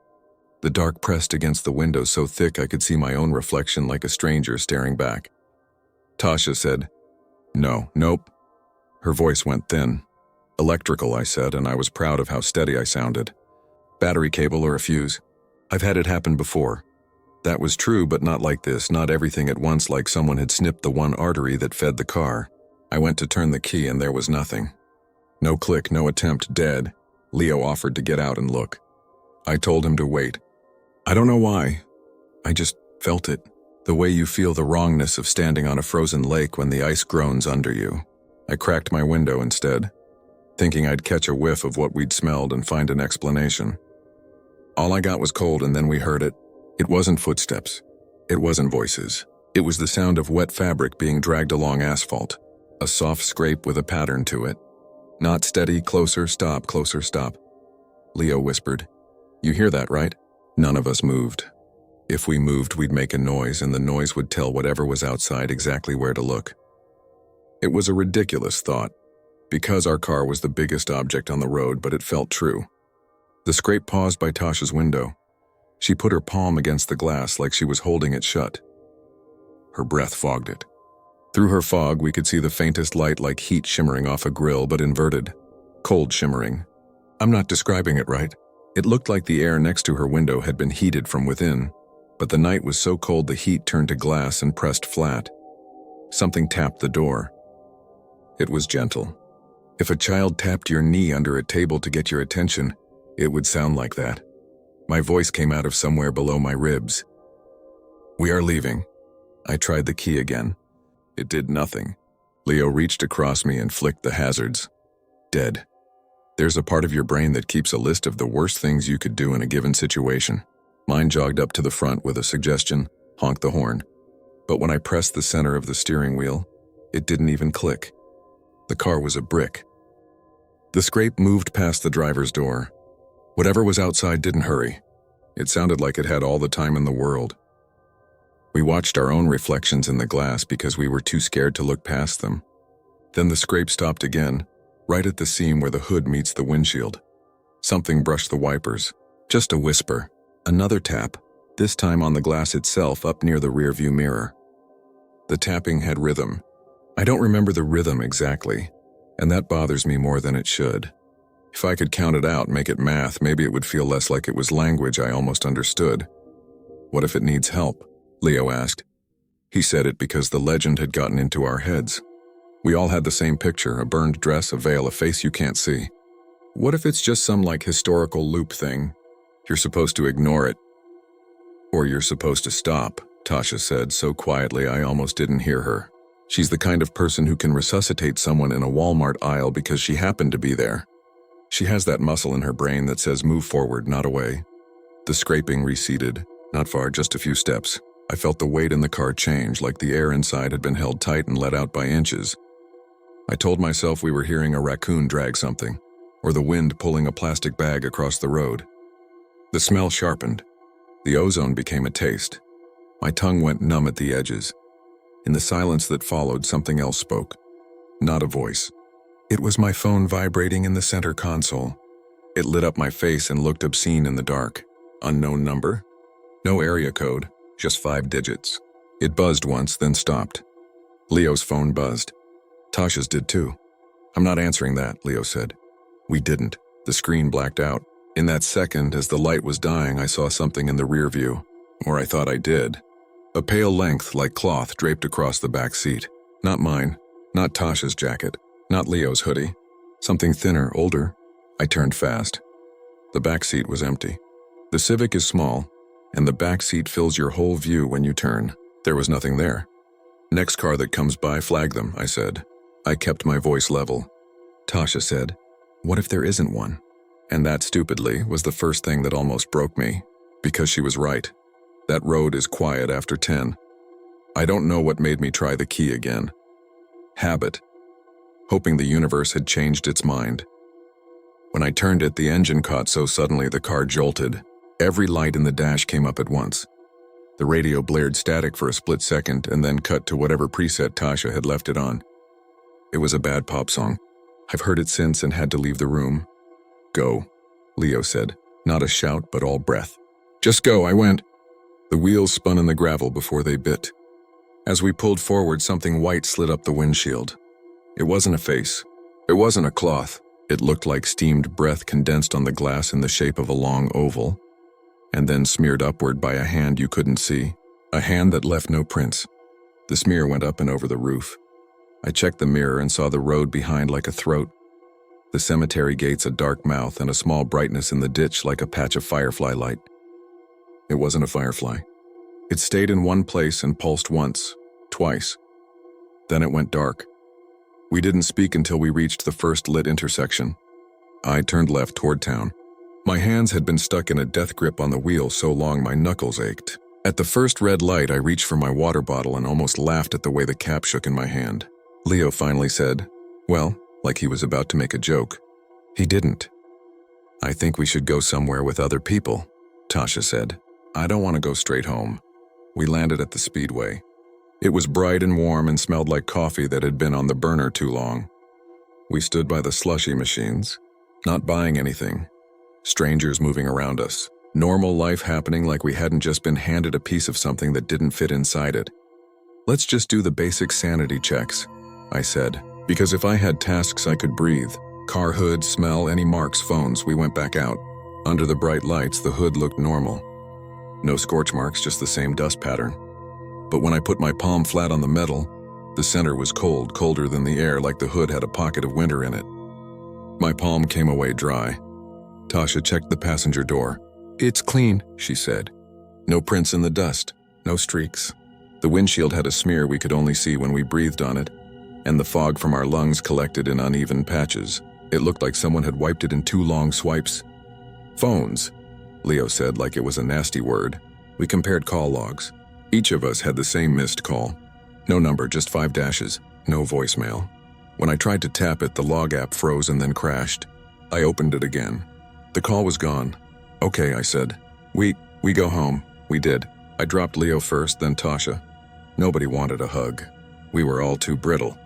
The dark pressed against the window so thick I could see my own reflection like a stranger staring back. Tasha said, "Nope." Her voice went thin. "Electrical," I said, and I was proud of how steady I sounded. "Battery cable or a fuse. I've had it happen before." That was true, but not like this, not everything at once, like someone had snipped the one artery that fed the car. I went to turn the key and there was nothing. No click, no attempt, dead. Leo offered to get out and look. I told him to wait. I don't know why. I just felt it. The way you feel the wrongness of standing on a frozen lake when the ice groans under you. I cracked my window instead, thinking I'd catch a whiff of what we'd smelled and find an explanation. All I got was cold, and then we heard it. It wasn't footsteps. It wasn't voices. It was the sound of wet fabric being dragged along asphalt. A soft scrape with a pattern to it. Not steady, closer, stop, closer, stop. Leo whispered, "You hear that, right?" None of us moved. If we moved, we'd make a noise, and the noise would tell whatever was outside exactly where to look. It was a ridiculous thought, because our car was the biggest object on the road, but it felt true. The scrape paused by Tasha's window. She put her palm against the glass like she was holding it shut. Her breath fogged it. Through her fog, we could see the faintest light like heat shimmering off a grill, but inverted. Cold shimmering. I'm not describing it right. It looked like the air next to her window had been heated from within, but the night was so cold the heat turned to glass and pressed flat. Something tapped the door. It was gentle. If a child tapped your knee under a table to get your attention, it would sound like that. My voice came out of somewhere below my ribs. "We are leaving." I tried the key again. It did nothing. Leo reached across me and flicked the hazards. Dead. There's a part of your brain that keeps a list of the worst things you could do in a given situation. Mine jogged up to the front with a suggestion, honk the horn. But when I pressed the center of the steering wheel, it didn't even click. The car was a brick. The scrape moved past the driver's door. Whatever was outside didn't hurry. It sounded like it had all the time in the world. We watched our own reflections in the glass because we were too scared to look past them. Then the scrape stopped again, right at the seam where the hood meets the windshield. Something brushed the wipers. Just a whisper. Another tap, this time on the glass itself up near the rearview mirror. The tapping had rhythm. I don't remember the rhythm exactly, and that bothers me more than it should. If I could count it out, make it math, maybe it would feel less like it was language I almost understood. What if it needs help? Leo asked. He said it because the legend had gotten into our heads. We all had the same picture, a burned dress, a veil, a face you can't see. What if it's just some historical loop thing? You're supposed to ignore it. Or you're supposed to stop, Tasha said so quietly I almost didn't hear her. She's the kind of person who can resuscitate someone in a Walmart aisle because she happened to be there. She has that muscle in her brain that says move forward, not away. The scraping receded, not far, just a few steps. I felt the weight in the car change, like the air inside had been held tight and let out by inches. I told myself we were hearing a raccoon drag something, or the wind pulling a plastic bag across the road. The smell sharpened. The ozone became a taste. My tongue went numb at the edges. In the silence that followed, something else spoke. Not a voice. It was my phone vibrating in the center console. It lit up my face and looked obscene in the dark. Unknown number? No area code, just 5 digits. It buzzed once, then stopped. Leo's phone buzzed. Tasha's did too. I'm not answering that, Leo said. We didn't. The screen blacked out. In that second, as the light was dying, I saw something in the rear view. Or I thought I did. A pale length like cloth draped across the back seat. Not mine. Not Tasha's jacket. Not Leo's hoodie. Something thinner, older. I turned fast. The back seat was empty. The Civic is small, and the back seat fills your whole view when you turn. There was nothing there. Next car that comes by, flag them, I said. I kept my voice level. Tasha said, what if there isn't one? And that, stupidly, was the first thing that almost broke me, because she was right. That road is quiet after 10. I don't know what made me try the key again. Habit. Hoping the universe had changed its mind. When I turned it, the engine caught so suddenly the car jolted. Every light in the dash came up at once. The radio blared static for a split second and then cut to whatever preset Tasha had left it on. It was a bad pop song. I've heard it since and had to leave the room. Go, Leo said, not a shout but all breath. Just go, I went. The wheels spun in the gravel before they bit. As we pulled forward, something white slid up the windshield. It wasn't a face. It wasn't a cloth. It looked like steamed breath condensed on the glass in the shape of a long oval, and then smeared upward by a hand you couldn't see, a hand that left no prints. The smear went up and over the roof. I checked the mirror and saw the road behind like a throat. The cemetery gates a dark mouth and a small brightness in the ditch like a patch of firefly light. It wasn't a firefly. It stayed in one place and pulsed once, twice. Then it went dark. We didn't speak until we reached the first lit intersection. I turned left toward town. My hands had been stuck in a death grip on the wheel so long my knuckles ached. At the first red light, I reached for my water bottle and almost laughed at the way the cap shook in my hand. Leo finally said, well, like he was about to make a joke. He didn't. I think we should go somewhere with other people, Tasha said. I don't want to go straight home. We landed at the speedway. It was bright and warm and smelled like coffee that had been on the burner too long. We stood by the slushy machines, not buying anything. Strangers moving around us. Normal life happening like we hadn't just been handed a piece of something that didn't fit inside it. Let's just do the basic sanity checks, I said, because if I had tasks I could breathe, car hood, smell, any marks, phones, we went back out. Under the bright lights, the hood looked normal. No scorch marks, just the same dust pattern. But when I put my palm flat on the metal, the center was cold, colder than the air, like the hood had a pocket of winter in it. My palm came away dry. Tasha checked the passenger door. It's clean, she said. No prints in the dust, no streaks. The windshield had a smear we could only see when we breathed on it, and the fog from our lungs collected in uneven patches. It looked like someone had wiped it in 2 long swipes. Phones, Leo said like it was a nasty word. We compared call logs. Each of us had the same missed call. No number, just 5 dashes, no voicemail. When I tried to tap it, the log app froze and then crashed. I opened it again. The call was gone. Okay, I said. We go home. We did. I dropped Leo first, then Tasha. Nobody wanted a hug. We were all too brittle.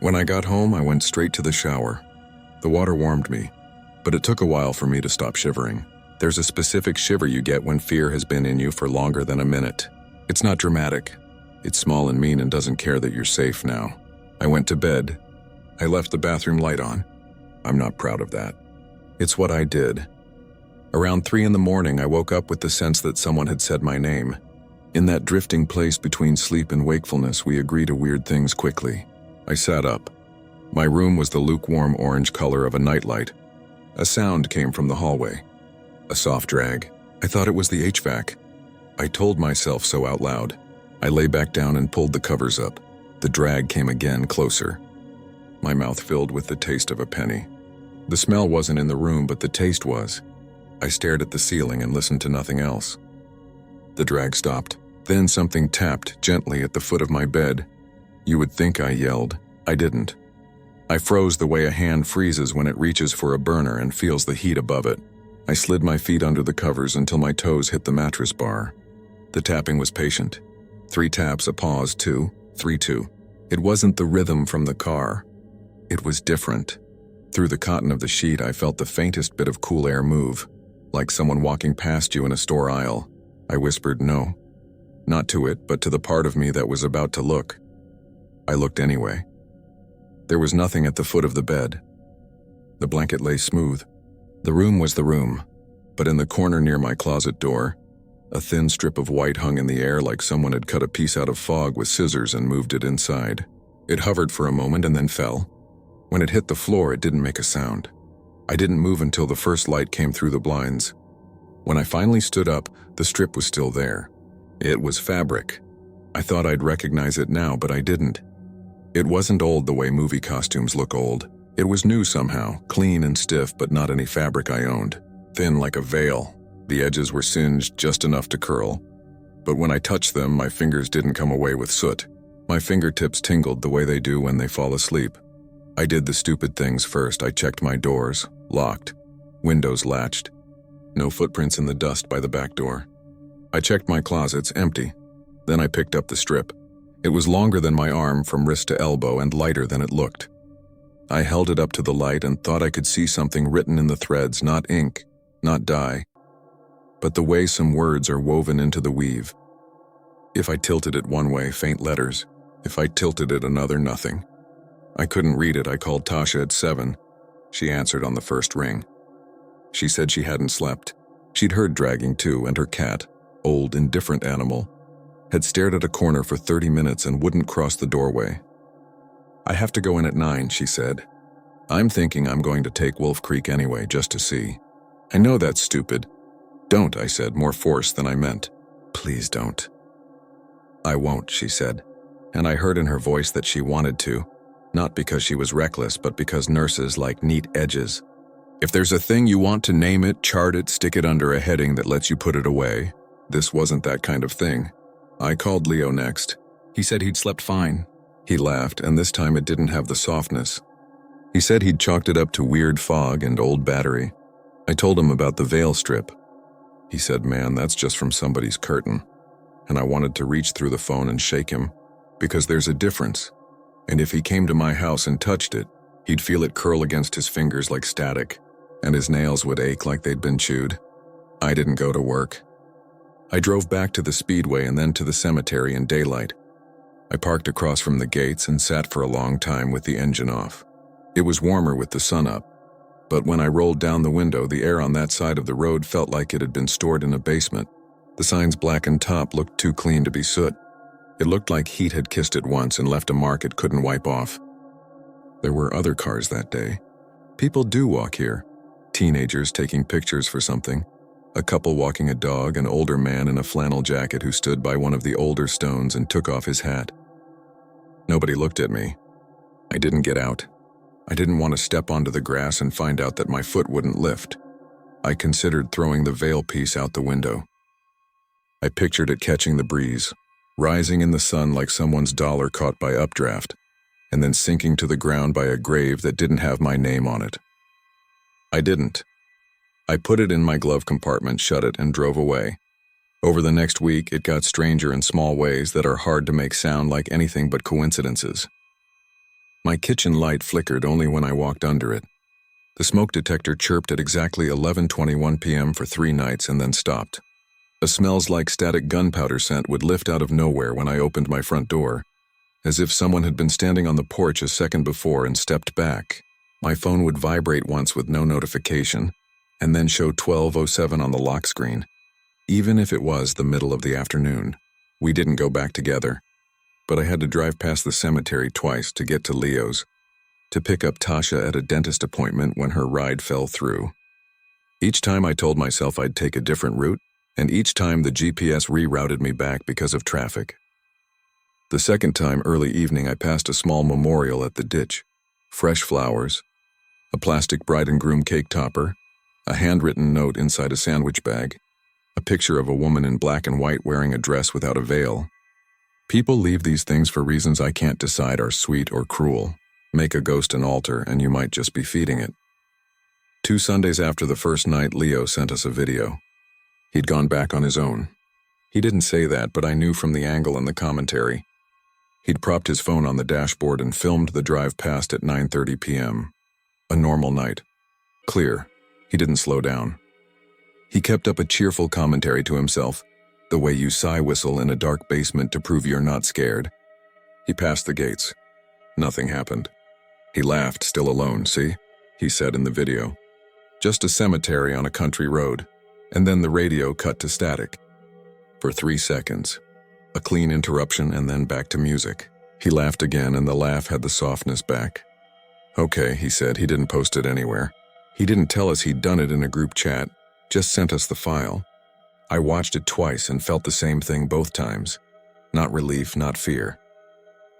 When I got home, I went straight to the shower. The water warmed me, but it took a while for me to stop shivering. There's a specific shiver you get when fear has been in you for longer than a minute. It's not dramatic. It's small and mean and doesn't care that you're safe now. I went to bed. I left the bathroom light on. I'm not proud of that. It's what I did. Around 3 in the morning, I woke up with the sense that someone had said my name. In that drifting place between sleep and wakefulness, we agree to weird things quickly. I sat up. My room was the lukewarm orange color of a nightlight. A sound came from the hallway. A soft drag. I thought it was the HVAC. I told myself so out loud. I lay back down and pulled the covers up. The drag came again, closer. My mouth filled with the taste of a penny. The smell wasn't in the room, but the taste was. I stared at the ceiling and listened to nothing else. The drag stopped. Then something tapped gently at the foot of my bed. You would think I yelled. I didn't. I froze the way a hand freezes when it reaches for a burner and feels the heat above it. I slid my feet under the covers until my toes hit the mattress bar. The tapping was patient. 3 taps, a pause, 2, 3, 2. It wasn't the rhythm from the car. It was different. Through the cotton of the sheet, I felt the faintest bit of cool air move, like someone walking past you in a store aisle. I whispered no. Not to it, but to the part of me that was about to look. I looked anyway. There was nothing at the foot of the bed. The blanket lay smooth. The room was the room, but in the corner near my closet door, a thin strip of white hung in the air like someone had cut a piece out of fog with scissors and moved it inside. It hovered for a moment and then fell. When it hit the floor, it didn't make a sound. I didn't move until the first light came through the blinds. When I finally stood up, the strip was still there. It was fabric. I thought I'd recognize it now, but I didn't. It wasn't old the way movie costumes look old. It was new somehow, clean and stiff, but not any fabric I owned. Thin like a veil. The edges were singed just enough to curl. But when I touched them, my fingers didn't come away with soot. My fingertips tingled the way they do when they fall asleep. I did the stupid things first. I checked my doors, locked. Windows latched. No footprints in the dust by the back door. I checked my closets, empty. Then I picked up the strip. It was longer than my arm from wrist to elbow and lighter than it looked. I held it up to the light and thought I could see something written in the threads, not ink, not dye, but the way some words are woven into the weave. If I tilted it one way, faint letters. If I tilted it another, nothing. I couldn't read it. I called Tasha at 7. She answered on the first ring. She said she hadn't slept. She'd heard dragging too, and her cat, old, indifferent animal, had stared at a corner for 30 minutes and wouldn't cross the doorway. I have to go in at 9, she said. I'm thinking I'm going to take Wolf Creek anyway, just to see. I know that's stupid. Don't, I said, more force than I meant. Please don't. I won't, she said, and I heard in her voice that she wanted to, not because she was reckless, but because nurses like neat edges. If there's a thing you want to name it, chart it, stick it under a heading that lets you put it away. This wasn't that kind of thing. I called Leo next. He said he'd slept fine. He laughed, and this time it didn't have the softness. He said he'd chalked it up to weird fog and old battery. I told him about the veil strip. He said, man, that's just from somebody's curtain. And I wanted to reach through the phone and shake him, because there's a difference. And if he came to my house and touched it, he'd feel it curl against his fingers like static, and his nails would ache like they'd been chewed. I didn't go to work. I drove back to the speedway and then to the cemetery in daylight. I parked across from the gates and sat for a long time with the engine off. It was warmer with the sun up, but when I rolled down the window, the air on that side of the road felt like it had been stored in a basement. The sign's blackened top looked too clean to be soot. It looked like heat had kissed it once and left a mark it couldn't wipe off. There were other cars that day. People do walk here. Teenagers taking pictures for something. A couple walking a dog, an older man in a flannel jacket who stood by one of the older stones and took off his hat. Nobody looked at me. I didn't get out. I didn't want to step onto the grass and find out that my foot wouldn't lift. I considered throwing the veil piece out the window. I pictured it catching the breeze, rising in the sun like someone's dollar caught by updraft, and then sinking to the ground by a grave that didn't have my name on it. I didn't. I put it in my glove compartment, shut it, and drove away. Over the next week, it got stranger in small ways that are hard to make sound like anything but coincidences. My kitchen light flickered only when I walked under it. The smoke detector chirped at exactly 11:21 p.m. for 3 nights and then stopped. A smells like static gunpowder scent would lift out of nowhere when I opened my front door, as if someone had been standing on the porch a second before and stepped back. My phone would vibrate once with no notification, and then show 12:07 on the lock screen. Even if it was the middle of the afternoon, we didn't go back together. But I had to drive past the cemetery twice to get to Leo's, to pick up Tasha at a dentist appointment when her ride fell through. Each time I told myself I'd take a different route, and each time the GPS rerouted me back because of traffic. The second time, early evening, I passed a small memorial at the ditch. Fresh flowers, a plastic bride and groom cake topper, a handwritten note inside a sandwich bag, a picture of a woman in black and white wearing a dress without a veil. People leave these things for reasons I can't decide are sweet or cruel. Make a ghost an altar and you might just be feeding it. 2 Sundays after the first night, Leo sent us a video. He'd gone back on his own. He didn't say that, but I knew from the angle and the commentary. He'd propped his phone on the dashboard and filmed the drive past at 9:30 p.m. A normal night. Clear. He didn't slow down. He kept up a cheerful commentary to himself, the way you sigh whistle in a dark basement to prove you're not scared. He passed the gates. Nothing happened. He laughed, still alone, see? He said in the video. Just a cemetery on a country road. And then the radio cut to static. For 3 seconds. A clean interruption and then back to music. He laughed again and the laugh had the softness back. Okay, he said, he didn't post it anywhere. He didn't tell us he'd done it in a group chat, just sent us the file. I watched it twice and felt the same thing both times. Not relief, not fear.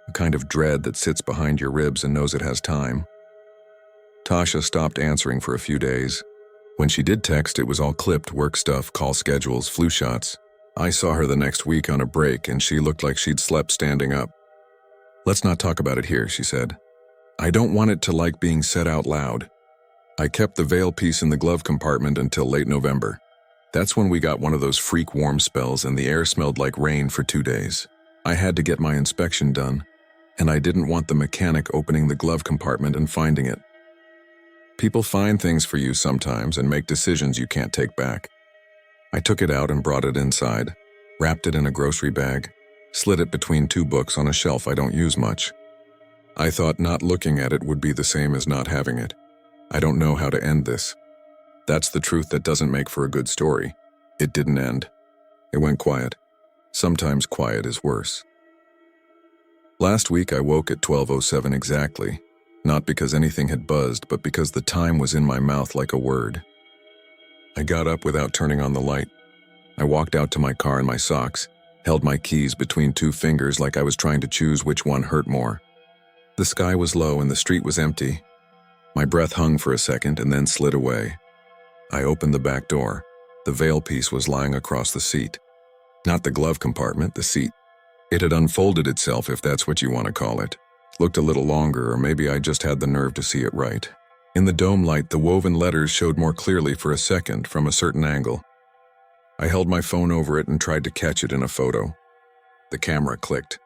A kind of dread that sits behind your ribs and knows it has time. Tasha stopped answering for a few days. When she did text, it was all clipped, work stuff, call schedules, flu shots. I saw her the next week on a break and she looked like she'd slept standing up. Let's not talk about it here, she said. I don't want it to like being said out loud. I kept the veil piece in the glove compartment until late November. That's when we got one of those freak warm spells and the air smelled like rain for 2 days. I had to get my inspection done, and I didn't want the mechanic opening the glove compartment and finding it. People find things for you sometimes and make decisions you can't take back. I took it out and brought it inside, wrapped it in a grocery bag, slid it between 2 books on a shelf I don't use much. I thought not looking at it would be the same as not having it. I don't know how to end this. That's the truth that doesn't make for a good story. It didn't end. It went quiet. Sometimes quiet is worse. Last week I woke at 12:07 exactly, not because anything had buzzed, but because the time was in my mouth like a word. I got up without turning on the light. I walked out to my car in my socks, held my keys between 2 fingers like I was trying to choose which one hurt more. The sky was low and the street was empty. My breath hung for a second and then slid away. I opened the back door. The veil piece was lying across the seat. Not the glove compartment, the seat. It had unfolded itself, if that's what you want to call it. Looked a little longer, or maybe I just had the nerve to see it right. In the dome light, the woven letters showed more clearly for a second from a certain angle. I held my phone over it and tried to catch it in a photo. The camera clicked.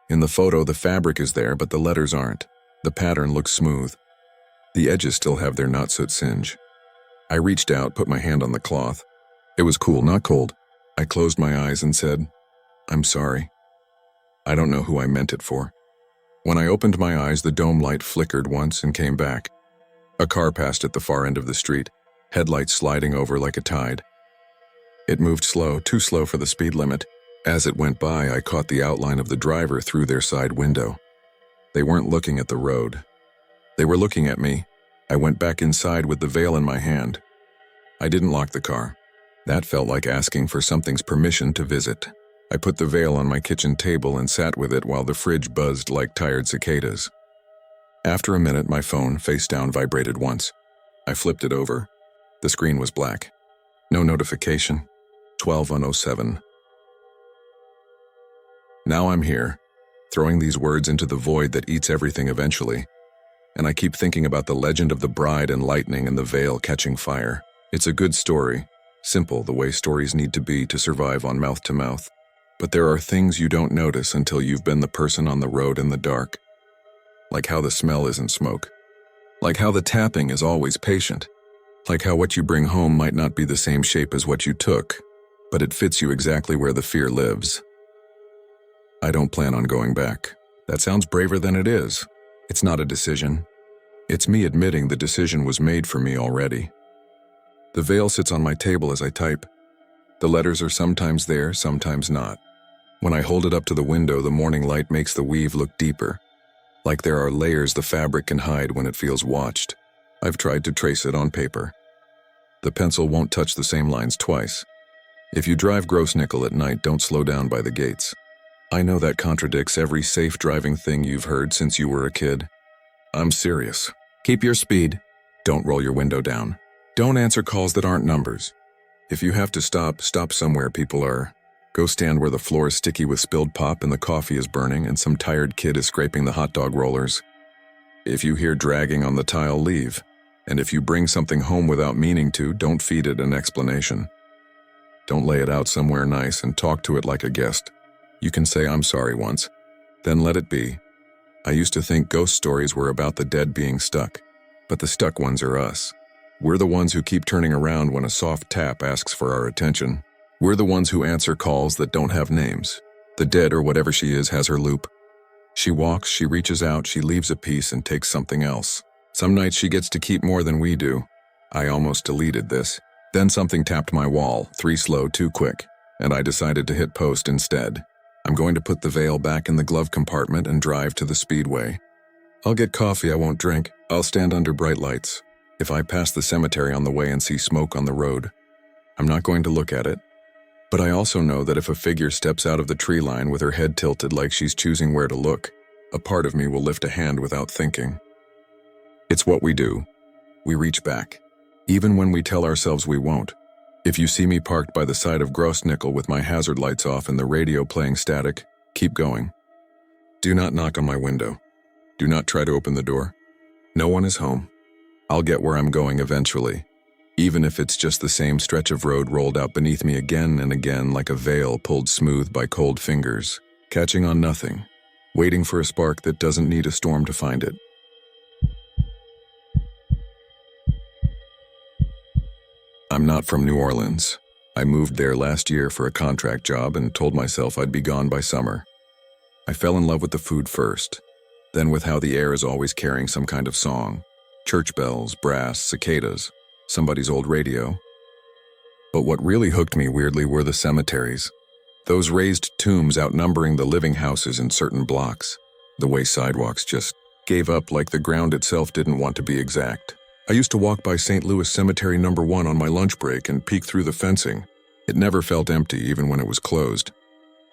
In the photo, the fabric is there, but the letters aren't. The pattern looks smooth. The edges still have their not-so singe. I reached out, put my hand on the cloth. It was cool, not cold. I closed my eyes and said, I'm sorry. I don't know who I meant it for. When I opened my eyes, the dome light flickered once and came back. A car passed at the far end of the street, headlights sliding over like a tide. It moved slow, too slow for the speed limit. As it went by, I caught the outline of the driver through their side window. They weren't looking at the road. They were looking at me. I went back inside with the veil in my hand. I didn't lock the car. That felt like asking for something's permission to visit. I put the veil on my kitchen table and sat with it while the fridge buzzed like tired cicadas. After a minute, my phone, face down, vibrated once. I flipped it over. The screen was black. No notification. 12:07. Now I'm here, throwing these words into the void that eats everything eventually. And I keep thinking about the legend of the bride and lightning and the veil catching fire. It's a good story, simple the way stories need to be to survive on mouth to mouth. But there are things you don't notice until you've been the person on the road in the dark. Like how the smell isn't smoke. Like how the tapping is always patient. Like how what you bring home might not be the same shape as what you took, but it fits you exactly where the fear lives. I don't plan on going back. That sounds braver than it is. It's not a decision. It's me admitting the decision was made for me already. The veil sits on my table as I type. The letters are sometimes there, sometimes not. When I hold it up to the window, the morning light makes the weave look deeper, like there are layers the fabric can hide when it feels watched. I've tried to trace it on paper. The pencil won't touch the same lines twice. If you drive Gross Nickel at night, don't slow down by the gates. I know that contradicts every safe driving thing you've heard since you were a kid. I'm serious. Keep your speed. Don't roll your window down. Don't answer calls that aren't numbers. If you have to stop, stop somewhere people are. Go stand where the floor is sticky with spilled pop and the coffee is burning and some tired kid is scraping the hot dog rollers. If you hear dragging on the tile, leave. And if you bring something home without meaning to, don't feed it an explanation. Don't lay it out somewhere nice and talk to it like a guest. You can say I'm sorry once, then let it be. I used to think ghost stories were about the dead being stuck, but the stuck ones are us. We're the ones who keep turning around when a soft tap asks for our attention. We're the ones who answer calls that don't have names. The dead, or whatever she is, has her loop. She walks, she reaches out, she leaves a piece and takes something else. Some nights she gets to keep more than we do. I almost deleted this. Then something tapped my wall, 3 slow, 2 quick, and I decided to hit post instead. I'm going to put the veil back in the glove compartment and drive to the speedway. I'll get coffee I won't drink. I'll stand under bright lights. If I pass the cemetery on the way and see smoke on the road, I'm not going to look at it. But I also know that if a figure steps out of the tree line with her head tilted like she's choosing where to look, a part of me will lift a hand without thinking. It's what we do. We reach back, even when we tell ourselves we won't. If you see me parked by the side of Gross Nickel with my hazard lights off and the radio playing static, keep going. Do not knock on my window. Do not try to open the door. No one is home. I'll get where I'm going eventually, even if it's just the same stretch of road rolled out beneath me again and again like a veil pulled smooth by cold fingers, catching on nothing, waiting for a spark that doesn't need a storm to find it. I'm not from New Orleans. I moved there last year for a contract job and told myself I'd be gone by summer. I fell in love with the food first, then with how the air is always carrying some kind of song. Church bells, brass, cicadas, somebody's old radio. But what really hooked me weirdly were the cemeteries. Those raised tombs outnumbering the living houses in certain blocks. The way sidewalks just gave up like the ground itself didn't want to be exact. I used to walk by St. Louis Cemetery No. 1 on my lunch break and peek through the fencing. It never felt empty even when it was closed.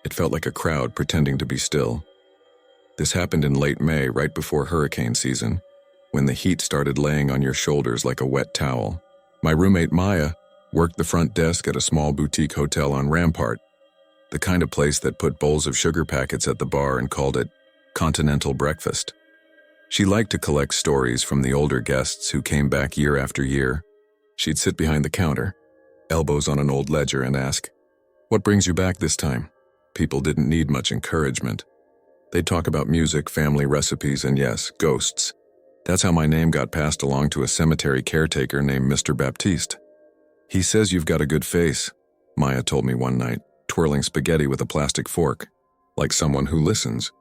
It felt like a crowd pretending to be still. This happened in late May, right before hurricane season, when the heat started laying on your shoulders like a wet towel. My roommate Maya worked the front desk at a small boutique hotel on Rampart, the kind of place that put bowls of sugar packets at the bar and called it continental breakfast. She liked to collect stories from the older guests who came back year after year. She'd sit behind the counter, elbows on an old ledger, and ask, "What brings you back this time?" People didn't need much encouragement. They'd talk about music, family recipes, and yes, ghosts. That's how my name got passed along to a cemetery caretaker named Mr. Baptiste. "He says you've got a good face," Maya told me one night, twirling spaghetti with a plastic fork, like someone who listens.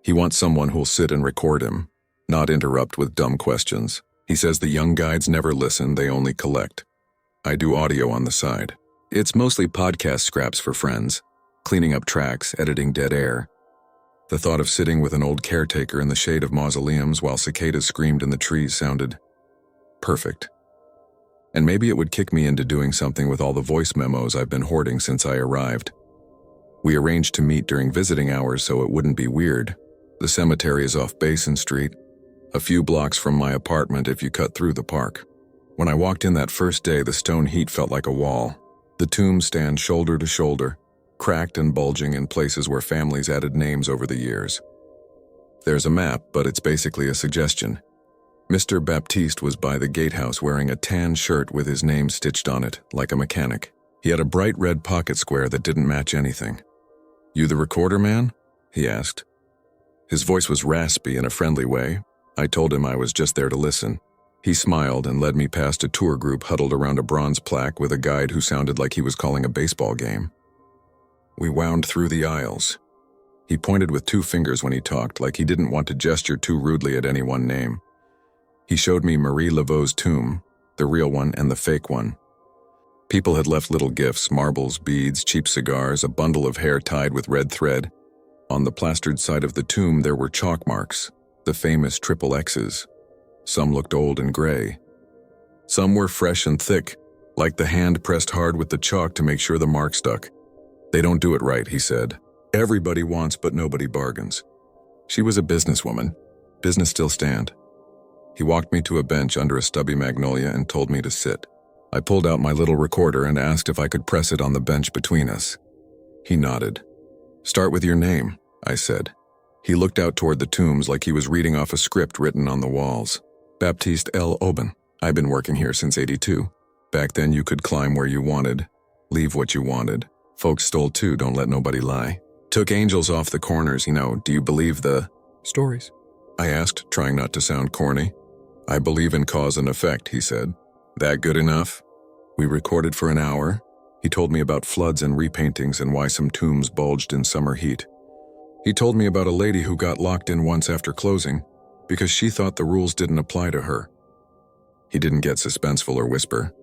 He wants someone who'll sit and record him, not interrupt with dumb questions. He says the young guides never listen, they only collect. I do audio on the side. It's mostly podcast scraps for friends, cleaning up tracks, editing dead air. The thought of sitting with an old caretaker in the shade of mausoleums while cicadas screamed in the trees sounded perfect. And maybe it would kick me into doing something with all the voice memos I've been hoarding since I arrived. We arranged to meet during visiting hours so it wouldn't be weird. The cemetery is off Basin Street, a few blocks from my apartment if you cut through the park. When I walked in that first day, the stone heat felt like a wall. The tombs stand shoulder to shoulder, cracked and bulging in places where families added names over the years. There's a map, but it's basically a suggestion. Mr. Baptiste was by the gatehouse wearing a tan shirt with his name stitched on it, like a mechanic. He had a bright red pocket square that didn't match anything. "You the recorder man?" he asked. His voice was raspy in a friendly way. I told him I was just there to listen. He smiled and led me past a tour group huddled around a bronze plaque with a guide who sounded like he was calling a baseball game. We wound through the aisles. He pointed with 2 fingers when he talked, like he didn't want to gesture too rudely at any one name. He showed me Marie Laveau's tomb, the real one and the fake one. People had left little gifts, marbles, beads, cheap cigars, a bundle of hair tied with red thread. On the plastered side of the tomb there were chalk marks, the famous triple X's. Some looked old and gray. Some were fresh and thick, like the hand pressed hard with the chalk to make sure the mark stuck. "They don't do it right," he said. "Everybody wants but nobody bargains." She was a businesswoman. Business still stand. He walked me to a bench under a stubby magnolia and told me to sit. I pulled out my little recorder and asked if I could press it on the bench between us. He nodded. "Start with your name," I said. He looked out toward the tombs like he was reading off a script written on the walls. "Baptiste L. Aubin. I've been working here since '82. Back then you could climb where you wanted, leave what you wanted. Folks stole too, don't let nobody lie. Took angels off the corners, do you believe the stories?" I asked, trying not to sound corny. "I believe in cause and effect," he said. "That good enough?" We recorded for an hour. He told me about floods and repaintings and why some tombs bulged in summer heat. He told me about a lady who got locked in once after closing because she thought the rules didn't apply to her. He didn't get suspenseful or whisper.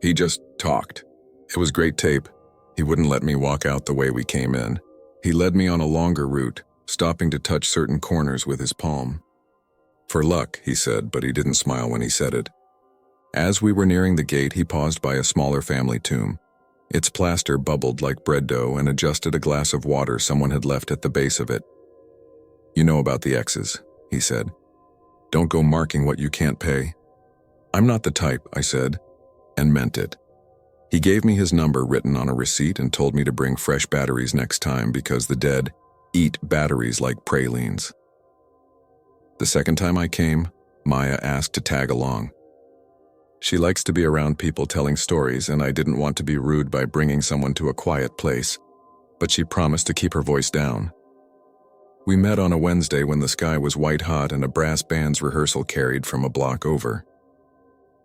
He just talked. It was great tape. He wouldn't let me walk out the way we came in. He led me on a longer route, stopping to touch certain corners with his palm. "For luck," he said, but he didn't smile when he said it. As we were nearing the gate, he paused by a smaller family tomb. Its plaster bubbled like bread dough and adjusted a glass of water someone had left at the base of it. "You know about the X's," he said. "Don't go marking what you can't pay." "I'm not the type," I said, and meant it. He gave me his number written on a receipt and told me to bring fresh batteries next time because the dead eat batteries like pralines. The second time I came, Maya asked to tag along. She likes to be around people telling stories, and I didn't want to be rude by bringing someone to a quiet place, but she promised to keep her voice down. We met on a Wednesday when the sky was white hot and a brass band's rehearsal carried from a block over.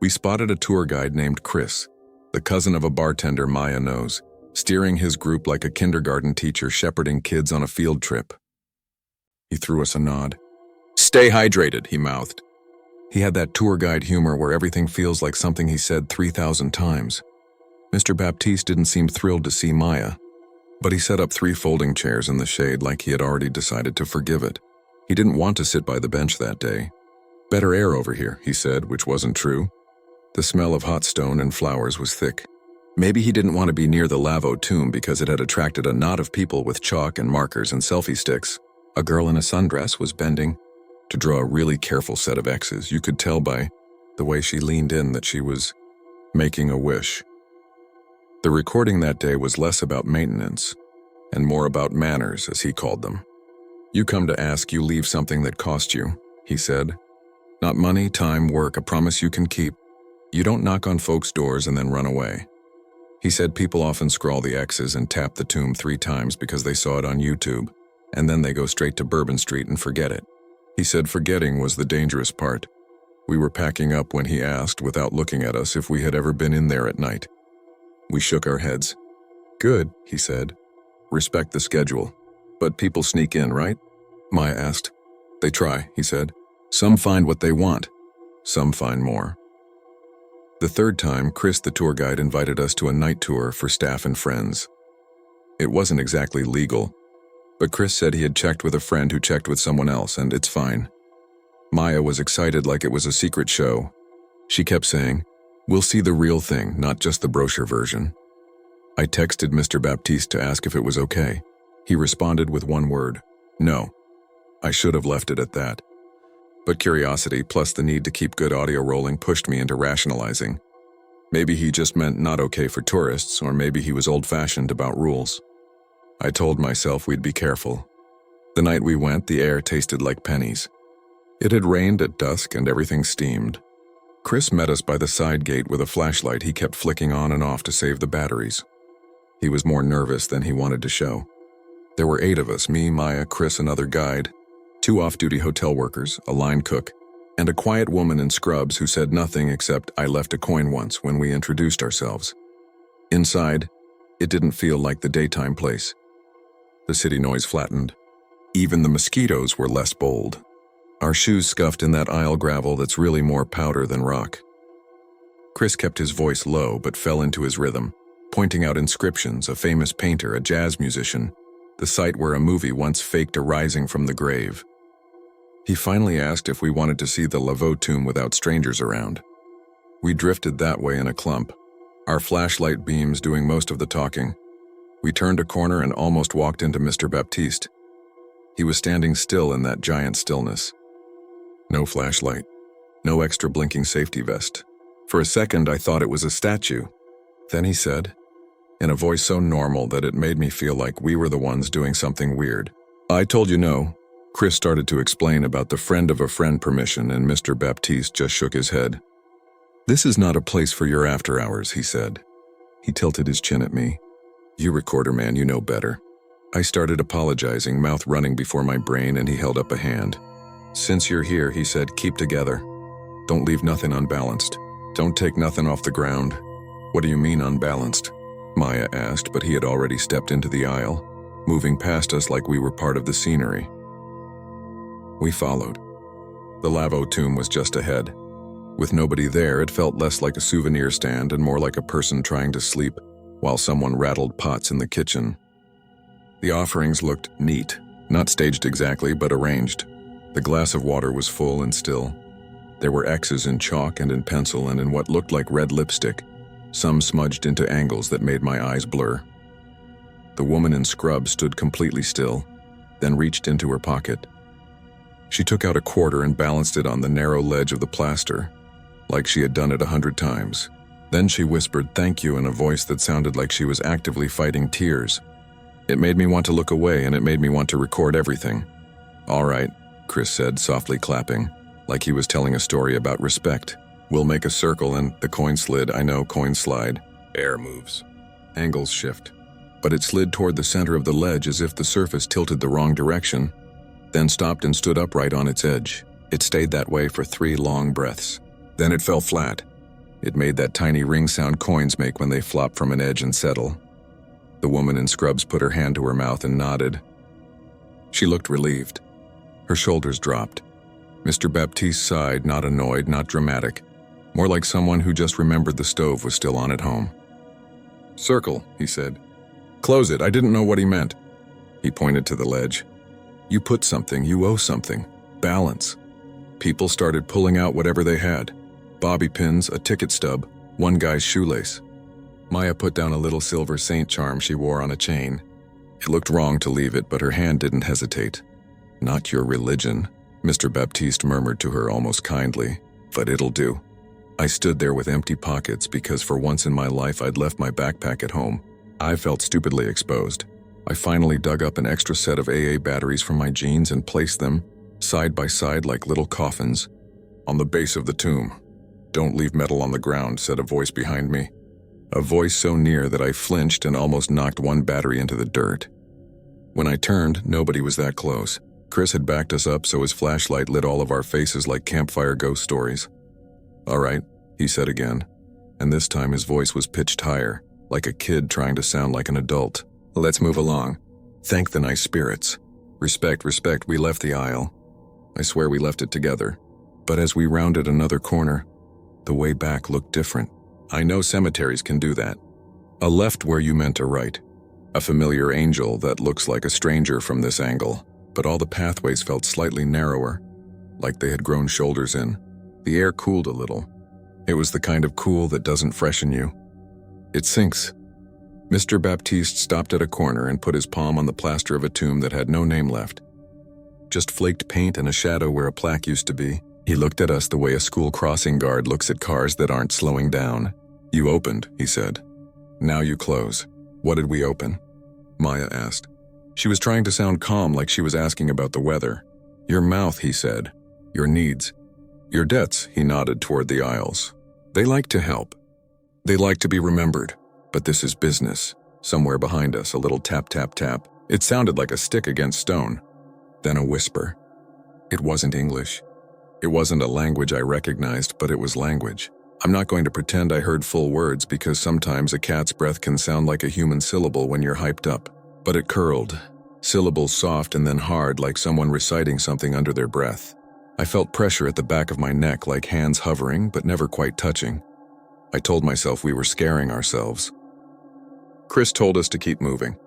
We spotted a tour guide named Chris, the cousin of a bartender Maya knows, steering his group like a kindergarten teacher shepherding kids on a field trip. He threw us a nod. "Stay hydrated," he mouthed. He had that tour guide humor where everything feels like something he said 3,000 times. Mr. Baptiste didn't seem thrilled to see Maya, but he set up 3 folding chairs in the shade like he had already decided to forgive it. He didn't want to sit by the bench that day. "Better air over here," he said, which wasn't true. The smell of hot stone and flowers was thick. Maybe he didn't want to be near the Laveau tomb because it had attracted a knot of people with chalk and markers and selfie sticks. A girl in a sundress was bending to draw a really careful set of X's. You could tell by the way she leaned in that she was making a wish. The recording that day was less about maintenance and more about manners, as he called them. "You come to ask, you leave something that cost you," he said. "Not money, time, work, a promise you can keep. You don't knock on folks' doors and then run away." He said people often scrawl the X's and tap the tomb 3 times because they saw it on YouTube, and then they go straight to Bourbon Street and forget it. He said forgetting was the dangerous part. We were packing up when he asked, without looking at us, if we had ever been in there at night. We shook our heads. "Good," he said. "Respect the schedule. But people sneak in, right?" Maya asked. "They try," he said. "Some find what they want. Some find more." The third time, Chris, the tour guide, invited us to a night tour for staff and friends. It wasn't exactly legal, but Chris said he had checked with a friend who checked with someone else, and it's fine. Maya was excited like it was a secret show. She kept saying, "We'll see the real thing, not just the brochure version." I texted Mr. Baptiste to ask if it was okay. He responded with one word, "No." I should have left it at that. But curiosity plus the need to keep good audio rolling pushed me into rationalizing. Maybe he just meant not okay for tourists, or maybe he was old-fashioned about rules. I told myself we'd be careful. The night we went, the air tasted like pennies. It had rained at dusk and everything steamed. Chris met us by the side gate with a flashlight he kept flicking on and off to save the batteries. He was more nervous than he wanted to show. There were 8 of us, me, Maya, Chris, another guide, 2 off-duty hotel workers, a line cook, and a quiet woman in scrubs who said nothing except "I left a coin once" when we introduced ourselves. Inside, it didn't feel like the daytime place. The city noise flattened. Even the mosquitoes were less bold. Our shoes scuffed in that aisle gravel that's really more powder than rock. Chris kept his voice low but fell into his rhythm, pointing out inscriptions, a famous painter, a jazz musician, the site where a movie once faked a rising from the grave. He finally asked if we wanted to see the Laveau tomb without strangers around. We drifted that way in a clump, our flashlight beams doing most of the talking. We turned a corner and almost walked into Mr. Baptiste. He was standing still in that giant stillness. No flashlight, no extra blinking safety vest. For a second, I thought it was a statue. Then he said, in a voice so normal that it made me feel like we were the ones doing something weird, "I told you no." Chris started to explain about the friend of a friend permission, and Mr. Baptiste just shook his head. "This is not a place for your after hours," he said. He tilted his chin at me. "You recorder man, you know better." I started apologizing, mouth running before my brain, and he held up a hand. "Since you're here," he said, "keep together. Don't leave nothing unbalanced. Don't take nothing off the ground." "What do you mean unbalanced?" Maya asked, but he had already stepped into the aisle, moving past us like we were part of the scenery. We followed. The Laveau tomb was just ahead. With nobody there, it felt less like a souvenir stand and more like a person trying to sleep while someone rattled pots in the kitchen. The offerings looked neat, not staged exactly, but arranged. The glass of water was full and still. There were X's in chalk and in pencil and in what looked like red lipstick, some smudged into angles that made my eyes blur. The woman in scrubs stood completely still, then reached into her pocket. She took out a quarter and balanced it on the narrow ledge of the plaster, like she had done it 100 times. Then she whispered "thank you" in a voice that sounded like she was actively fighting tears. It made me want to look away, and it made me want to record everything. "All right," Chris said, softly clapping, like he was telling a story about respect. "We'll make a circle and the coin slid." I know, coins slide. Air moves. Angles shift. But it slid toward the center of the ledge as if the surface tilted the wrong direction, then stopped and stood upright on its edge. It stayed that way for 3 long breaths. Then it fell flat. It made that tiny ring sound coins make when they flop from an edge and settle. The woman in scrubs put her hand to her mouth and nodded. She looked relieved. Her shoulders dropped. Mr. Baptiste sighed, not annoyed, not dramatic, more like someone who just remembered the stove was still on at home. "Circle," he said. "Close it." I didn't know what he meant. He pointed to the ledge. "You put something, you owe something. Balance." People started pulling out whatever they had. Bobby pins, a ticket stub, one guy's shoelace. Maya put down a little silver saint charm she wore on a chain. It looked wrong to leave it, but her hand didn't hesitate. "Not your religion," Mr. Baptiste murmured to her almost kindly, "but it'll do." I stood there with empty pockets because for once in my life I'd left my backpack at home. I felt stupidly exposed. I finally dug up an extra set of AA batteries from my jeans and placed them, side by side like little coffins, on the base of the tomb. "Don't leave metal on the ground," said a voice behind me. A voice so near that I flinched and almost knocked one battery into the dirt. When I turned, nobody was that close. Chris had backed us up so his flashlight lit all of our faces like campfire ghost stories. "All right," he said again, and this time his voice was pitched higher, like a kid trying to sound like an adult. "Let's move along. Thank the nice spirits. Respect, respect." We left the aisle. I swear we left it together. But as we rounded another corner, the way back looked different. I know cemeteries can do that. A left where you meant a right. A familiar angel that looks like a stranger from this angle, but all the pathways felt slightly narrower, like they had grown shoulders in. The air cooled a little. It was the kind of cool that doesn't freshen you. It sinks. Mr. Baptiste stopped at a corner and put his palm on the plaster of a tomb that had no name left. Just flaked paint and a shadow where a plaque used to be. He looked at us the way a school crossing guard looks at cars that aren't slowing down. "You opened," he said. "Now you close." "What did we open?" Maya asked. She was trying to sound calm, like she was asking about the weather. "Your mouth," he said. "Your needs. Your debts," he nodded toward the aisles. "They like to help. They like to be remembered. But this is business." Somewhere behind us, a little tap, tap, tap. It sounded like a stick against stone. Then a whisper. It wasn't English. It wasn't a language I recognized, but it was language. I'm not going to pretend I heard full words because sometimes a cat's breath can sound like a human syllable when you're hyped up. But it curled. Syllables soft and then hard, like someone reciting something under their breath. I felt pressure at the back of my neck, like hands hovering but never quite touching. I told myself we were scaring ourselves. Chris told us to keep moving.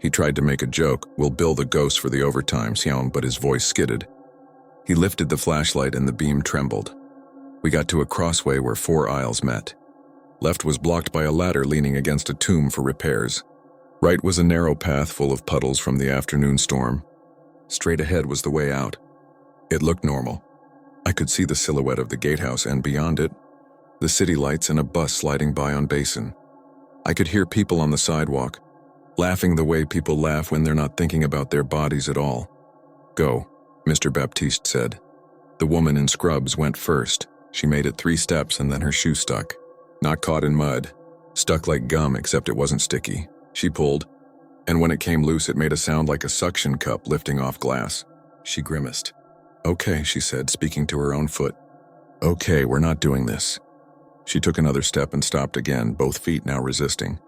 He tried to make a joke, "We'll bill the ghost for the overtime," but his voice skidded. He lifted the flashlight and the beam trembled. We got to a crossway where 4 aisles met. Left was blocked by a ladder leaning against a tomb for repairs. Right was a narrow path full of puddles from the afternoon storm. Straight ahead was the way out. It looked normal. I could see the silhouette of the gatehouse and beyond it, the city lights and a bus sliding by on Basin. I could hear people on the sidewalk, laughing the way people laugh when they're not thinking about their bodies at all. "Go," Mr. Baptiste said. The woman in scrubs went first. She made it 3 steps and then her shoe stuck. Not caught in mud. Stuck like gum, except it wasn't sticky. She pulled, and when it came loose it made a sound like a suction cup lifting off glass. She grimaced. "Okay," she said, speaking to her own foot. "Okay, we're not doing this." She took another step and stopped again, both feet now resisting.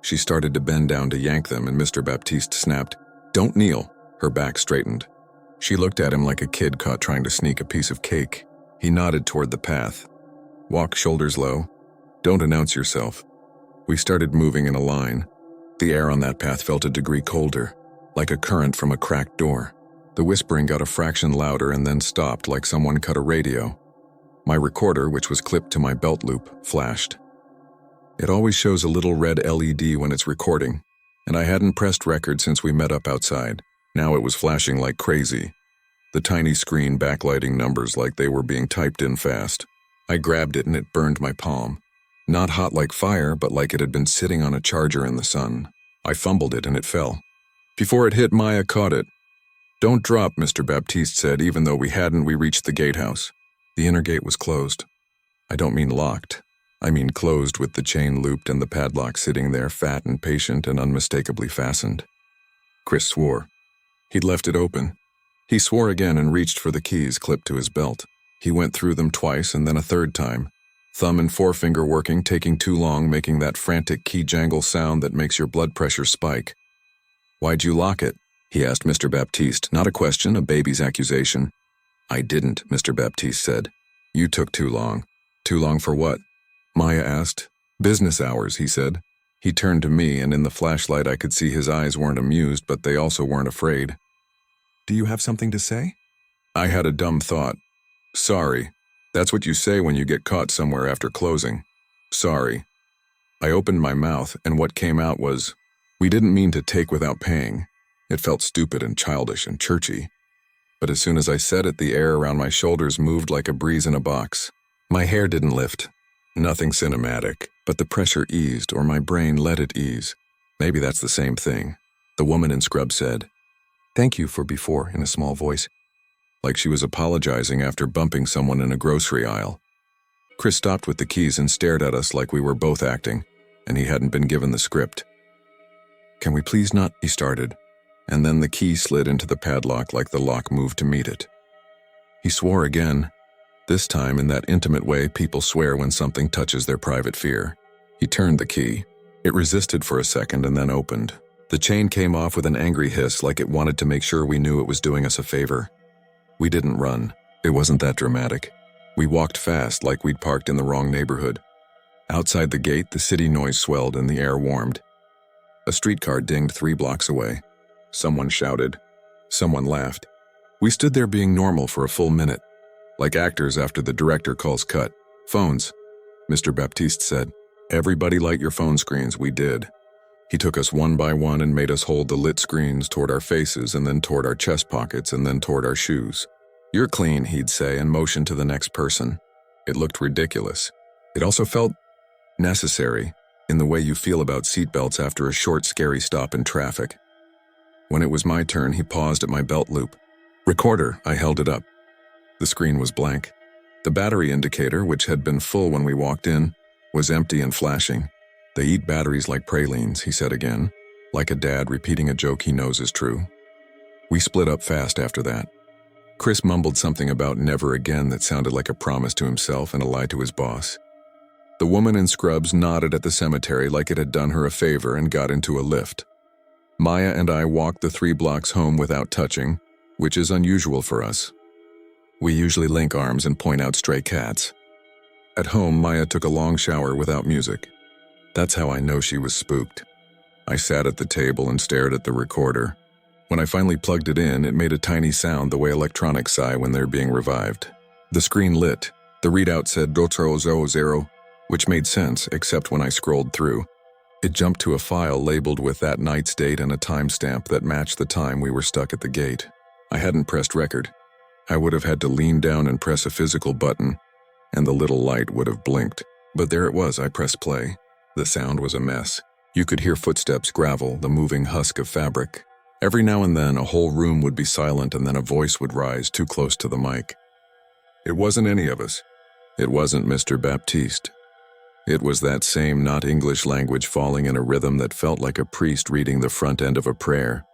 She started to bend down to yank them, and Mr. Baptiste snapped, "Don't kneel." Her back straightened. She looked at him like a kid caught trying to sneak a piece of cake. He nodded toward the path. "Walk shoulders low. Don't announce yourself." We started moving in a line. The air on that path felt a degree colder, like a current from a cracked door. The whispering got a fraction louder and then stopped, like someone cut a radio. My recorder, which was clipped to my belt loop, flashed. It always shows a little red LED when it's recording, and I hadn't pressed record since we met up outside. Now it was flashing like crazy, the tiny screen backlighting numbers like they were being typed in fast. I grabbed it and it burned my palm. Not hot like fire, but like it had been sitting on a charger in the sun. I fumbled it and it fell. Before it hit, Maya caught it. "Don't drop," Mr. Baptiste said. Even though we hadn't, we reached the gatehouse. The inner gate was closed. I don't mean locked. I mean closed, with the chain looped and the padlock sitting there, fat and patient and unmistakably fastened. Chris swore. He'd left it open. He swore again and reached for the keys clipped to his belt. He went through them twice and then a third time. Thumb and forefinger working, taking too long, making that frantic key jangle sound that makes your blood pressure spike. "Why'd you lock it?" he asked Mr. Baptiste. Not a question, a baby's accusation. "I didn't," Mr. Baptiste said. "You took too long." "Too long for what?" Maya asked. "Business hours," he said. He turned to me, and in the flashlight I could see his eyes weren't amused, but they also weren't afraid. "Do you have something to say?" I had a dumb thought. "Sorry. That's what you say when you get caught somewhere after closing. Sorry." I opened my mouth, and what came out was, "We didn't mean to take without paying." It felt stupid and childish and churchy. But as soon as I said it, the air around my shoulders moved like a breeze in a box. My hair didn't lift. Nothing cinematic, but the pressure eased, or my brain let it ease. Maybe that's the same thing. The woman in scrubs said, "Thank you for before," in a small voice, like she was apologizing after bumping someone in a grocery aisle. Chris stopped with the keys and stared at us like we were both acting, and he hadn't been given the script. "Can we please not?" he started, and then the key slid into the padlock like the lock moved to meet it. He swore again, this time in that intimate way people swear when something touches their private fear. He turned the key. It resisted for a second and then opened. The chain came off with an angry hiss, like it wanted to make sure we knew it was doing us a favor. We didn't run. It wasn't that dramatic. We walked fast, like we'd parked in the wrong neighborhood. Outside the gate, the city noise swelled and the air warmed. A streetcar dinged 3 blocks away. Someone shouted. Someone laughed. We stood there being normal for a full minute, like actors after the director calls cut. "Phones," Mr. Baptiste said. "Everybody light your phone screens." We did. He took us one by one and made us hold the lit screens toward our faces and then toward our chest pockets and then toward our shoes. "You're clean," he'd say, and motion to the next person. It looked ridiculous. It also felt necessary, in the way you feel about seatbelts after a short, scary stop in traffic. When it was my turn, he paused at my belt loop. "Recorder," I held it up. The screen was blank. The battery indicator, which had been full when we walked in, was empty and flashing. "They eat batteries like pralines," he said again, like a dad repeating a joke he knows is true. We split up fast after that. Chris mumbled something about never again that sounded like a promise to himself and a lie to his boss. The woman in scrubs nodded at the cemetery like it had done her a favor and got into a lift. Maya and I walked the 3 blocks home without touching, which is unusual for us. We usually link arms and point out stray cats. At home, Maya took a long shower without music. That's how I know she was spooked. I sat at the table and stared at the recorder. When I finally plugged it in, it made a tiny sound the way electronics sigh when they're being revived. The screen lit. The readout said .000, which made sense except when I scrolled through. It jumped to a file labeled with that night's date and a timestamp that matched the time we were stuck at the gate. I hadn't pressed record. I would have had to lean down and press a physical button, and the little light would have blinked. But there it was. I pressed play. The sound was a mess. You could hear footsteps, gravel, the moving husk of fabric. Every now and then, a whole room would be silent and then a voice would rise too close to the mic. It wasn't any of us. It wasn't Mr. Baptiste. It was that same not English language falling in a rhythm that felt like a priest reading the front end of a prayer,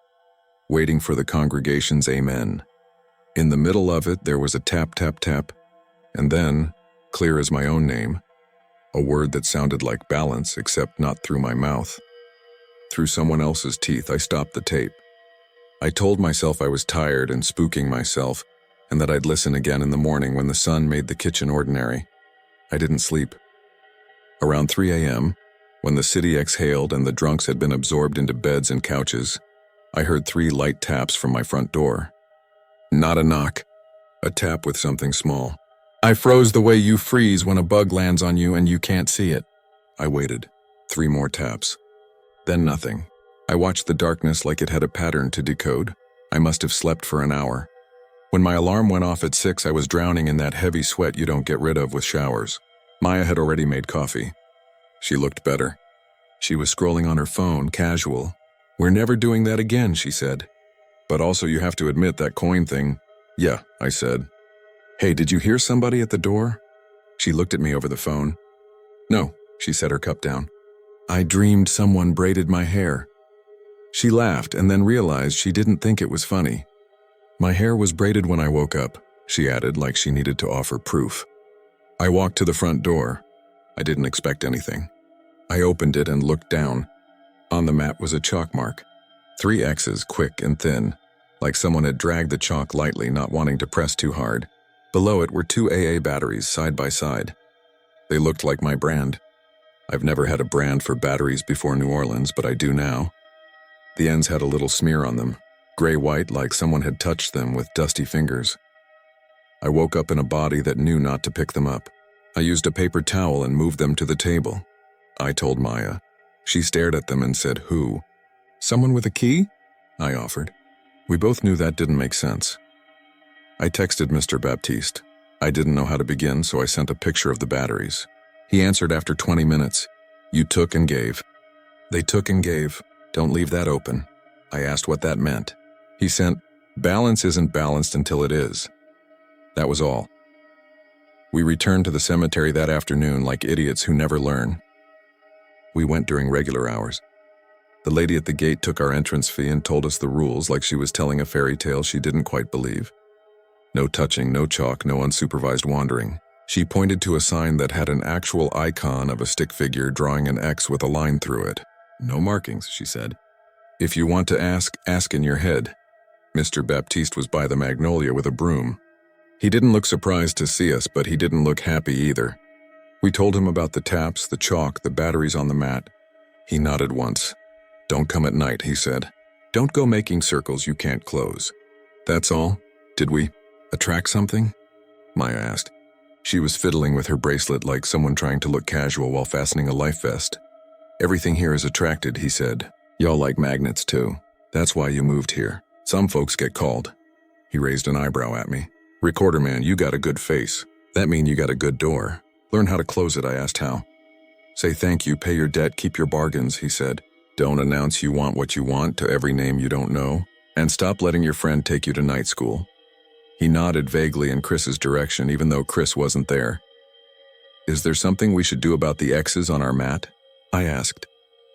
waiting for the congregation's amen. In the middle of it, there was a tap, tap, tap, and then, clear as my own name, a word that sounded like balance, except not through my mouth. Through someone else's teeth, I stopped the tape. I told myself I was tired and spooking myself, and that I'd listen again in the morning when the sun made the kitchen ordinary. I didn't sleep. Around 3 a.m., when the city exhaled and the drunks had been absorbed into beds and couches, I heard 3 light taps from my front door. Not a knock, a tap with something small. I froze the way you freeze when a bug lands on you and you can't see it. I waited. 3 more taps. Then nothing. I watched the darkness like it had a pattern to decode. I must have slept for an hour. When my alarm went off at 6, I was drowning in that heavy sweat you don't get rid of with showers. Maya had already made coffee. She looked better. She was scrolling on her phone, casual. "We're never doing that again," she said. "But also you have to admit that coin thing." "Yeah," I said. "Hey, did you hear somebody at the door?" She looked at me over the phone. "No," she set her cup down. "I dreamed someone braided my hair." She laughed and then realized she didn't think it was funny. "My hair was braided when I woke up," she added like she needed to offer proof. I walked to the front door. I didn't expect anything. I opened it and looked down. On the mat was a chalk mark. 3 X's, quick and thin, like someone had dragged the chalk lightly, not wanting to press too hard. Below it were 2 AA batteries side by side. They looked like my brand. I've never had a brand for batteries before New Orleans, but I do now. The ends had a little smear on them, gray-white, like someone had touched them with dusty fingers. I woke up in a body that knew not to pick them up. I used a paper towel and moved them to the table. I told Maya. She stared at them and said, "Who?" "Someone with a key?" I offered. We both knew that didn't make sense. I texted Mr. Baptiste. I didn't know how to begin, so I sent a picture of the batteries. He answered after 20 minutes. "You took and gave." They took and gave. Don't leave that open. I asked what that meant. He sent, "Balance isn't balanced until it is." That was all. We returned to the cemetery that afternoon like idiots who never learn. We went during regular hours. The lady at the gate took our entrance fee and told us the rules like she was telling a fairy tale she didn't quite believe. No touching, no chalk, no unsupervised wandering. She pointed to a sign that had an actual icon of a stick figure drawing an X with a line through it. "No markings," she said. "If you want to ask, ask in your head." Mr. Baptiste was by the magnolia with a broom. He didn't look surprised to see us, but he didn't look happy either. We told him about the taps, the chalk, the batteries on the mat. He nodded once. "Don't come at night," he said. "Don't go making circles you can't close." That's all? Did we attract something? Maya asked. She was fiddling with her bracelet like someone trying to look casual while fastening a life vest. "Everything here is attracted," he said. "Y'all like magnets too. That's why you moved here. Some folks get called." He raised an eyebrow at me. "Recorder man, you got a good face. That mean you got a good door. Learn how to close it," I asked how. "Say thank you, pay your debt, keep your bargains," he said. "Don't announce you want what you want to every name you don't know. And stop letting your friend take you to night school." He nodded vaguely in Chris's direction, even though Chris wasn't there. "Is there something we should do about the X's on our mat?" I asked.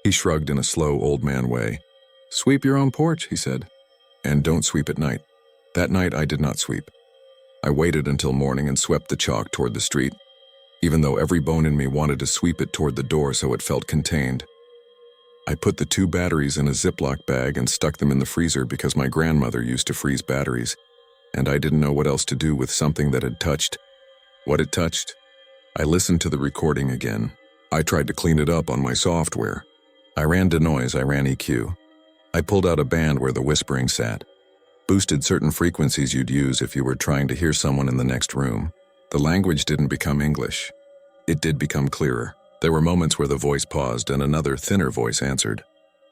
He shrugged in a slow old man way. "Sweep your own porch," he said. "And don't sweep at night." That night I did not sweep. I waited until morning and swept the chalk toward the street, even though every bone in me wanted to sweep it toward the door so it felt contained. I put the 2 batteries in a Ziploc bag and stuck them in the freezer because my grandmother used to freeze batteries. and I didn't know what else to do with something that had touched what it touched. I listened to the recording again. I tried to clean it up on my software. I ran denoise, I ran EQ. I pulled out a band where the whispering sat. Boosted certain frequencies you'd use if you were trying to hear someone in the next room. The language didn't become English. It did become clearer. There were moments where the voice paused and another thinner voice answered,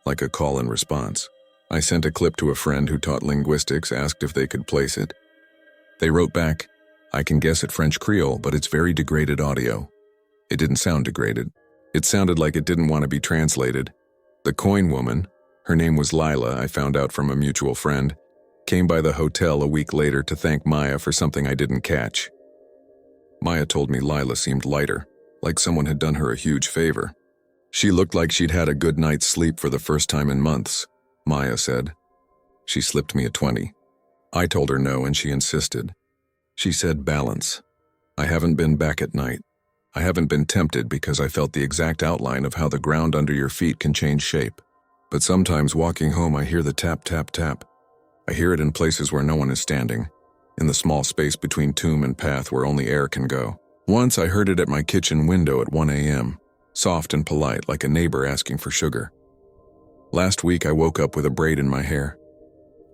like a call and response. I sent a clip to a friend who taught linguistics, asked if they could place it. They wrote back, "I can guess at French Creole, but it's very degraded audio." It didn't sound degraded. It sounded like it didn't want to be translated. The coin woman, her name was Lila, I found out from a mutual friend, came by the hotel a week later to thank Maya for something I didn't catch. Maya told me Lila seemed lighter, like someone had done her a huge favor. She looked like she'd had a good night's sleep for the first time in months, Maya said. She slipped me a 20. I told her no and she insisted. She said balance. I haven't been back at night. I haven't been tempted because I felt the exact outline of how the ground under your feet can change shape. But sometimes walking home I hear the tap, tap, tap. I hear it in places where no one is standing, in the small space between tomb and path where only air can go. Once I heard it at my kitchen window at 1 a.m., soft and polite like a neighbor asking for sugar. Last week I woke up with a braid in my hair.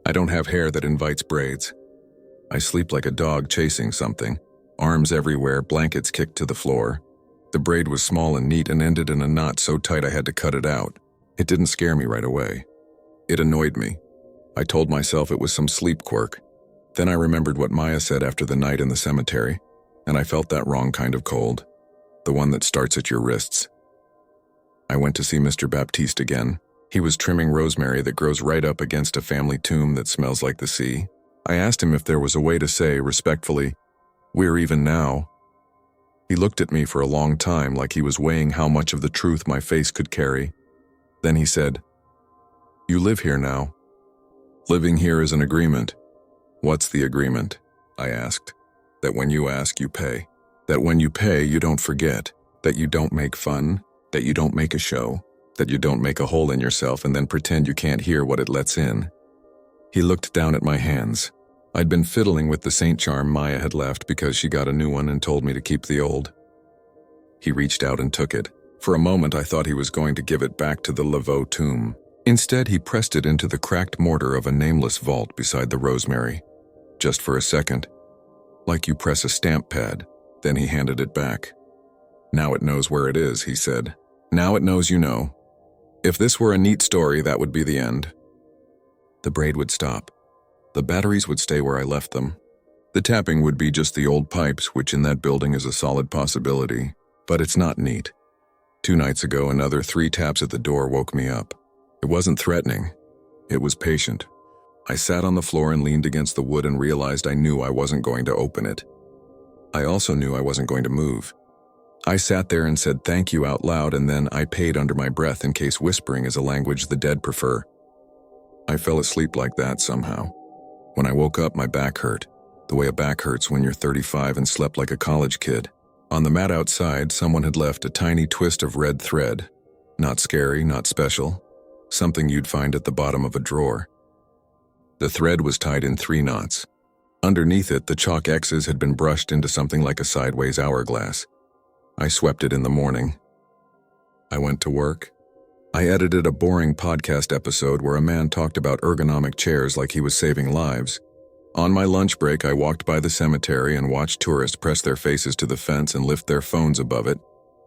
I don't have hair that invites braids. I sleep like a dog chasing something, arms everywhere, blankets kicked to the floor. The braid was small and neat and ended in a knot so tight I had to cut it out. It didn't scare me right away. It annoyed me. I told myself it was some sleep quirk. Then I remembered what Maya said after the night in the cemetery, and I felt that wrong kind of cold, the one that starts at your wrists. I went to see Mr. Baptiste again. He was trimming rosemary that grows right up against a family tomb that smells like the sea. I asked him if there was a way to say, respectfully, "We're even now." He looked at me for a long time like he was weighing how much of the truth my face could carry. Then he said, "You live here now. Living here is an agreement." "What's the agreement?" I asked. "That when you ask, you pay. That when you pay, you don't forget. That you don't make fun. That you don't make a show. That you don't make a hole in yourself and then pretend you can't hear what it lets in." He looked down at my hands. I'd been fiddling with the saint charm Maya had left because she got a new one and told me to keep the old. He reached out and took it. For a moment I thought he was going to give it back to the Laveau tomb. Instead, he pressed it into the cracked mortar of a nameless vault beside the rosemary. Just for a second. Like you press a stamp pad. Then he handed it back. "Now it knows where it is," he said. "Now it knows you know. If this were a neat story, that would be the end." The braid would stop. The batteries would stay where I left them. The tapping would be just the old pipes, which in that building is a solid possibility. But it's not neat. 2 nights ago, another 3 taps at the door woke me up. It wasn't threatening. It was patient. I sat on the floor and leaned against the wood and realized I knew I wasn't going to open it. I also knew I wasn't going to move. I sat there and said thank you out loud, and then I paid under my breath in case whispering is a language the dead prefer. I fell asleep like that somehow. When I woke up, my back hurt, the way a back hurts when you're 35 and slept like a college kid. On the mat outside, someone had left a tiny twist of red thread. Not scary, not special. Something you'd find at the bottom of a drawer. The thread was tied in 3 knots. Underneath it, the chalk X's had been brushed into something like a sideways hourglass. I swept it in the morning. I went to work. I edited a boring podcast episode where a man talked about ergonomic chairs like he was saving lives. On my lunch break, I walked by the cemetery and watched tourists press their faces to the fence and lift their phones above it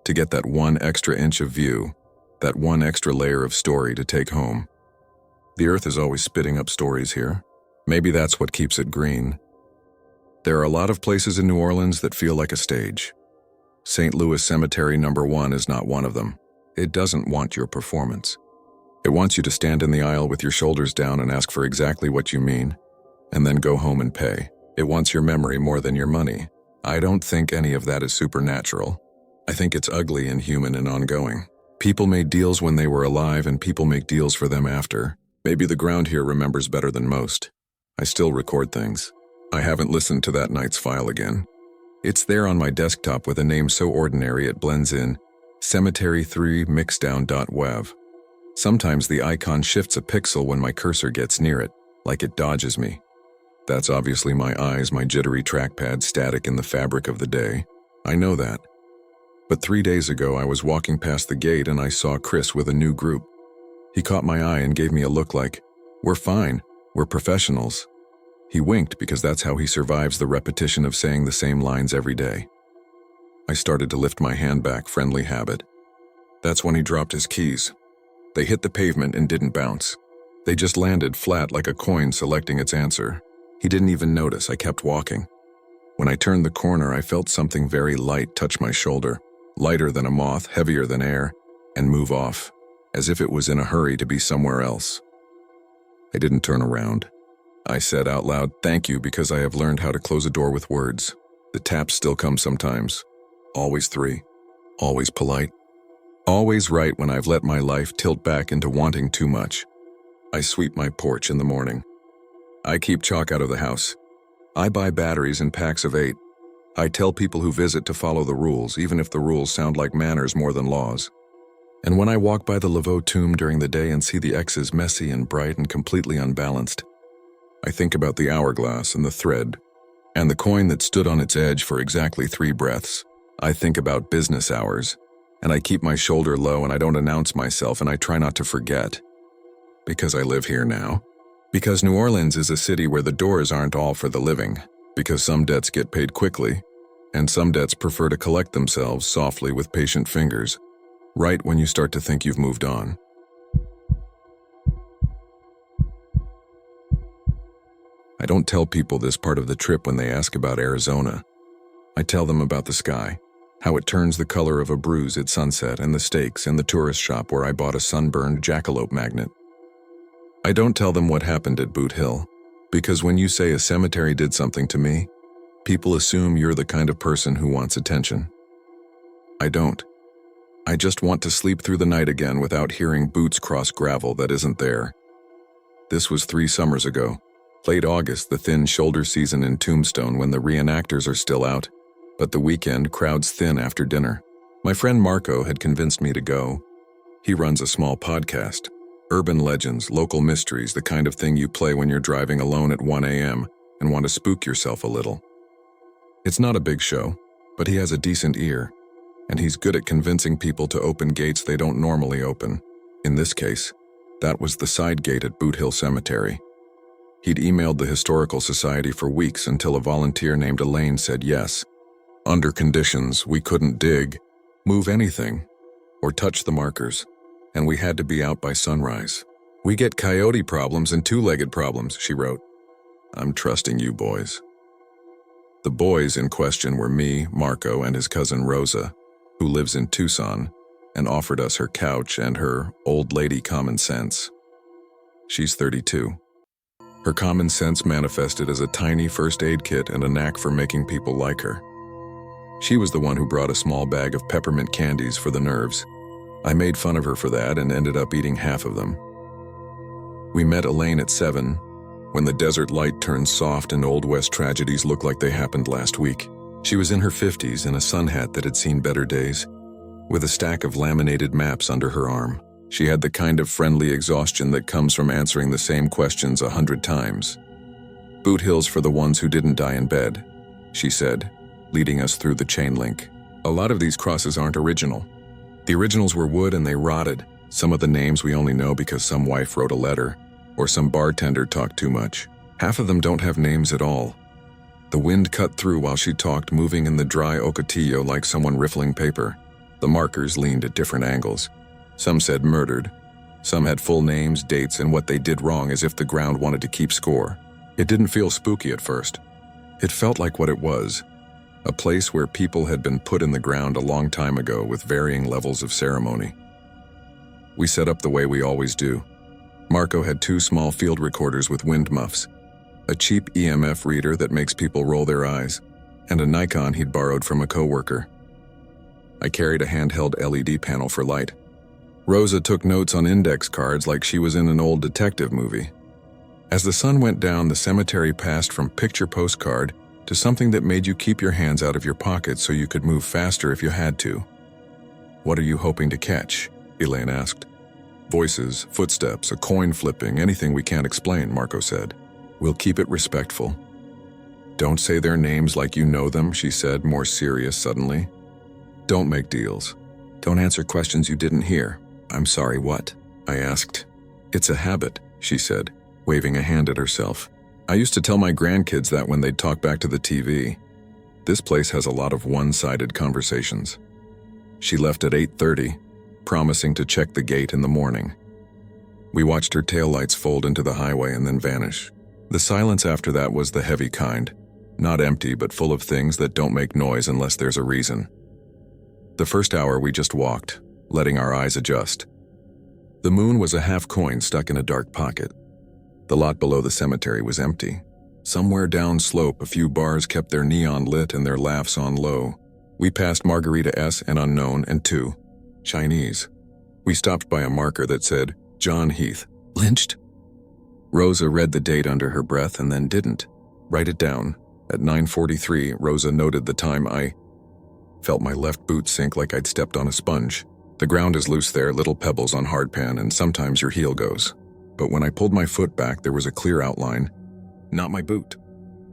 to get that 1 extra inch of view, that 1 extra layer of story to take home. The earth is always spitting up stories here. Maybe that's what keeps it green. There are a lot of places in New Orleans that feel like a stage. St. Louis Cemetery No. 1 is not one of them. It doesn't want your performance. It wants you to stand in the aisle with your shoulders down and ask for exactly what you mean, and then go home and pay. It wants your memory more than your money. I don't think any of that is supernatural. I think it's ugly and human and ongoing. People made deals when they were alive, and people make deals for them after. Maybe the ground here remembers better than most. I still record things. I haven't listened to that night's file again. It's there on my desktop with a name so ordinary it blends in. Cemetery3mixdown.wav. Sometimes the icon shifts a pixel when my cursor gets near it, like it dodges me. That's obviously my eyes, my jittery trackpad static in the fabric of the day. I know that. But 3 days ago, I was walking past the gate and I saw Chris with a new group. He caught my eye and gave me a look like, "We're fine, we're professionals." He winked because that's how he survives the repetition of saying the same lines every day. I started to lift my hand back, friendly habit. That's when he dropped his keys. They hit the pavement and didn't bounce. They just landed flat like a coin selecting its answer. He didn't even notice. I kept walking. When I turned the corner, I felt something very light touch my shoulder, lighter than a moth, heavier than air, and move off, as if it was in a hurry to be somewhere else. I didn't turn around. I said out loud, "Thank you," because I have learned how to close a door with words. The taps still come sometimes. Always 3. Always polite. Always right when I've let my life tilt back into wanting too much. I sweep my porch in the morning. I keep chalk out of the house. I buy batteries in packs of 8. I tell people who visit to follow the rules, even if the rules sound like manners more than laws. And when I walk by the Laveau tomb during the day and see the X's messy and bright and completely unbalanced, I think about the hourglass and the thread, and the coin that stood on its edge for exactly 3 breaths. I think about business hours, and I keep my shoulder low and I don't announce myself and I try not to forget. Because I live here now. Because New Orleans is a city where the doors aren't all for the living. Because some debts get paid quickly, and some debts prefer to collect themselves softly with patient fingers, right when you start to think you've moved on. I don't tell people this part of the trip when they ask about Arizona. I tell them about the sky, how it turns the color of a bruise at sunset, and the steaks in the tourist shop where I bought a sunburned jackalope magnet. I don't tell them what happened at Boot Hill, because when you say a cemetery did something to me, people assume you're the kind of person who wants attention. I don't. I just want to sleep through the night again without hearing boots cross gravel that isn't there. This was 3 summers ago, late August, the thin shoulder season in Tombstone when the reenactors are still out, but the weekend crowds thin after dinner. My friend Marco had convinced me to go. He runs a small podcast. Urban legends, local mysteries, the kind of thing you play when you're driving alone at 1 a.m. and want to spook yourself a little. It's not a big show, but he has a decent ear, and he's good at convincing people to open gates they don't normally open. In this case, that was the side gate at Boot Hill Cemetery. He'd emailed the Historical Society for weeks until a volunteer named Elaine said yes. Under conditions, we couldn't dig, move anything, or touch the markers, and we had to be out by sunrise. "We get coyote problems and 2-legged problems," she wrote. "I'm trusting you boys." The boys in question were me, Marco, and his cousin Rosa, who lives in Tucson, and offered us her couch and her old lady common sense. She's 32. Her common sense manifested as a tiny first aid kit and a knack for making people like her. She was the one who brought a small bag of peppermint candies for the nerves. I made fun of her for that and ended up eating half of them. We met Elaine at 7, when the desert light turned soft and Old West tragedies looked like they happened last week. She was in her 50s in a sun hat that had seen better days, with a stack of laminated maps under her arm. She had the kind of friendly exhaustion that comes from answering the same questions 100 times. "Boot Hill's for the ones who didn't die in bed," she said, leading us through the chain link. "A lot of these crosses aren't original. The originals were wood and they rotted. Some of the names we only know because some wife wrote a letter, or some bartender talked too much. Half of them don't have names at all." The wind cut through while she talked, moving in the dry ocotillo like someone riffling paper. The markers leaned at different angles. Some said murdered. Some had full names, dates, and what they did wrong, as if the ground wanted to keep score. It didn't feel spooky at first. It felt like what it was. A place where people had been put in the ground a long time ago with varying levels of ceremony. We set up the way we always do. Marco had 2 small field recorders with wind muffs, a cheap EMF reader that makes people roll their eyes, and a Nikon he'd borrowed from a coworker. I carried a handheld LED panel for light. Rosa took notes on index cards like she was in an old detective movie. As the sun went down, the cemetery passed from picture postcard to something that made you keep your hands out of your pockets so you could move faster if you had to. "What are you hoping to catch?" Elaine asked. "Voices, footsteps, a coin flipping, anything we can't explain," Marco said. We'll keep it respectful. Don't say their names like you know them, she said, more serious suddenly. Don't make deals. Don't answer questions you didn't hear. I'm sorry, what? I asked. It's a habit, she said, waving a hand at herself. I used to tell my grandkids that when they'd talk back to the TV. This place has a lot of one-sided conversations. She left at 8:30, promising to check the gate in the morning. We watched her taillights fold into the highway and then vanish. The silence after that was the heavy kind, not empty but full of things that don't make noise unless there's a reason. The first hour we just walked, letting our eyes adjust. The moon was a half coin stuck in a dark pocket. The lot below the cemetery was empty. Somewhere downslope, a few bars kept their neon lit and their laughs on low. We passed Margarita S. and Unknown and 2. Chinese. We stopped by a marker that said, John Heath. Lynched? Rosa read the date under her breath and then didn't. Write it down. At 9:43, Rosa noted the time. I felt my left boot sink like I'd stepped on a sponge. The ground is loose there, little pebbles on hardpan, and sometimes your heel goes. But when I pulled my foot back, there was a clear outline. Not my boot.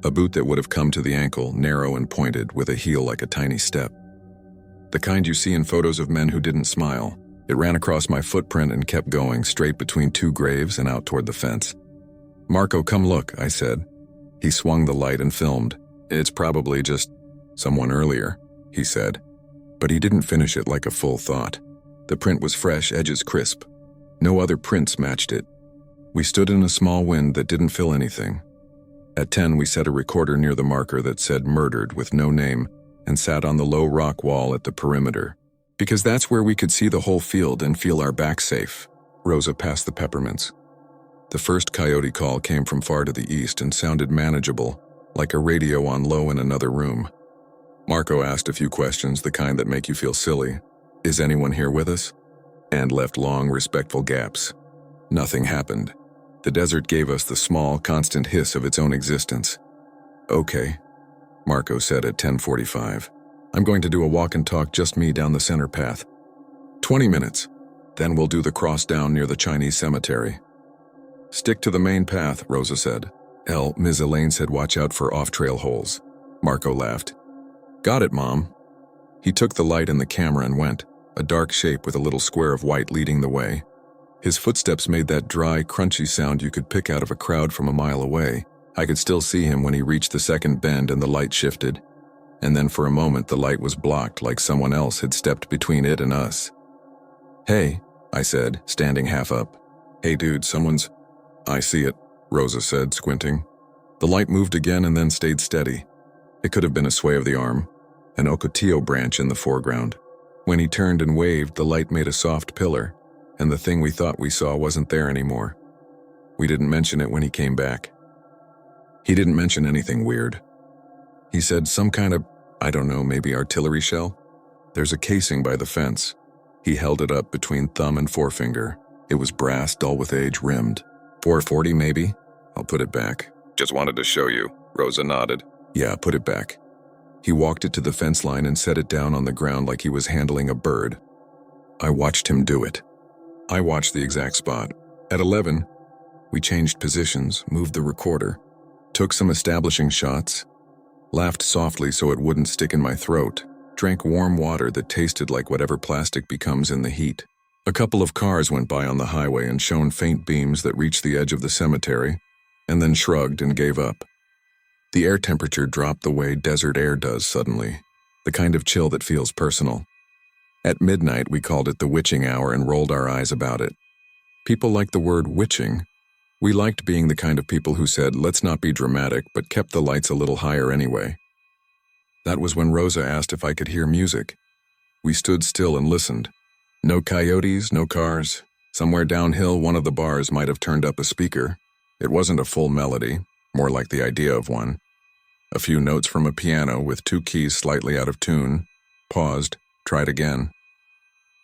A boot that would have come to the ankle, narrow and pointed, with a heel like a tiny step. The kind you see in photos of men who didn't smile. It ran across my footprint and kept going, straight between 2 graves and out toward the fence. Marco, come look, I said. He swung the light and filmed. It's probably just someone earlier, he said. But he didn't finish it like a full thought. The print was fresh, edges crisp. No other prints matched it. We stood in a small wind that didn't fill anything. At 10, we set a recorder near the marker that said murdered with no name and sat on the low rock wall at the perimeter. Because that's where we could see the whole field and feel our back safe. Rosa passed the peppermints. The first coyote call came from far to the east and sounded manageable, like a radio on low in another room. Marco asked a few questions, the kind that make you feel silly. Is anyone here with us? And left long, respectful gaps. Nothing happened. The desert gave us the small, constant hiss of its own existence. Okay, Marco said at 10:45. I'm going to do a walk and talk, just me down the center path. 20 minutes. Then we'll do the cross down near the Chinese cemetery. Stick to the main path, Rosa said. Ms. Elaine said watch out for off-trail holes. Marco laughed. Got it, Mom. He took the light and the camera and went, a dark shape with a little square of white leading the way. His footsteps made that dry, crunchy sound you could pick out of a crowd from a mile away. I could still see him when he reached the second bend and the light shifted. And then for a moment the light was blocked, like someone else had stepped between it and us. Hey, I said, standing half up. Hey dude, someone's... I see it, Rosa said, squinting. The light moved again and then stayed steady. It could have been a sway of the arm, an ocotillo branch in the foreground. When he turned and waved, the light made a soft pillar, and the thing we thought we saw wasn't there anymore. We didn't mention it when he came back. He didn't mention anything weird. He said some kind of, I don't know, maybe artillery shell? There's a casing by the fence. He held it up between thumb and forefinger. It was brass, dull with age, rimmed. 440 maybe? I'll put it back. Just wanted to show you. Rosa nodded. Yeah, put it back. He walked it to the fence line and set it down on the ground like he was handling a bird. I watched him do it. I watched the exact spot. At 11, we changed positions, moved the recorder, took some establishing shots, laughed softly so it wouldn't stick in my throat, drank warm water that tasted like whatever plastic becomes in the heat. A couple of cars went by on the highway and shone faint beams that reached the edge of the cemetery, and then shrugged and gave up. The air temperature dropped the way desert air does suddenly, the kind of chill that feels personal. At midnight, we called it the witching hour and rolled our eyes about it. People liked the word witching. We liked being the kind of people who said, let's not be dramatic, but kept the lights a little higher anyway. That was when Rosa asked if I could hear music. We stood still and listened. No coyotes, no cars. Somewhere downhill, one of the bars might have turned up a speaker. It wasn't a full melody, more like the idea of one. A few notes from a piano with 2 keys slightly out of tune. Paused, tried again.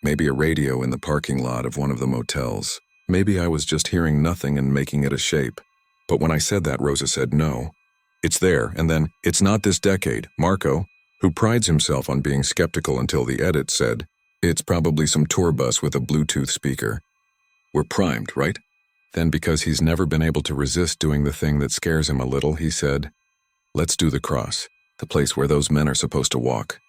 Maybe a radio in the parking lot of one of the motels. Maybe I was just hearing nothing and making it a shape. But when I said that, Rosa said no. It's there, and then, it's not this decade. Marco, who prides himself on being skeptical until the edit, said, it's probably some tour bus with a Bluetooth speaker. We're primed, right? Then, because he's never been able to resist doing the thing that scares him a little, he said, "Let's do the cross, the place where those men are supposed to walk."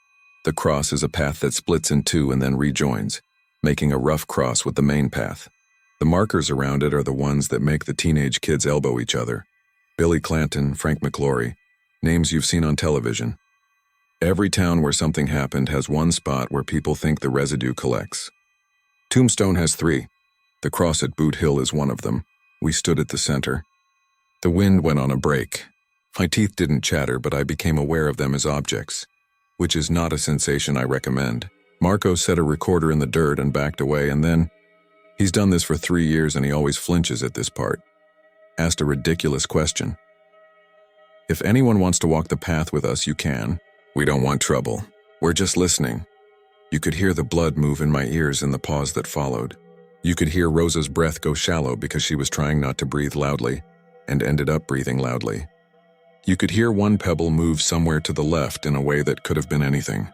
The cross is a path that splits in two and then rejoins, making a rough cross with the main path. The markers around it are the ones that make the teenage kids elbow each other. Billy Clanton, Frank McClory, names you've seen on television. Every town where something happened has one spot where people think the residue collects. Tombstone has 3. The cross at Boot Hill is one of them. We stood at the center. The wind went on a break. My teeth didn't chatter, but I became aware of them as objects, which is not a sensation I recommend. Marco set a recorder in the dirt and backed away, and then, he's done this for 3 years and he always flinches at this part, asked a ridiculous question. "If anyone wants to walk the path with us, you can. We don't want trouble. We're just listening." You could hear the blood move in my ears in the pause that followed. You could hear Rosa's breath go shallow because she was trying not to breathe loudly and ended up breathing loudly. You could hear one pebble move somewhere to the left in a way that could have been anything.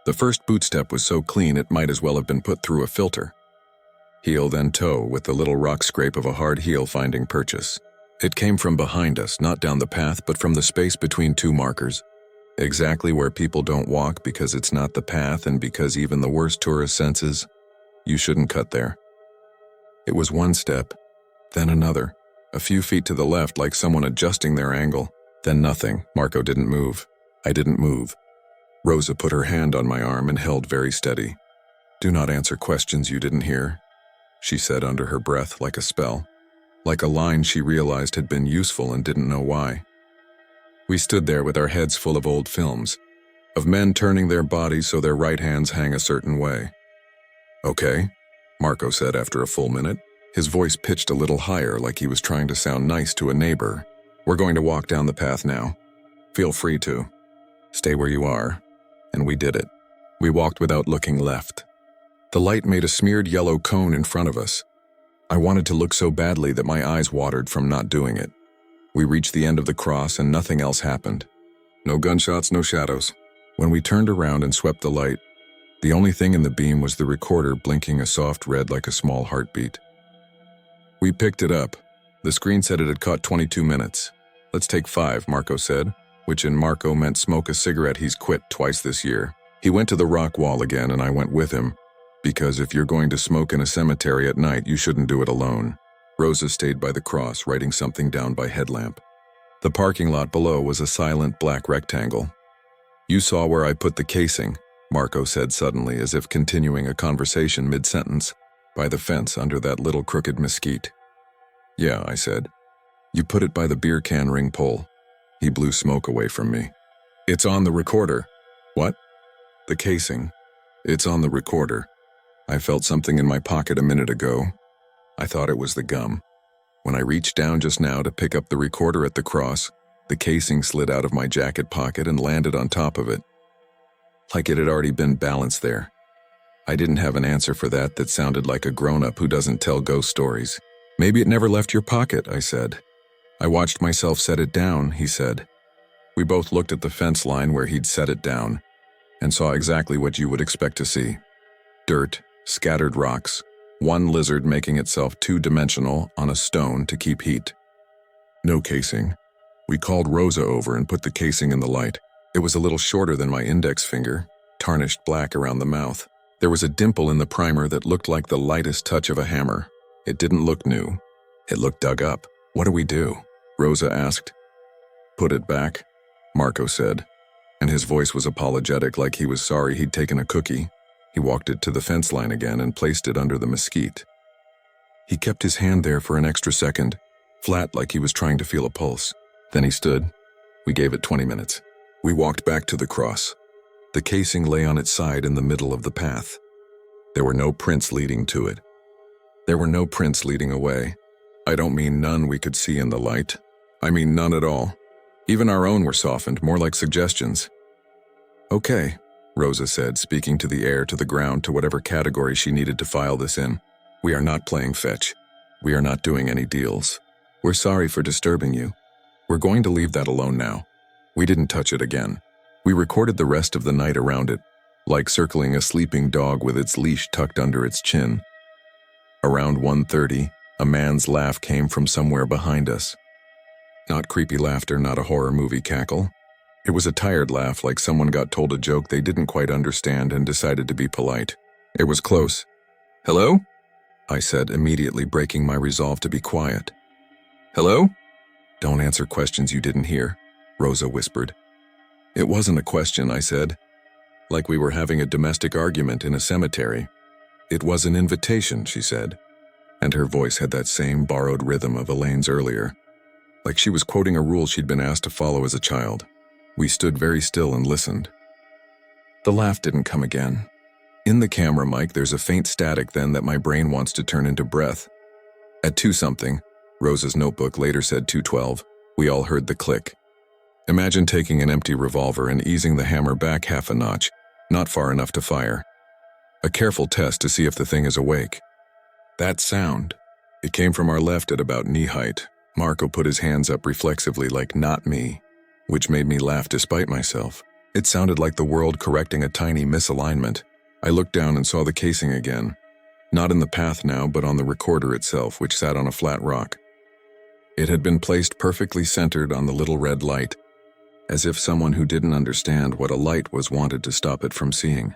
The first boot step was so clean it might as well have been put through a filter. Heel then toe, with the little rock scrape of a hard heel finding purchase. It came from behind us, not down the path, but from the space between 2 markers. Exactly where people don't walk because it's not the path and because even the worst tourist senses, you shouldn't cut there. It was one step, then another, a few feet to the left like someone adjusting their angle, then nothing. Marco didn't move. I didn't move. Rosa put her hand on my arm and held very steady. "Do not answer questions you didn't hear," she said under her breath like a spell, like a line she realized had been useful and didn't know why. We stood there with our heads full of old films, of men turning their bodies so their right hands hang a certain way. "Okay," Marco said after a full minute, his voice pitched a little higher like he was trying to sound nice to a neighbor. "We're going to walk down the path now. Feel free to. Stay where you are." And we did it. We walked without looking left. The light made a smeared yellow cone in front of us. I wanted to look so badly that my eyes watered from not doing it. We reached the end of the cross and nothing else happened. No gunshots, no shadows. When we turned around and swept the light, the only thing in the beam was the recorder blinking a soft red like a small heartbeat. We picked it up. The screen said it had caught 22 minutes. "Let's take 5, Marco said, which in Marco meant smoke a cigarette he's quit twice this year. He went to the rock wall again and I went with him, because if you're going to smoke in a cemetery at night, you shouldn't do it alone. Rosa stayed by the cross, writing something down by headlamp. The parking lot below was a silent black rectangle. "You saw where I put the casing," Marco said suddenly, as if continuing a conversation mid-sentence, "by the fence under that little crooked mesquite." "Yeah," I said. "You put it by the beer can ring pole." He blew smoke away from me. "It's on the recorder." "What?" "The casing. It's on the recorder. I felt something in my pocket a minute ago. I thought it was the gum. When I reached down just now to pick up the recorder at the cross, the casing slid out of my jacket pocket and landed on top of it, like it had already been balanced there. I didn't have an answer for that sounded like a grown-up who doesn't tell ghost stories. "Maybe it never left your pocket," I said. "I watched myself set it down," he said. We both looked at the fence line where he'd set it down and saw exactly what you would expect to see. Dirt, scattered rocks, one lizard making itself 2-dimensional on a stone to keep heat. No casing. We called Rosa over and put the casing in the light. It was a little shorter than my index finger, tarnished black around the mouth. There was a dimple in the primer that looked like the lightest touch of a hammer. It didn't look new. It looked dug up. "What do we do?" Rosa asked. "Put it back," Marco said, and his voice was apologetic, like he was sorry he'd taken a cookie. He walked it to the fence line again and placed it under the mesquite. He kept his hand there for an extra second, flat like he was trying to feel a pulse. Then he stood. We gave it 20 minutes. We walked back to the cross. The casing lay on its side in the middle of the path. There were no prints leading to it. There were no prints leading away. I don't mean none we could see in the light. I mean none at all. Even our own were softened, more like suggestions. "Okay," Rosa said, speaking to the air, to the ground, to whatever category she needed to file this in. "We are not playing fetch. We are not doing any deals. We're sorry for disturbing you. We're going to leave that alone now." We didn't touch it again. We recorded the rest of the night around it, like circling a sleeping dog with its leash tucked under its chin. Around 1:30, A man's laugh came from somewhere behind us. Not creepy laughter, not a horror movie cackle. It was a tired laugh, like someone got told a joke they didn't quite understand and decided to be polite. It was close. "Hello?" I said, immediately breaking my resolve to be quiet. "Hello?" "Don't answer questions you didn't hear," Rosa whispered. "It wasn't a question," I said. "Like we were having a domestic argument in a cemetery." "It was an invitation," she said, and her voice had that same borrowed rhythm of Elaine's earlier, like she was quoting a rule she'd been asked to follow as a child. We stood very still and listened. The laugh didn't come again. In the camera mic, there's a faint static then that my brain wants to turn into breath. At 2-something, Rosa's notebook later said 2:12, we all heard the click. Imagine taking an empty revolver and easing the hammer back half a notch, not far enough to fire. A careful test to see if the thing is awake. That sound, it came from our left at about knee height. Marco put his hands up reflexively like "not me," which made me laugh despite myself. It sounded like the world correcting a tiny misalignment. I looked down and saw the casing again. Not in the path now, but on the recorder itself, which sat on a flat rock. It had been placed perfectly centered on the little red light, as if someone who didn't understand what a light was wanted to stop it from seeing.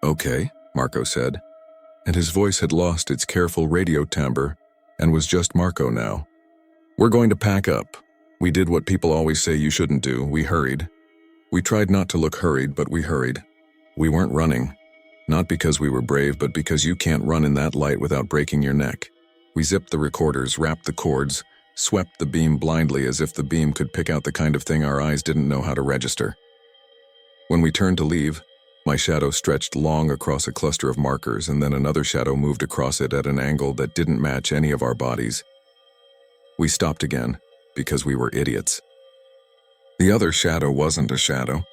"Okay," Marco said, and his voice had lost its careful radio timbre and was just Marco now. "We're going to pack up. We did what people always say you shouldn't do. We hurried. We tried not to look hurried, but we hurried. We weren't running. Not because we were brave, but because you can't run in that light without breaking your neck. We zipped the recorders, wrapped the cords, swept the beam blindly as if the beam could pick out the kind of thing our eyes didn't know how to register. When we turned to leave, my shadow stretched long across a cluster of markers, and then another shadow moved across it at an angle that didn't match any of our bodies. We stopped again, because we were idiots. The other shadow wasn't a shadow.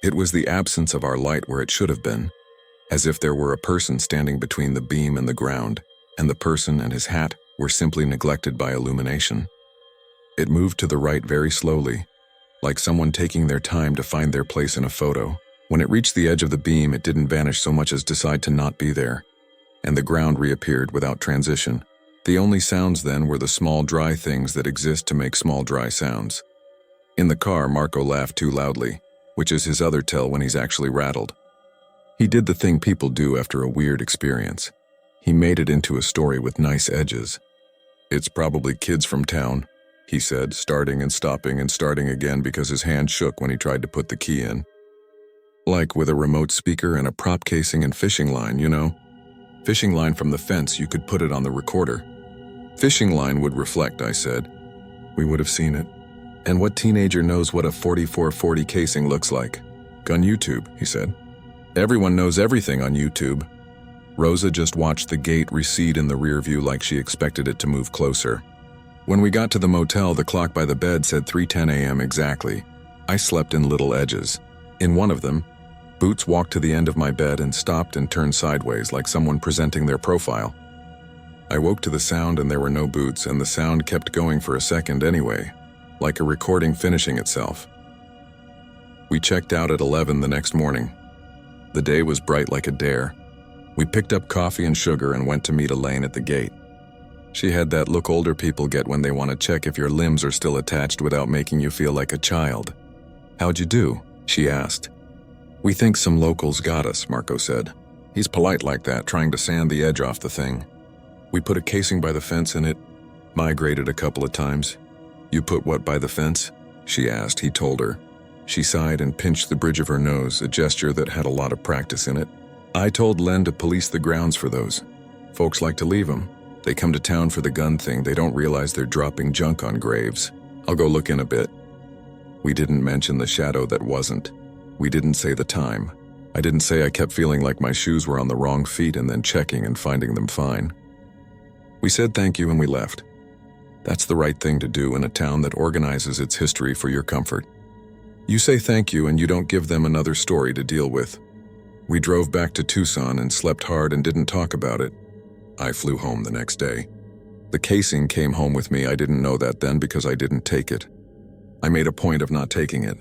It was the absence of our light where it should have been, as if there were a person standing between the beam and the ground, and the person and his hat were simply neglected by illumination. It moved to the right very slowly, like someone taking their time to find their place in a photo. When it reached the edge of the beam, it didn't vanish so much as decide to not be there, and the ground reappeared without transition. The only sounds then were the small dry things that exist to make small dry sounds. In the car, Marco laughed too loudly, which is his other tell when he's actually rattled. He did the thing people do after a weird experience. He made it into a story with nice edges. "It's probably kids from town," he said, starting and stopping and starting again because his hand shook when he tried to put the key in. "Like with a remote speaker and a prop casing and fishing line, you know? Fishing line from the fence, you could put it on the recorder." "Fishing line would reflect," I said. "We would have seen it. And what teenager knows what a 4440 casing looks like?" "On YouTube," he said. "Everyone knows everything on YouTube." Rosa just watched the gate recede in the rear view like she expected it to move closer. When we got to the motel, the clock by the bed said 3:10 a.m. exactly. I slept in little edges. In one of them, Boots walked to the end of my bed and stopped and turned sideways like someone presenting their profile. I woke to the sound and there were no Boots, and the sound kept going for a second anyway, like a recording finishing itself. We checked out at 11 the next morning. The day was bright like a dare. We picked up coffee and sugar and went to meet Elaine at the gate. She had that look older people get when they want to check if your limbs are still attached without making you feel like a child. "How'd you do?" she asked. "We think some locals got us," Marco said. He's polite like that, trying to sand the edge off the thing. "We put a casing by the fence and it migrated a couple of times." "You put what by the fence?" she asked. He told her. She sighed and pinched the bridge of her nose, a gesture that had a lot of practice in it. "I told Len to police the grounds for those. Folks like to leave them. They come to town for the gun thing. They don't realize they're dropping junk on graves. I'll go look in a bit." We didn't mention the shadow that wasn't. We didn't say the time. I didn't say I kept feeling like my shoes were on the wrong feet and then checking and finding them fine. We said thank you and we left. That's the right thing to do in a town that organizes its history for your comfort. You say thank you and you don't give them another story to deal with. We drove back to Tucson and slept hard and didn't talk about it. I flew home the next day. The casing came home with me. I didn't know that then because I didn't take it. I made a point of not taking it.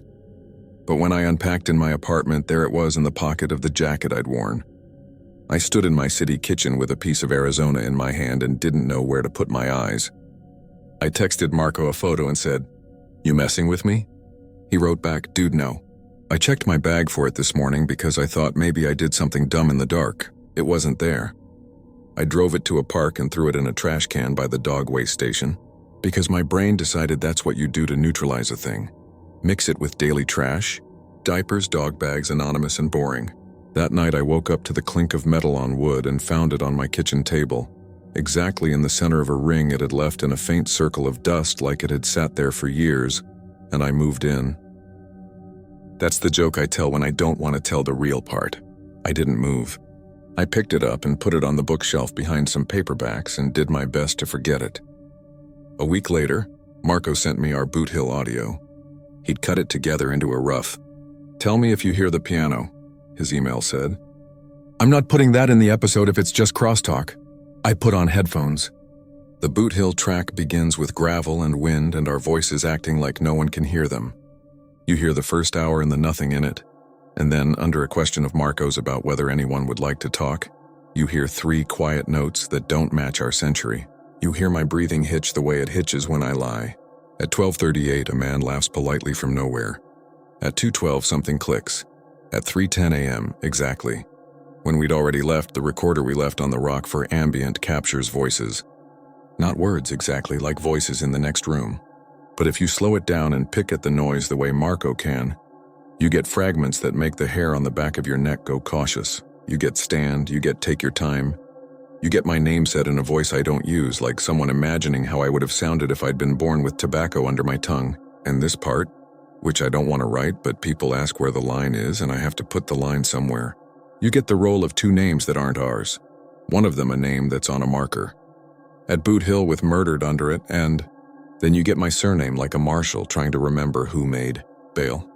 But when I unpacked in my apartment, there it was in the pocket of the jacket I'd worn. I stood in my city kitchen with a piece of Arizona in my hand and didn't know where to put my eyes. I texted Marco a photo and said, "You messing with me?" He wrote back, "Dude, no. I checked my bag for it this morning because I thought maybe I did something dumb in the dark. It wasn't there. I drove it to a park and threw it in a trash can by the dog waste station because my brain decided that's what you do to neutralize a thing. Mix it with daily trash, diapers, dog bags, anonymous and boring. That night I woke up to the clink of metal on wood and found it on my kitchen table. Exactly in the center of a ring it had left in a faint circle of dust like it had sat there for years, and I moved in. That's the joke I tell when I don't want to tell the real part. I didn't move. I picked it up and put it on the bookshelf behind some paperbacks and did my best to forget it. A week later, Marco sent me our Boot Hill audio. He'd cut it together into a rough. "Tell me if you hear the piano," his email said. "I'm not putting that in the episode if it's just crosstalk." I put on headphones. The Boot Hill track begins with gravel and wind and our voices acting like no one can hear them. You hear the first hour and the nothing in it, and then, under a question of Marco's about whether anyone would like to talk, you hear 3 quiet notes that don't match our century. You hear my breathing hitch the way it hitches when I lie. At 12:38, a man laughs politely from nowhere. At 2:12, something clicks. At 3:10 a.m., exactly. When we'd already left, the recorder we left on the rock for ambient captures voices. Not words exactly, like voices in the next room. But if you slow it down and pick at the noise the way Marco can, you get fragments that make the hair on the back of your neck go cautious. You get stand, you get take your time. You get my name said in a voice I don't use, like someone imagining how I would have sounded if I'd been born with tobacco under my tongue. And this part, which I don't want to write, but people ask where the line is and I have to put the line somewhere. You get the role of 2 names that aren't ours. One of them a name that's on a marker. At Boot Hill with murdered under it, and then you get my surname like a marshal trying to remember who made bail.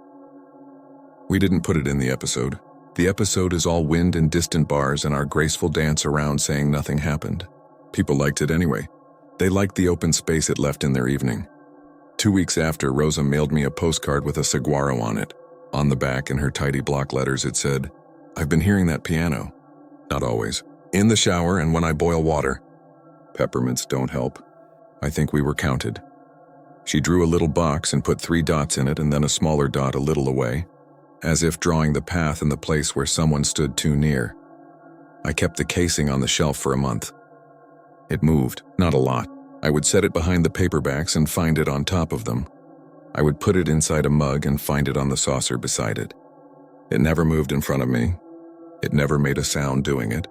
We didn't put it in the episode. The episode is all wind and distant bars and our graceful dance around saying nothing happened. People liked it anyway. They liked the open space it left in their evening. 2 weeks after, Rosa mailed me a postcard with a saguaro on it. On the back, in her tidy block letters, it said, "I've been hearing that piano. Not always. In the shower and when I boil water. Peppermints don't help. I think we were counted." She drew a little box and put 3 dots in it and then a smaller dot a little away, as if drawing the path and the place where someone stood too near. I kept the casing on the shelf for a month. It moved, not a lot. I would set it behind the paperbacks and find it on top of them. I would put it inside a mug and find it on the saucer beside it. It never moved in front of me. It never made a sound doing it.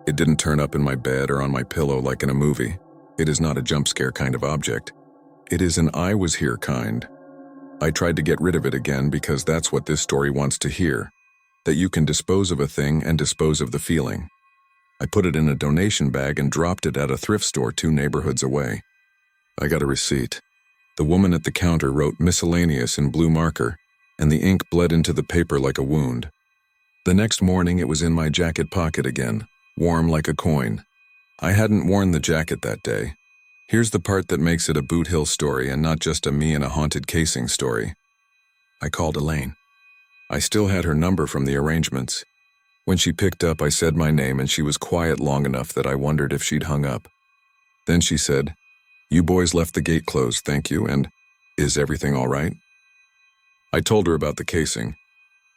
It didn't turn up in my bed or on my pillow like in a movie. It is not a jump scare kind of object. It is an I was here kind. I tried to get rid of it again because that's what this story wants to hear, that you can dispose of a thing and dispose of the feeling. I put it in a donation bag and dropped it at a thrift store 2 neighborhoods away. I got a receipt. The woman at the counter wrote miscellaneous in blue marker, and the ink bled into the paper like a wound. The next morning it was in my jacket pocket again, warm like a coin. I hadn't worn the jacket that day. Here's the part that makes it a Boot Hill story and not just a me in a haunted casing story. I called Elaine. I still had her number from the arrangements. When she picked up, I said my name and she was quiet long enough that I wondered if she'd hung up. Then she said, "You boys left the gate closed, thank you, and is everything all right?" I told her about the casing.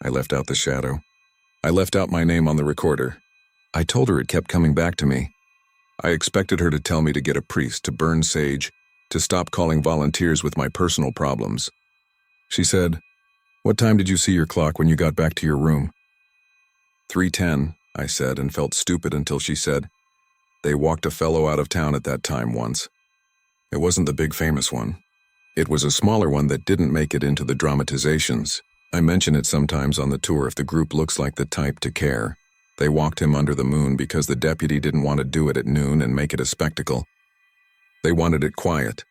I left out the shadow. I left out my name on the recorder. I told her it kept coming back to me. I expected her to tell me to get a priest, to burn sage, to stop calling volunteers with my personal problems. She said, "What time did you see your clock when you got back to your room?" 3:10, I said, and felt stupid until she said, "They walked a fellow out of town at that time once." It wasn't the big famous one. It was a smaller one that didn't make it into the dramatizations. I mention it sometimes on the tour if the group looks like the type to care. They walked him under the moon because the deputy didn't want to do it at noon and make it a spectacle. They wanted it quiet.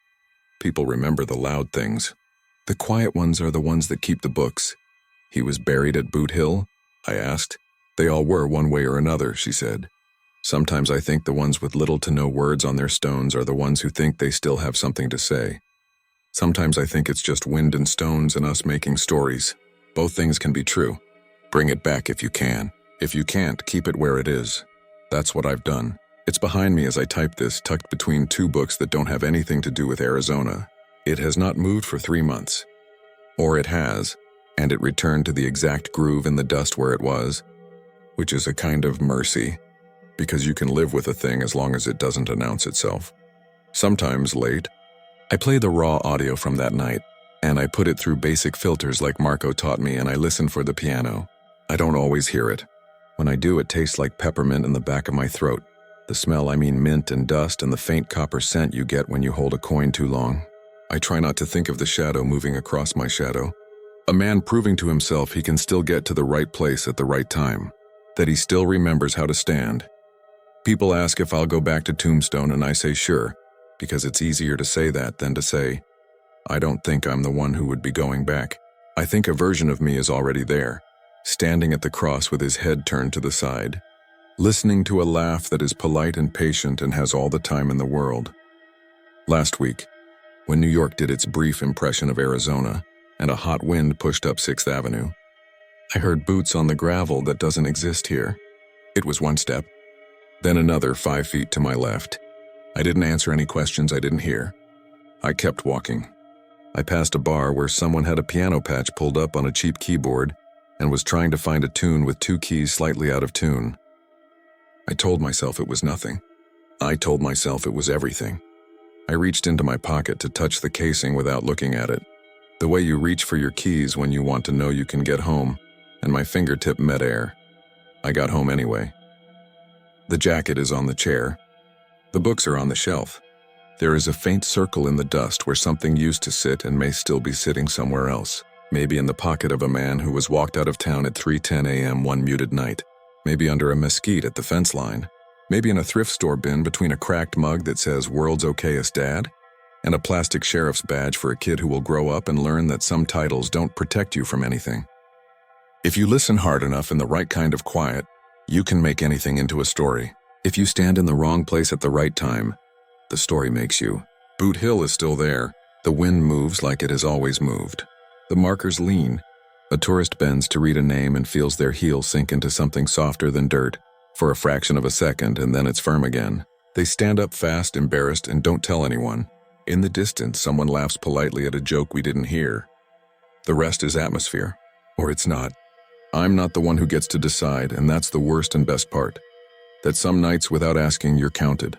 People remember the loud things. The quiet ones are the ones that keep the books. "He was buried at Boot Hill?" I asked. "They all were one way or another," she said. "Sometimes I think the ones with little to no words on their stones are the ones who think they still have something to say. Sometimes I think it's just wind and stones and us making stories. Both things can be true. Bring it back if you can. If you can't, keep it where it is." That's what I've done. It's behind me as I type this, tucked between two books that don't have anything to do with Arizona. It has not moved for 3 months. Or it has, and it returned to the exact groove in the dust where it was, which is a kind of mercy, because you can live with a thing as long as it doesn't announce itself. Sometimes late, I play the raw audio from that night, and I put it through basic filters like Marco taught me, and I listen for the piano. I don't always hear it. When I do, it tastes like peppermint in the back of my throat. The smell, I mean mint and dust, and the faint copper scent you get when you hold a coin too long. I try not to think of the shadow moving across my shadow. A man proving to himself he can still get to the right place at the right time, that he still remembers how to stand. People ask if I'll go back to Tombstone, and I say sure, because it's easier to say that than to say, I don't think I'm the one who would be going back. I think a version of me is already there, standing at the cross with his head turned to the side, listening to a laugh that is polite and patient and has all the time in the world. Last week, when New York did its brief impression of Arizona, and a hot wind pushed up 6th Avenue, I heard boots on the gravel that doesn't exist here. It was one step, then another 5 feet to my left. I didn't answer any questions I didn't hear. I kept walking. I passed a bar where someone had a piano patch pulled up on a cheap keyboard and was trying to find a tune with 2 keys slightly out of tune. I told myself it was nothing. I told myself it was everything. I reached into my pocket to touch the casing without looking at it, the way you reach for your keys when you want to know you can get home, and my fingertip met air. I got home anyway. The jacket is on the chair. The books are on the shelf. There is a faint circle in the dust where something used to sit and may still be sitting somewhere else, maybe in the pocket of a man who was walked out of town at 3:10 a.m. one muted night, maybe under a mesquite at the fence line, maybe in a thrift store bin between a cracked mug that says "World's Okayest Dad" and a plastic sheriff's badge for a kid who will grow up and learn that some titles don't protect you from anything. If you listen hard enough in the right kind of quiet, you can make anything into a story. If you stand in the wrong place at the right time, the story makes you. Boot Hill is still there. The wind moves like it has always moved. The markers lean. A tourist bends to read a name and feels their heel sink into something softer than dirt for a fraction of a second, and then it's firm again. They stand up fast, embarrassed, and don't tell anyone. In the distance, someone laughs politely at a joke we didn't hear. The rest is atmosphere. Or it's not. I'm not the one who gets to decide, and that's the worst and best part. That some nights, without asking, you're counted.